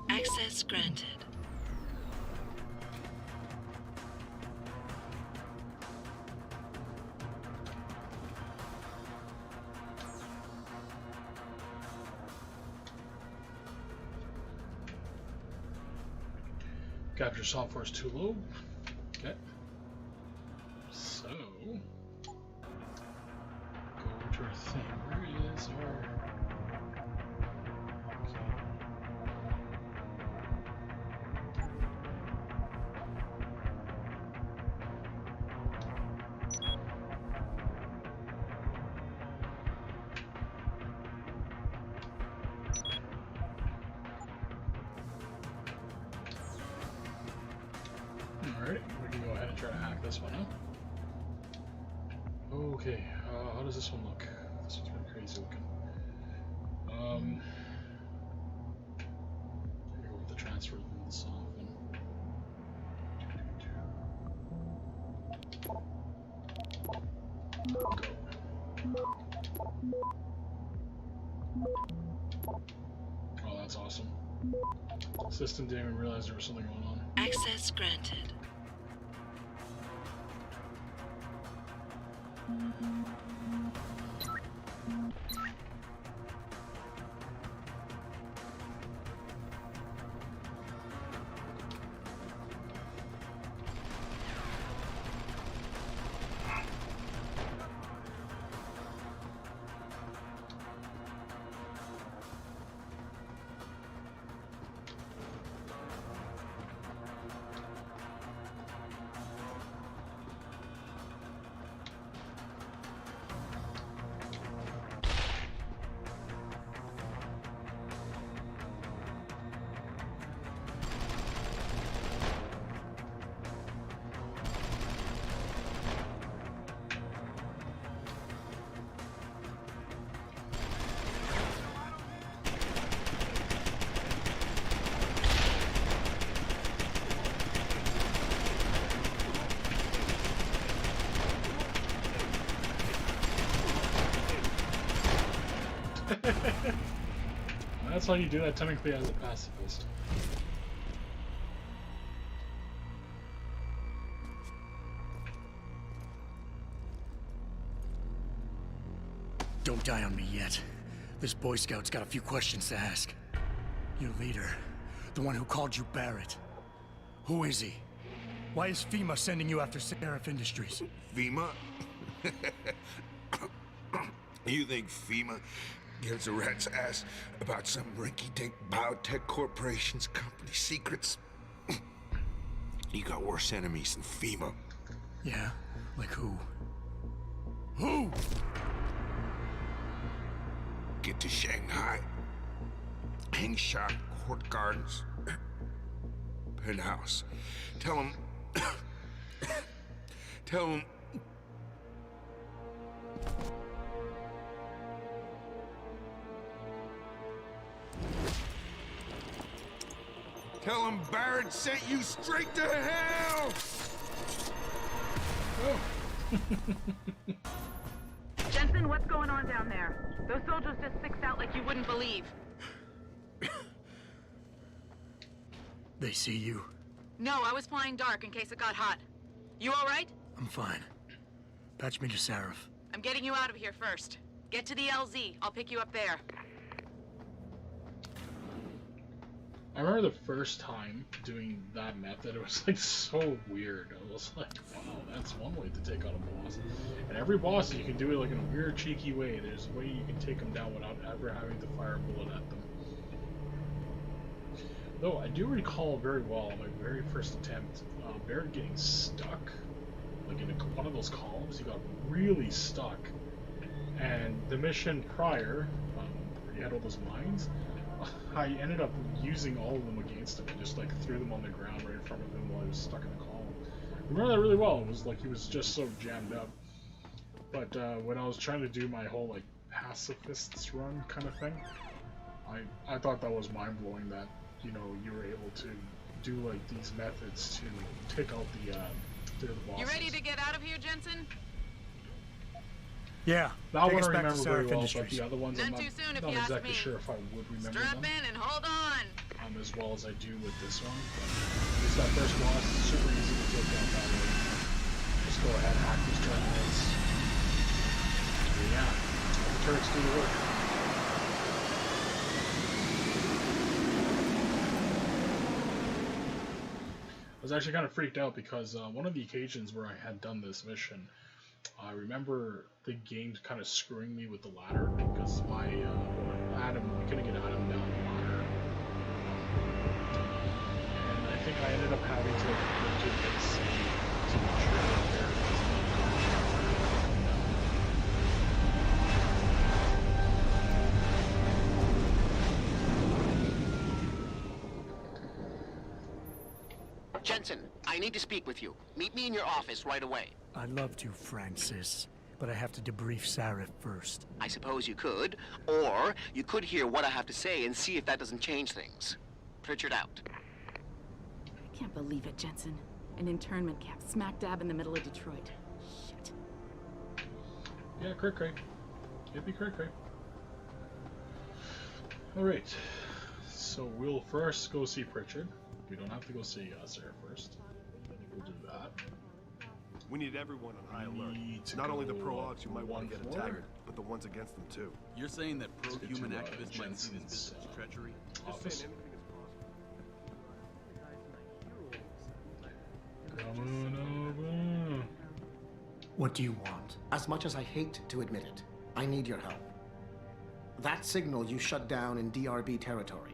Access granted. Capture software is too low. Okay. So go to our thing. Where is our Alright, we can go ahead and try to hack this one up. Okay, How does this one look? This one's pretty crazy looking. Here we go with the transfer and the soft one. Oh, that's awesome. System didn't even realize there was something going on. Access granted. That's how you do that technically as a pacifist. Don't die on me yet. This Boy Scout's got a few questions to ask. Your leader, the one who called you Barrett. Who is he? Why is FEMA sending you after Seraph Industries? FEMA? You think FEMA gives a rat's ass about some rinky-dink biotech corporation's company secrets? You got worse enemies than FEMA. Yeah? Like who? Who? Get to Shanghai. Hang shot, Court Gardens. Penthouse. Tell him... Tell him... Tell him Barrett sent you straight to hell! Jensen, what's going on down there? Those soldiers just sixed out like you wouldn't believe. They see you? No, I was flying dark in case it got hot. You all right? I'm fine. Patch me to Seraph. I'm getting you out of here first. Get to the LZ. I'll pick you up there. I remember the first time doing that method, it was like so weird. I was like, wow, that's one way to take out a boss. And every boss, you can do it like in a weird, cheeky way. There's a way you can take them down without ever having to fire a bullet at them. Though, I do recall very well, my very first attempt, Barrett getting stuck. Like in one of those columns, he got really stuck. And the mission prior, where you had all those mines, I ended up using all of them against him and just like threw them on the ground right in front of him while he was stuck in the column. I remember that really well. It was like he was just so jammed up. But when I was trying to do my whole like pacifists run kind of thing, I thought that was mind-blowing that, you know, you were able to do like these methods to take out the bosses. You ready to get out of here, Jensen? Yeah. That one I back to remember very well, Industries. but the other ones I'm not exactly sure if I would remember Strap them. in and hold on. As well as I do with this one. But at least that first boss is super easy to take down that way. Just go ahead and hack these terminals. Yeah, the turrets do the work. I was actually kind of freaked out because one of the occasions where I had done this mission, I remember the game kind of screwing me with the ladder because my Adam, we couldn't get Adam down the ladder, and I think I ended up having to go to a big city to make sure that there was Jensen, I need to speak with you. Meet me in your office right away. I'd love to, Francis. but I have to debrief Sarif first. I suppose you could, or you could hear what I have to say and see if that doesn't change things. Pritchard out. I can't believe it, Jensen. An internment camp smack dab in the middle of Detroit. Shit. Yeah, cray. Yippee cray. Alright. So we'll first go see Pritchard. We don't have to go see Sarah first. We'll do that. We need everyone on high alert. Not only the pro-ogs who might want to get attacked, but the ones against them too. You're saying that pro-human activists might see this business as treachery? Office. Coming over. What do you want? As much as I hate to admit it, I need your help. That signal you shut down in DRB territory.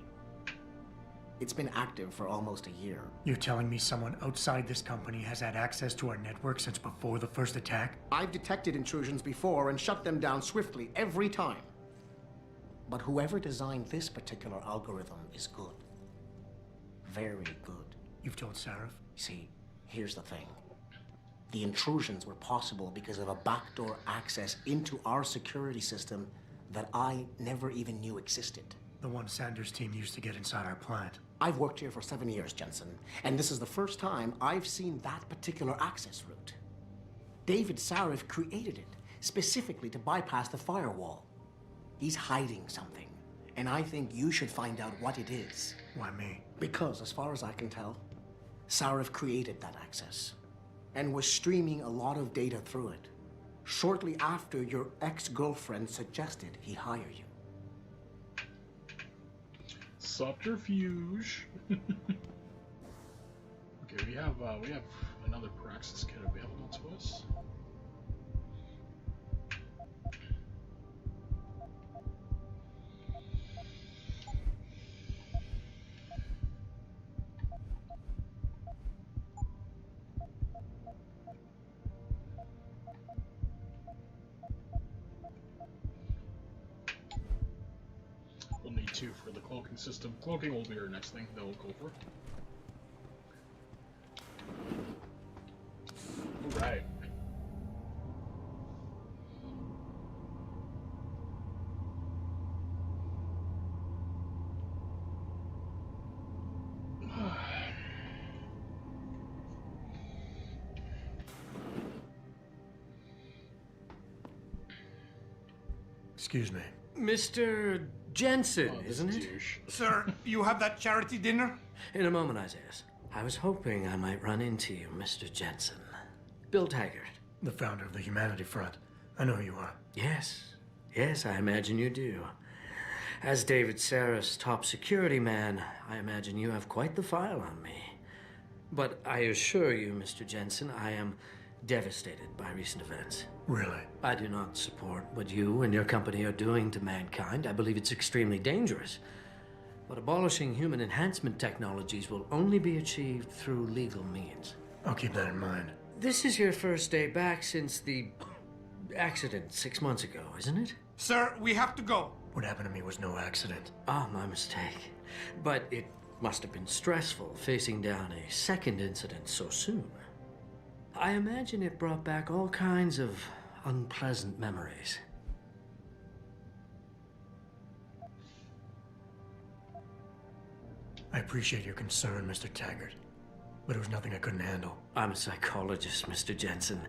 It's been active for almost a year. You're telling me someone outside this company has had access to our network since before the first attack? I've detected intrusions before and shut them down swiftly every time. But whoever designed this particular algorithm is good. Very good. You've told Sarif? See, here's the thing. The intrusions were possible because of a backdoor access into our security system that I never even knew existed. The one Sanders' team used to get inside our plant. I've worked here for 7 years, Jensen, and this is the first time I've seen that particular access route. David Sarif created it specifically to bypass the firewall. He's hiding something, and I think you should find out what it is. Why me? Because, as far as I can tell, Sarif created that access and was streaming a lot of data through it shortly after your ex-girlfriend suggested he hire you. Subterfuge. Okay, we have another Praxis kit available to us. We'll need 2 for the cloaking system. Cloaking will be our next thing that we'll go for. Alright. Excuse me. Mr. Jensen, isn't it? Sir, you have that charity dinner? In a moment, Isaiah. I was hoping I might run into you, Mr. Jensen. Bill Taggart. The founder of the Humanity Front. I know who you are. Yes, I imagine you do. As David Sarif's top security man, I imagine you have quite the file on me. But I assure you, Mr. Jensen, I am devastated by recent events. Really? I do not support what you and your company are doing to mankind. I believe it's extremely dangerous. But abolishing human enhancement technologies will only be achieved through legal means. I'll keep that in mind. This is your first day back since the accident 6 months ago, isn't it? Sir, we have to go. What happened to me was no accident. Ah, my mistake. But it must have been stressful facing down a second incident so soon. I imagine it brought back all kinds of unpleasant memories. I appreciate your concern, Mr. Taggart, but it was nothing I couldn't handle. I'm a psychologist, Mr. Jensen.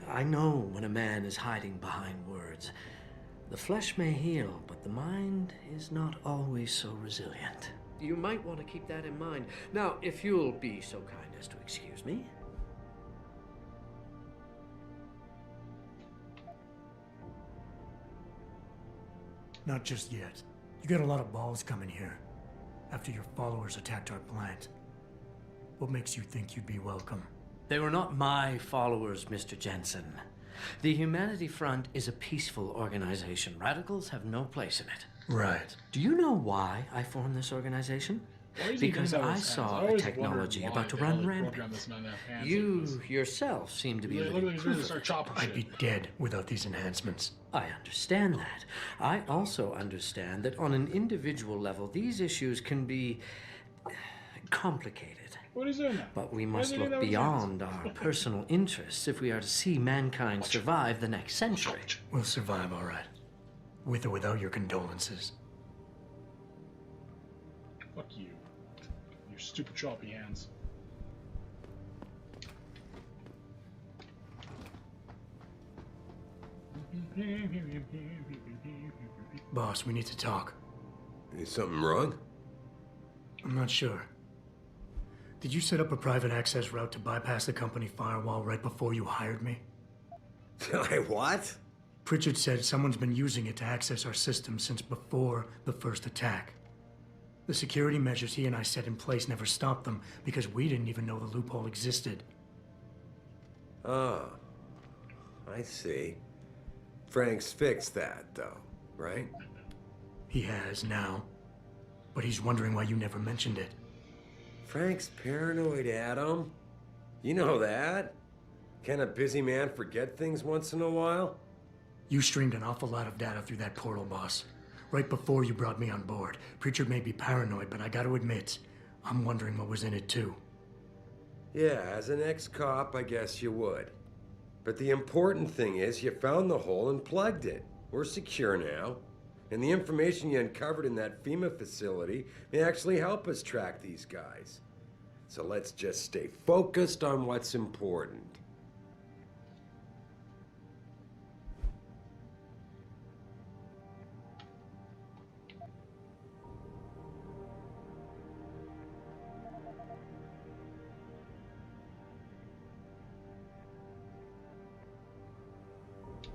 I know when a man is hiding behind words. The flesh may heal, but the mind is not always so resilient. You might want to keep that in mind. Now, if you'll be so kind as to excuse me. Not just yet. You got a lot of balls coming here after your followers attacked our plant. What makes you think you'd be welcome? They were not my followers, Mr. Jensen. The Humanity Front is a peaceful organization. Radicals have no place in it. Right. Do you know why I formed this organization? Because I saw a technology about to run rampant. You yourself seem to be living proof of it. I'd be dead without these enhancements. I understand that. I also understand that on an individual level, these issues can be complicated. What is it? But we must look beyond our personal interests if we are to see mankind survive the next century. We'll survive, all right. With or without your condolences. Fuck you. Your stupid choppy hands. Boss, we need to talk. Is something wrong? I'm not sure. Did you set up a private access route to bypass the company firewall right before you hired me? What? Pritchard said someone's been using it to access our system since before the first attack. The security measures he and I set in place never stopped them because we didn't even know the loophole existed. Oh, I see. Frank's fixed that, though, right? He has now, but he's wondering why you never mentioned it. Frank's paranoid, Adam. You know that. Can a busy man forget things once in a while? You streamed an awful lot of data through that portal, boss. Right before you brought me on board. Pritchard may be paranoid, but I gotta admit, I'm wondering what was in it too. Yeah, as an ex-cop, I guess you would. But the important thing is you found the hole and plugged it. We're secure now. And the information you uncovered in that FEMA facility may actually help us track these guys. So let's just stay focused on what's important.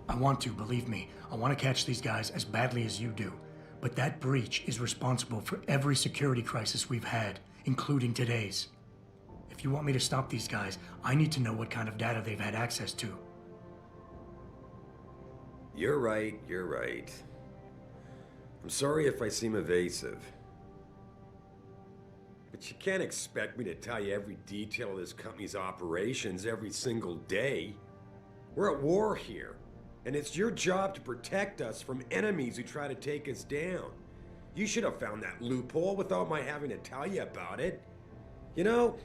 I want to, believe me. I want to catch these guys as badly as you do. But that breach is responsible for every security crisis we've had, including today's. If you want me to stop these guys, I need to know what kind of data they've had access to. You're right, you're right. I'm sorry if I seem evasive. But you can't expect me to tell you every detail of this company's operations every single day. We're at war here. And it's your job to protect us from enemies who try to take us down. You should have found that loophole without my having to tell you about it. You know,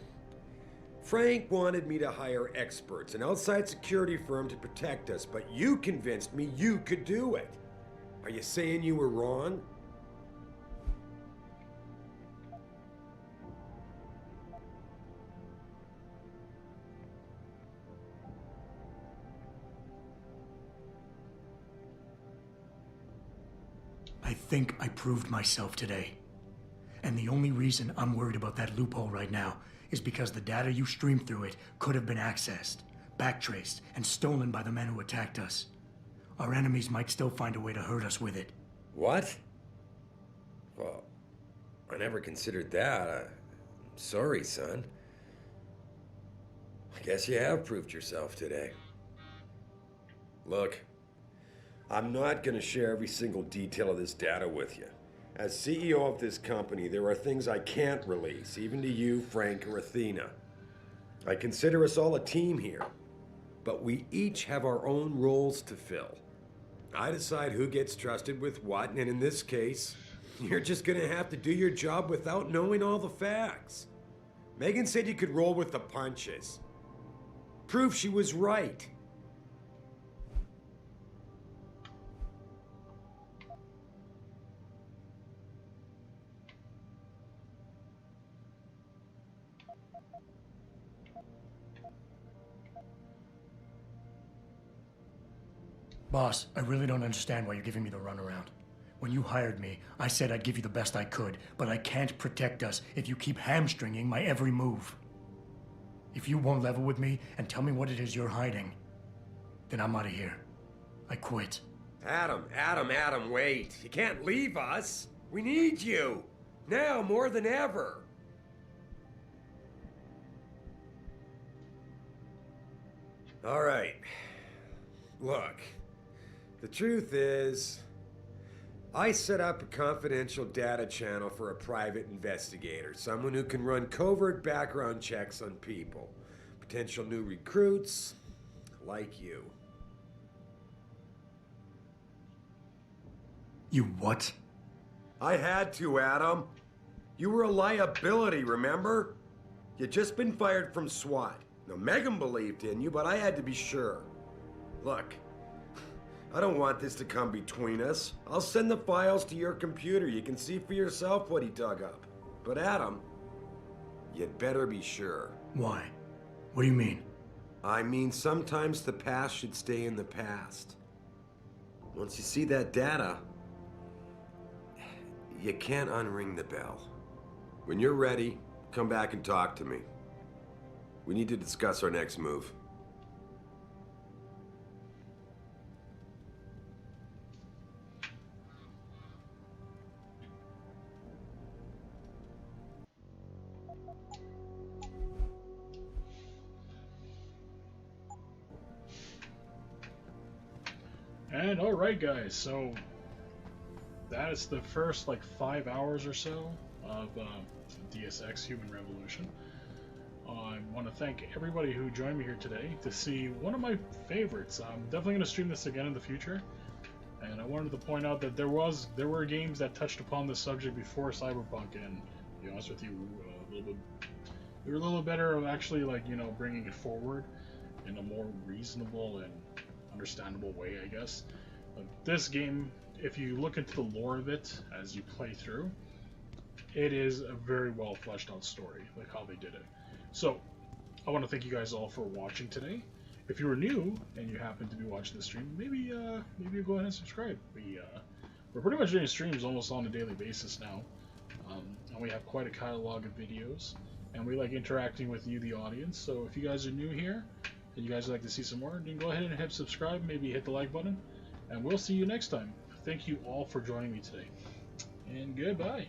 Frank wanted me to hire experts, an outside security firm to protect us, but you convinced me you could do it. Are you saying you were wrong? I think I proved myself today. And the only reason I'm worried about that loophole right now is because the data you streamed through it could have been accessed, backtraced, and stolen by the men who attacked us. Our enemies might still find a way to hurt us with it. What? Well, I never considered that. I'm sorry, son. I guess you have proved yourself today. Look, I'm not going to share every single detail of this data with you. As CEO of this company, there are things I can't release, even to you, Frank, or Athena. I consider us all a team here, but we each have our own roles to fill. I decide who gets trusted with what, and in this case, you're just going to have to do your job without knowing all the facts. Megan said you could roll with the punches. Proof she was right. Boss, I really don't understand why you're giving me the runaround. When you hired me, I said I'd give you the best I could, but I can't protect us if you keep hamstringing my every move. If you won't level with me and tell me what it is you're hiding, then I'm out of here. I quit. Adam, wait. You can't leave us. We need you. Now more than ever. All right. Look, the truth is, I set up a confidential data channel for a private investigator, someone who can run covert background checks on people, potential new recruits, like you. You what? I had to, Adam. You were a liability, remember? You'd just been fired from SWAT. Now, Megan believed in you, but I had to be sure. Look, I don't want this to come between us. I'll send the files to your computer. You can see for yourself what he dug up. But Adam, you'd better be sure. Why? What do you mean? I mean, sometimes the past should stay in the past. Once you see that data, you can't unring the bell. When you're ready, come back and talk to me. We need to discuss our next move. And alright guys, so that is the first like 5 hours or so of Deus Ex Human Revolution. I want to thank everybody who joined me here today to see one of my favorites. I'm definitely going to stream this again in the future, and I wanted to point out that there were games that touched upon this subject before Cyberpunk, and to be honest with you, they were a little better of actually, like, you know, bringing it forward in a more reasonable and understandable way, I guess. This game, if you look into the lore of it as you play through, it is a very well fleshed out story, like how they did it. So, I want to thank you guys all for watching today. If you were new and you happen to be watching this stream, maybe you go ahead and subscribe. We're pretty much doing streams almost on a daily basis now, and we have quite a catalog of videos, and we like interacting with you, the audience. So if you guys are new here and you guys would like to see some more, then go ahead and hit subscribe, maybe hit the like button, and we'll see you next time. Thank you all for joining me today, and goodbye.